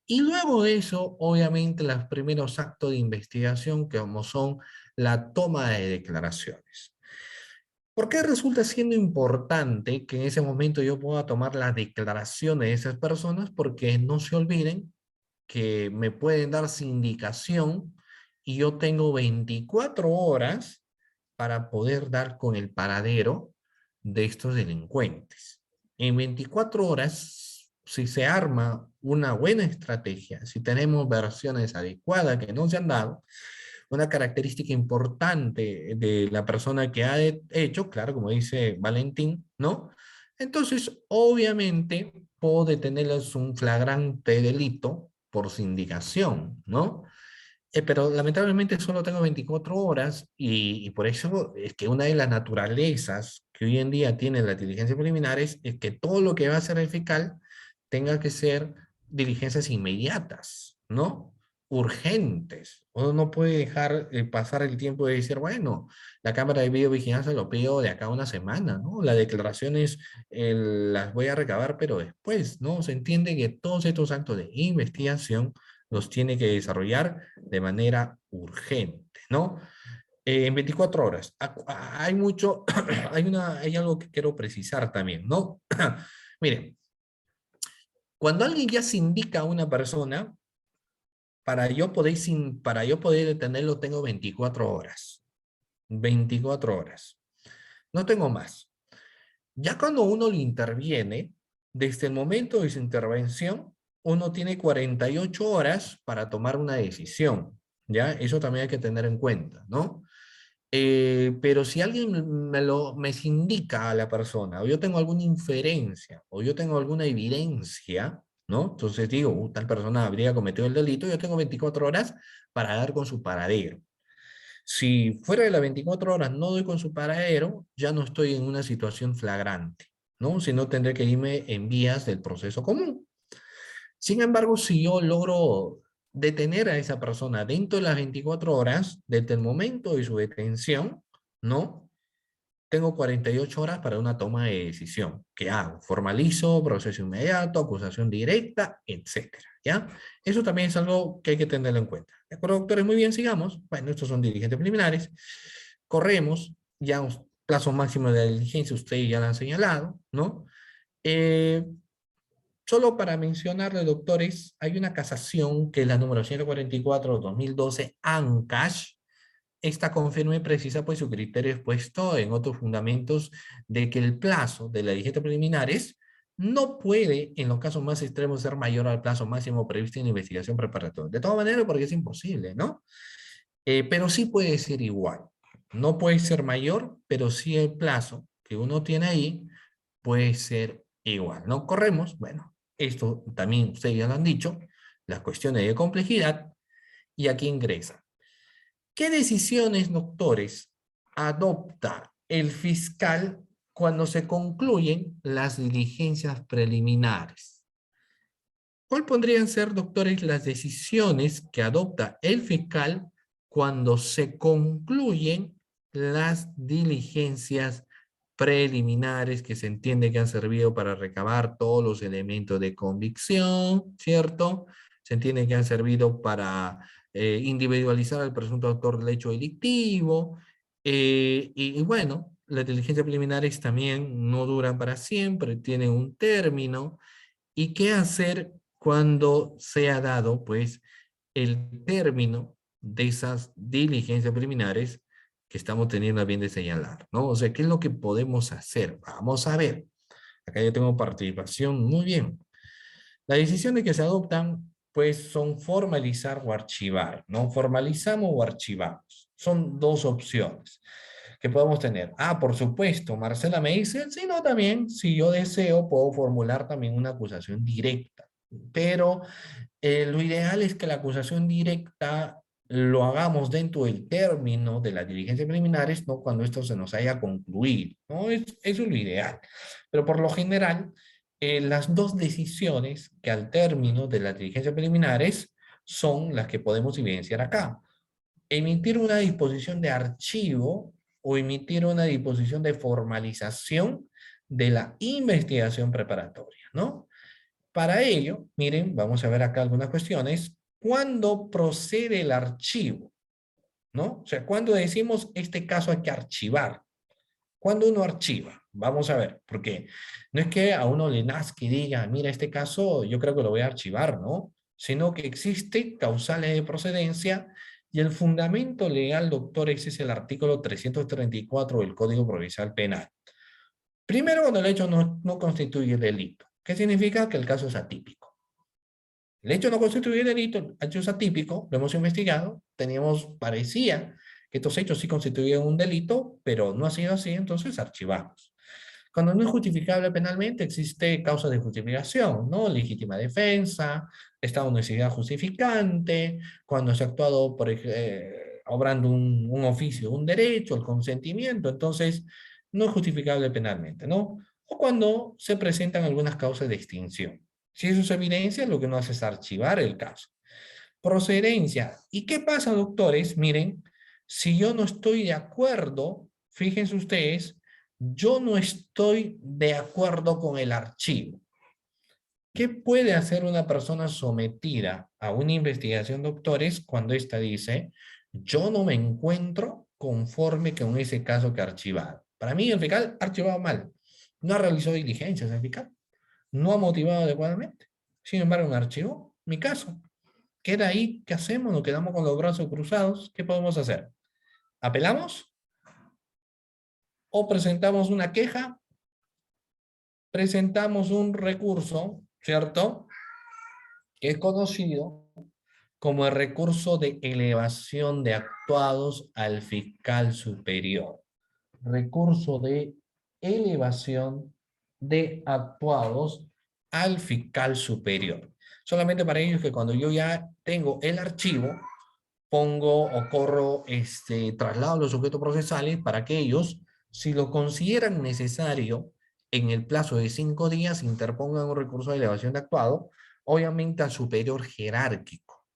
D: Y luego de eso, obviamente, los primeros actos de investigación, que como son la toma de declaraciones. ¿Por qué resulta siendo importante que en ese momento yo pueda tomar las declaraciones de esas personas? Porque no se olviden que me pueden dar sindicación y yo tengo 24 horas para poder dar con el paradero de estos delincuentes. En 24 horas, si se arma una buena estrategia, si tenemos versiones adecuadas que no se han dado, una característica importante de la persona que ha hecho, claro, como dice Valentín, ¿no? Entonces, obviamente, puedo detenerles un flagrante delito por sindicación, ¿no? Pero lamentablemente solo tengo 24 horas y por eso es que una de las naturalezas que hoy en día tienen las diligencias preliminares es que todo lo que va a hacer el fiscal tenga que ser diligencias inmediatas, ¿no? Urgentes. Uno no puede dejar pasar el tiempo de decir, bueno, la cámara de videovigilancia lo pido de acá a una semana, ¿no? Las declaraciones las voy a recabar, pero después, ¿no? Se entiende que todos estos actos de investigación los tiene que desarrollar de manera urgente, ¿no? En 24 horas. Hay mucho, hay algo que quiero precisar también, ¿no? Miren, cuando alguien ya se indica a una persona, para yo poder detenerlo tengo 24 horas. 24 horas. No tengo más. Ya cuando uno le interviene, desde el momento de su intervención, uno tiene 48 horas para tomar una decisión, ¿ya? Eso también hay que tener en cuenta, ¿no? Pero si alguien me indica a la persona, o yo tengo alguna inferencia, o yo tengo alguna evidencia, ¿no? Entonces digo, tal persona habría cometido el delito, yo tengo 24 horas para dar con su paradero. Si fuera de las 24 horas no doy con su paradero, ya no estoy en una situación flagrante, ¿no? Si no, tendré que irme en vías del proceso común. Sin embargo, si yo logro detener a esa persona dentro de las 24 horas, desde el momento de su detención, ¿no? Tengo 48 horas para una toma de decisión. ¿Qué hago? Formalizo, proceso inmediato, acusación directa, etcétera, ¿ya? Eso también es algo que hay que tenerlo en cuenta. ¿De acuerdo, doctores? Muy bien, sigamos. Bueno, estos son diligentes preliminares. Corremos, ya un plazo máximo de la diligencia, ustedes ya lo han señalado, ¿no? Eh, Solo para mencionarle, doctores, hay una casación que es la número 144/2012, ANCASH. Esta confirma y precisa pues su criterio expuesto en otros fundamentos de que el plazo de la diligencia preliminares no puede, en los casos más extremos, ser mayor al plazo máximo previsto en la investigación preparatoria. De todas maneras, porque es imposible, ¿no? Pero sí puede ser igual. No puede ser mayor, pero sí el plazo que uno tiene ahí puede ser igual, ¿no? Corremos, bueno, esto también ustedes ya lo han dicho, las cuestiones de complejidad, y aquí ingresa. ¿Qué decisiones, doctores, adopta el fiscal cuando se concluyen las diligencias preliminares? ¿Cuál podrían ser, doctores, las decisiones que adopta el fiscal cuando se concluyen las diligencias preliminares que se entiende que han servido para recabar todos los elementos de convicción, ¿cierto? Se entiende que han servido para individualizar al presunto autor del hecho delictivo. Y bueno, las diligencias preliminares también no duran para siempre, tienen un término. ¿Y qué hacer cuando se ha dado, pues, el término de esas diligencias preliminares que estamos teniendo a bien de señalar, ¿no? O sea, ¿qué es lo que podemos hacer? Vamos a ver. Acá yo tengo participación. Muy bien. Las decisiones que se adoptan, pues, son formalizar o archivar, ¿no? Formalizamos o archivamos. Son dos opciones que podemos tener. Ah, por supuesto, Marcela me dice, sí, no, también, si yo deseo, puedo formular también una acusación directa. Pero Lo ideal es que la acusación directa lo hagamos dentro del término de las diligencias preliminares, no cuando esto se nos haya concluido, ¿no? Eso es lo ideal. Pero por lo general, las dos decisiones que al término de las diligencias preliminares son las que podemos evidenciar acá. Emitir una disposición de archivo o emitir una disposición de formalización de la investigación preparatoria, ¿no? Para ello, miren, vamos a ver acá algunas cuestiones. ¿Cuándo procede el archivo? ¿No? O sea, ¿cuándo decimos este caso hay que archivar? ¿Cuándo uno archiva? Vamos a ver, porque no es que a uno le nazca y diga, mira, este caso yo creo que lo voy a archivar, ¿no? Sino que existe causales de procedencia y el fundamento legal, doctores, es el artículo 334 del Código Procesal Penal. Primero, cuando el hecho no constituye delito. ¿Qué significa? Que el caso es atípico. El hecho no constituye delito, el hecho es atípico, lo hemos investigado, parecía que estos hechos sí constituían un delito, pero no ha sido así, entonces archivamos. Cuando no es justificable penalmente, existe causa de justificación, ¿no? Legítima defensa, estado de necesidad justificante, cuando se ha actuado obrando un oficio, un derecho, el consentimiento, entonces no es justificable penalmente, ¿no? O cuando se presentan algunas causas de extinción. Si eso se evidencia, lo que uno hace es archivar el caso. Procedencia. ¿Y qué pasa, doctores? Miren, si yo no estoy de acuerdo, fíjense ustedes, yo no estoy de acuerdo con el archivo. ¿Qué puede hacer una persona sometida a una investigación, doctores, cuando ésta dice, yo no me encuentro conforme con ese caso que ha archivado? Para mí, el fiscal ha archivado mal. No ha realizado diligencias el fiscal. No ha motivado adecuadamente. Sin embargo, un archivo, mi caso, queda ahí. ¿Qué hacemos? ¿Nos quedamos con los brazos cruzados? ¿Qué podemos hacer? ¿Apelamos? ¿O presentamos una queja? Presentamos un recurso, ¿cierto? Que es conocido como el recurso de elevación de actuados al fiscal superior. Recurso de elevación de actuados al fiscal superior. Solamente para ellos que cuando yo ya tengo el archivo, pongo o corro, traslado los sujetos procesales para que ellos, si lo consideran necesario, en el plazo de 5 días, interpongan un recurso de elevación de actuado, obviamente al superior jerárquico.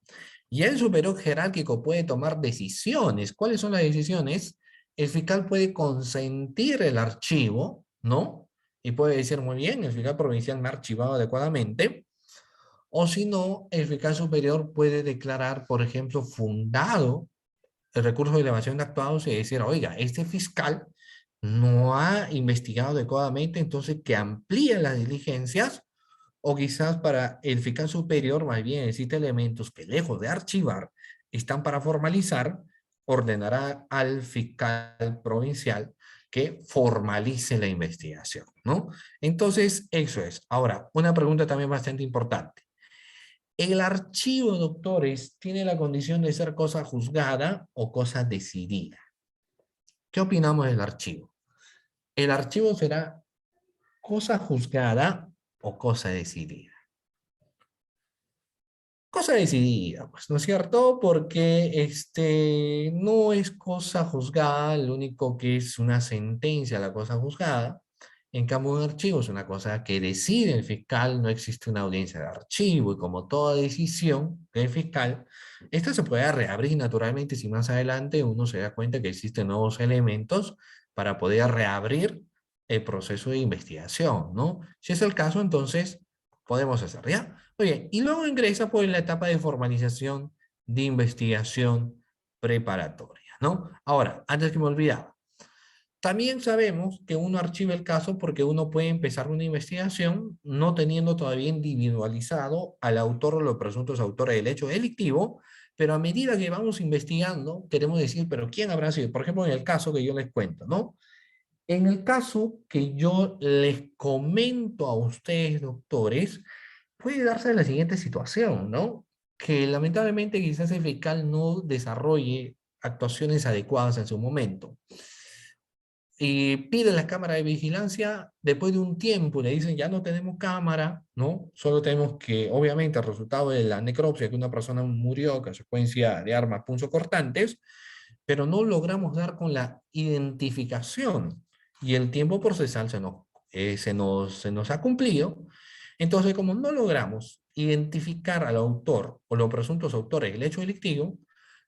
D: Y el superior jerárquico puede tomar decisiones. ¿Cuáles son las decisiones? El fiscal puede consentir el archivo, ¿no? Y puede decir, muy bien, el fiscal provincial me ha archivado adecuadamente. O si no, el fiscal superior puede declarar, por ejemplo, fundado el recurso de elevación de actuados y decir, oiga, este fiscal no ha investigado adecuadamente, entonces que amplíe las diligencias, o quizás para el fiscal superior, más bien existen elementos que lejos de archivar, están para formalizar, ordenará al fiscal provincial que formalice la investigación, ¿no? Entonces, eso es. Ahora, una pregunta también bastante importante. ¿El archivo, doctores, tiene la condición de ser cosa juzgada o cosa decidida? ¿Qué opinamos del archivo? ¿El archivo será cosa juzgada o cosa decidida? Cosa decidida, pues, ¿no es cierto? Porque no es cosa juzgada, lo único que es una sentencia la cosa juzgada. En cambio, un archivo es una cosa que decide el fiscal, no existe una audiencia de archivo, y como toda decisión del fiscal, esta se puede reabrir naturalmente si más adelante uno se da cuenta que existen nuevos elementos para poder reabrir el proceso de investigación, ¿no? Si es el caso, entonces podemos hacer, ¿ya? Oye, y luego ingresa pues en la etapa de formalización de investigación preparatoria, ¿no? Ahora, antes que me olvidaba, también sabemos que uno archiva el caso porque uno puede empezar una investigación no teniendo todavía individualizado al autor o los presuntos autores del hecho delictivo, pero a medida que vamos investigando, queremos decir, pero ¿quién habrá sido? Por ejemplo, en el caso que yo les cuento, ¿no? En el caso que yo les comento a ustedes, doctores, puede darse la siguiente situación, ¿no? Que lamentablemente quizás el fiscal no desarrolle actuaciones adecuadas en su momento. y pide la cámara de vigilancia, después de un tiempo le dicen, ya no tenemos cámara, ¿no? Solo tenemos que, obviamente, el resultado de la necropsia, que una persona murió a consecuencia de armas punzocortantes, pero no logramos dar con la identificación y el tiempo procesal se nos ha cumplido. Entonces, como no logramos identificar al autor o los presuntos autores del hecho delictivo,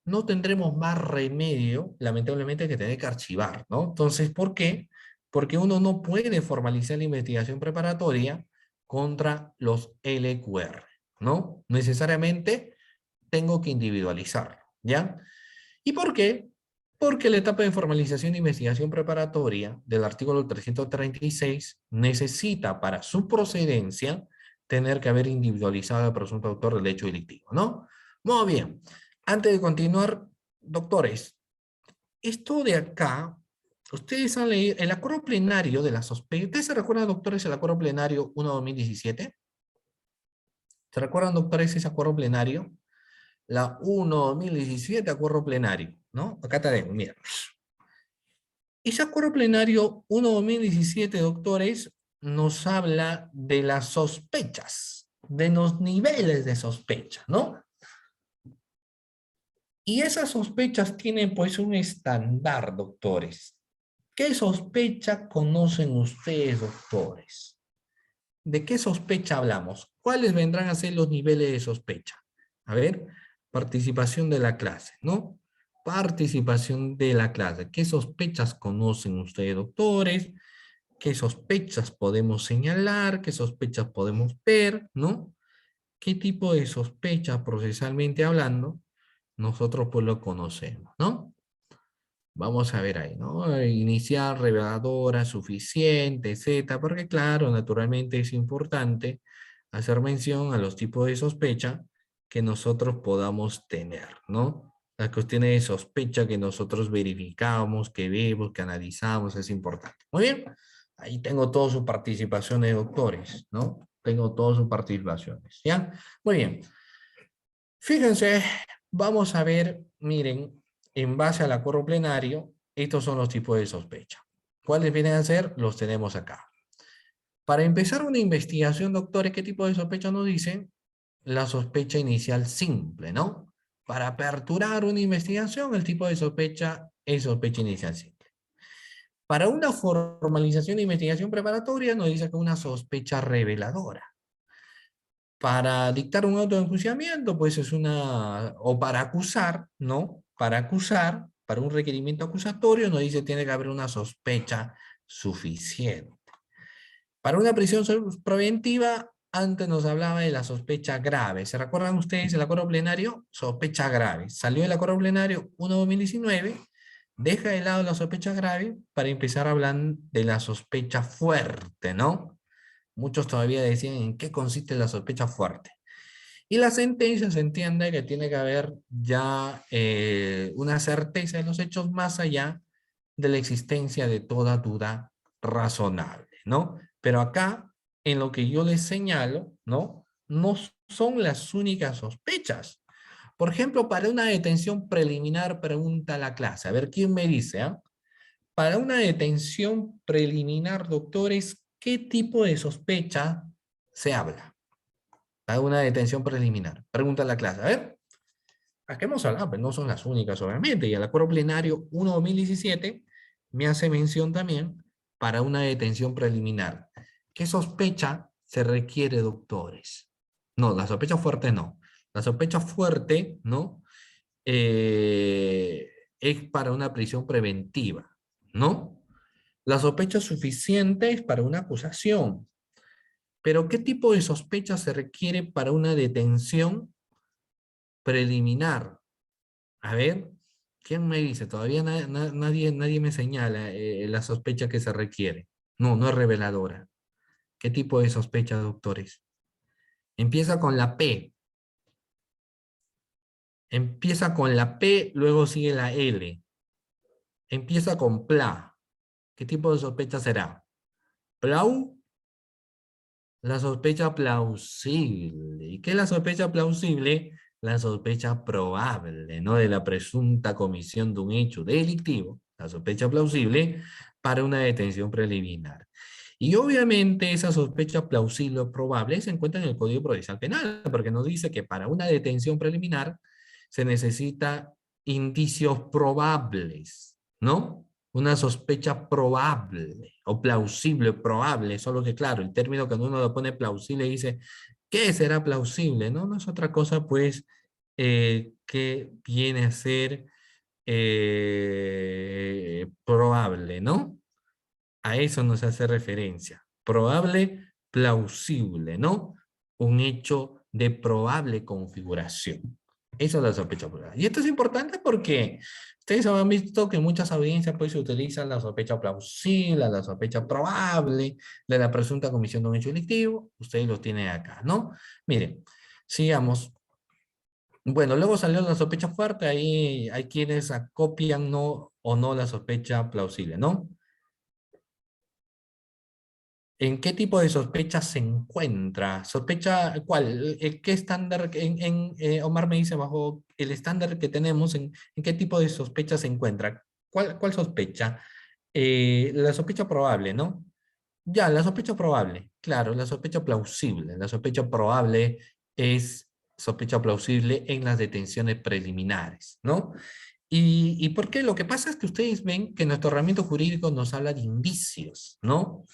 D: no tendremos más remedio, lamentablemente, que tener que archivar, ¿no? Entonces, ¿por qué? Porque uno no puede formalizar la investigación preparatoria contra los LQR, ¿no? Necesariamente tengo que individualizarlo, ¿ya? ¿Y por qué? Porque la etapa de formalización de investigación preparatoria del artículo 336 necesita para su procedencia tener que haber individualizado al presunto autor del hecho delictivo, ¿no? Muy bien. Antes de continuar, doctores, esto de acá, ustedes han leído el acuerdo plenario de la sospecha. ¿Ustedes se recuerdan, doctores, el acuerdo plenario 1/2017? ¿Se recuerdan, doctores, ese acuerdo plenario? La 1/2017, acuerdo plenario, ¿no? Acá tenemos, mira. Ese acuerdo plenario 1/2017, doctores, nos habla de las sospechas, de los niveles de sospecha, ¿no? Y esas sospechas tienen pues un estándar, doctores. ¿Qué sospecha conocen ustedes, doctores? ¿De qué sospecha hablamos? ¿Cuáles vendrán a ser los niveles de sospecha? A ver, participación de la clase, ¿no? Participación de la clase. ¿Qué sospechas conocen ustedes, doctores? ¿Qué sospechas podemos señalar? ¿Qué sospechas podemos ver? ¿No? ¿Qué tipo de sospechas procesalmente hablando nosotros pues lo conocemos, ¿no? Vamos a ver ahí, ¿no? Inicial, reveladora, suficiente, etcétera, porque claro, naturalmente es importante hacer mención a los tipos de sospecha que nosotros podamos tener, ¿no? Las cuestiones de sospecha que nosotros verificamos, que vemos, que analizamos, es importante. Muy bien, ahí tengo todas sus participaciones, doctores, ¿no? Tengo todas sus participaciones, ¿ya? Muy bien. Fíjense, vamos a ver, miren, en base al acuerdo plenario, estos son los tipos de sospecha. ¿Cuáles vienen a ser? Los tenemos acá. Para empezar una investigación, doctores, ¿qué tipo de sospecha nos dicen? La sospecha inicial simple, ¿no? Para aperturar una investigación, el tipo de sospecha es sospecha inicial simple. Para una formalización de investigación preparatoria, nos dice que una sospecha reveladora. Para dictar un auto de enjuiciamiento, pues es una, o para acusar, ¿no? Para acusar, para un requerimiento acusatorio, nos dice tiene que haber una sospecha suficiente. Para una prisión preventiva, antes nos hablaba de la sospecha grave. ¿Se recuerdan ustedes el acuerdo plenario? Sospecha grave. Salió el acuerdo plenario 1/2019, deja de lado la sospecha grave para empezar a hablar de la sospecha fuerte, ¿no? Muchos todavía decían en qué consiste la sospecha fuerte. Y la sentencia se entiende que tiene que haber ya una certeza de los hechos más allá de la existencia de toda duda razonable, ¿no? Pero acá, en lo que yo les señalo, ¿no? No son las únicas sospechas. Por ejemplo, para una detención preliminar, pregunta la clase. A ver, ¿quién me dice? Para una detención preliminar, doctores, ¿qué tipo de sospecha se habla? Para una detención preliminar. Pregunta la clase. A ver, acá hemos hablado, pero no son las únicas, obviamente. Y el acuerdo plenario 1/2017 me hace mención también para una detención preliminar. ¿Qué sospecha se requiere, doctores? No, la sospecha fuerte no. La sospecha fuerte, ¿no? Es para una prisión preventiva, ¿no? La sospecha suficiente es para una acusación. Pero ¿qué tipo de sospecha se requiere para una detención preliminar? A ver, ¿quién me dice? Todavía nadie me señala la sospecha que se requiere. No, no es reveladora. ¿Qué tipo de sospecha, doctores? Empieza con la P. Empieza con la P, luego sigue la L. Empieza con PLA. ¿Qué tipo de sospecha será? ¿Plau? La sospecha plausible. ¿Y qué es la sospecha plausible? La sospecha probable, ¿no? De la presunta comisión de un hecho delictivo, la sospecha plausible para una detención preliminar. Y obviamente esa sospecha plausible o probable se encuentra en el Código Procesal Penal, porque nos dice que para una detención preliminar se necesita indicios probables, ¿no? Una sospecha probable o plausible, probable, solo que claro, el término cuando uno lo pone plausible dice, ¿qué será plausible? No, no es otra cosa pues que viene a ser probable, ¿no? A eso nos hace referencia. Probable, plausible, ¿no? Un hecho de probable configuración. Eso es la sospecha probable. Y esto es importante porque ustedes han visto que en muchas audiencias pues se utilizan la sospecha plausible, la sospecha probable, de la presunta comisión de un hecho delictivo. Ustedes lo tienen acá, ¿no? Miren, sigamos. Bueno, luego salió la sospecha fuerte, ahí hay quienes acopian no o no la sospecha plausible, ¿no? ¿En qué tipo de sospecha se encuentra? ¿Sospecha cuál? ¿Qué estándar? Omar me dice bajo el estándar que tenemos, ¿en qué tipo de sospecha se encuentra? ¿Cuál sospecha? La sospecha probable, ¿no? Ya, la sospecha probable. Claro, la sospecha plausible. La sospecha probable es sospecha plausible en las detenciones preliminares, ¿no? ¿Y por qué? Lo que pasa es que ustedes ven que nuestro ordenamiento jurídico nos habla de indicios, ¿no?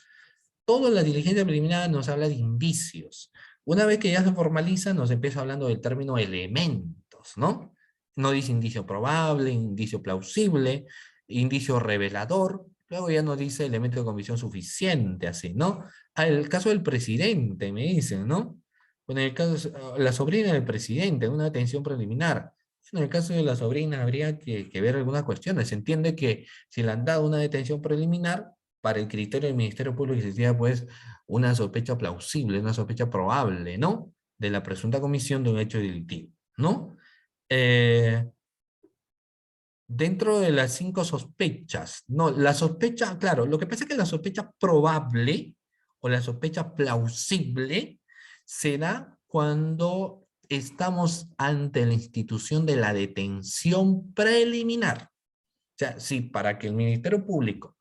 D: Toda la diligencia preliminar nos habla de indicios. Una vez que ya se formaliza, nos empieza hablando del término elementos, ¿no? No dice indicio probable, indicio plausible, indicio revelador, luego ya nos dice elemento de convicción suficiente, así, ¿no? El caso del presidente, me dicen, ¿no? Bueno, en el caso, la sobrina del presidente, una detención preliminar. En el caso de la sobrina habría que ver algunas cuestiones. Se entiende que si le han dado una detención preliminar, para el criterio del Ministerio Público existía pues una sospecha plausible, una sospecha probable, ¿no? De la presunta comisión de un hecho delictivo, ¿no? Dentro de las 5 sospechas, no, la sospecha, claro, lo que pasa es que la sospecha probable o la sospecha plausible se da cuando estamos ante la institución de la detención preliminar. O sea, si para que el Ministerio Público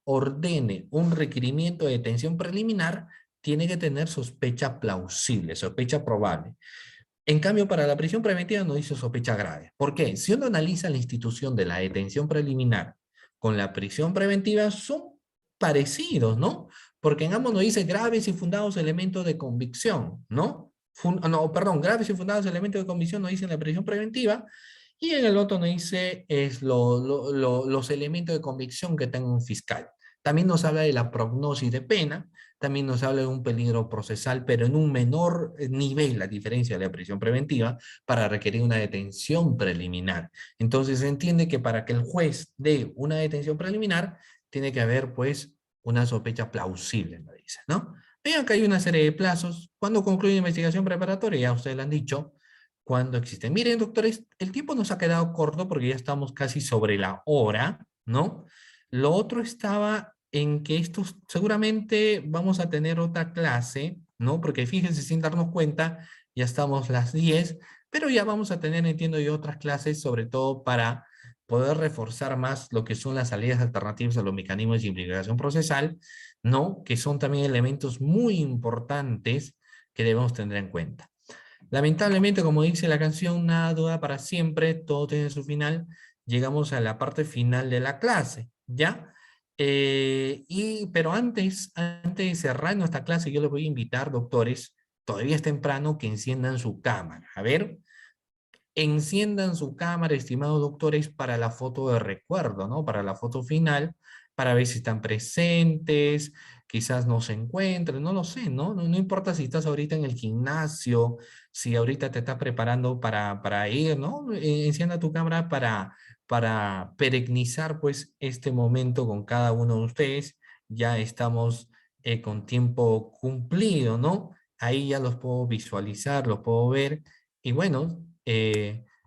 D: ordene un requerimiento de detención preliminar, tiene que tener sospecha plausible, sospecha probable. En cambio, para la prisión preventiva no dice sospecha grave. ¿Por qué? Si uno analiza la institución de la detención preliminar con la prisión preventiva, son parecidos, ¿no? Porque en ambos nos dice graves y fundados elementos de convicción, ¿no? No, perdón, graves y fundados elementos de convicción nos dicen la prisión preventiva, y en el otro nos dice los elementos de convicción que tenga un fiscal. También nos habla de la prognosis de pena, también nos habla de un peligro procesal, pero en un menor nivel, a diferencia de la prisión preventiva, para requerir una detención preliminar. Entonces se entiende que para que el juez dé una detención preliminar, tiene que haber pues una sospecha plausible, me dice, ¿no? Vean que hay una serie de plazos. ¿Cuándo concluye la investigación preparatoria? Ya ustedes lo han dicho. Cuando existe. Miren, doctores, el tiempo nos ha quedado corto porque ya estamos casi sobre la hora, ¿no? Lo otro estaba en que estos, seguramente vamos a tener otra clase, ¿no? Porque fíjense, sin darnos cuenta, ya estamos las 10, pero ya vamos a tener, entiendo yo, otras clases, sobre todo para poder reforzar más lo que son las salidas alternativas a los mecanismos de simplificación procesal, ¿no? Que son también elementos muy importantes que debemos tener en cuenta. Lamentablemente, como dice la canción, nada dura para siempre, todo tiene su final. Llegamos a la parte final de la clase, ¿ya? Pero antes de cerrar nuestra clase, yo les voy a invitar, doctores, todavía es temprano, que enciendan su cámara. A ver, enciendan su cámara, estimados doctores, para la foto de recuerdo, ¿no? Para la foto final, para ver si están presentes, quizás no se encuentren, no lo sé, ¿no? No importa si estás ahorita en el gimnasio, si ahorita te estás preparando para ir, ¿no? Encienda tu cámara para perenizar, pues, este momento con cada uno de ustedes. Ya estamos con tiempo cumplido, ¿no? Ahí ya los puedo visualizar, los puedo ver, y bueno,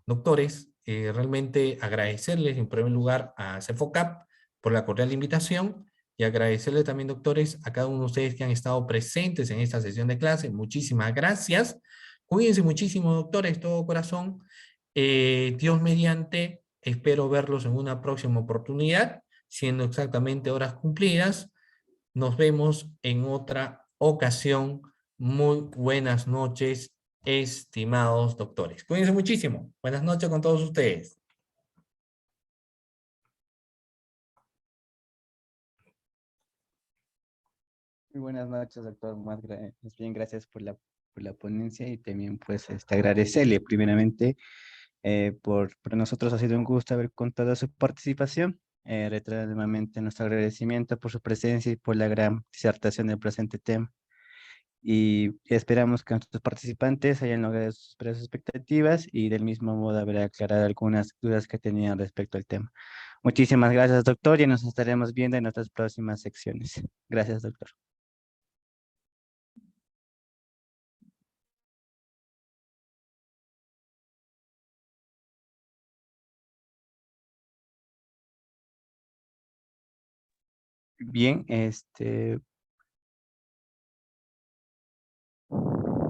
D: doctores, realmente agradecerles en primer lugar a CEFOCAP por la cordial invitación, y agradecerles también, doctores, a cada uno de ustedes que han estado presentes en esta sesión de clase. Muchísimas gracias. Cuídense muchísimo, doctores, todo corazón. Dios mediante, espero verlos en una próxima oportunidad. siendo exactamente horas cumplidas. Nos vemos en otra ocasión. Muy buenas noches, estimados doctores. Cuídense muchísimo. Buenas noches con todos ustedes.
E: Muy buenas noches, doctor. Más bien, gracias por la ponencia y también pues agradecerle primeramente por nosotros ha sido un gusto haber contado su participación. Reiterar nuevamente nuestro agradecimiento por su presencia y por la gran disertación del presente tema. Y esperamos que nuestros participantes hayan logrado superar sus expectativas y del mismo modo haber aclarado algunas dudas que tenían respecto al tema. Muchísimas gracias, doctor, y nos estaremos viendo en nuestras próximas secciones. Gracias, doctor. Bien,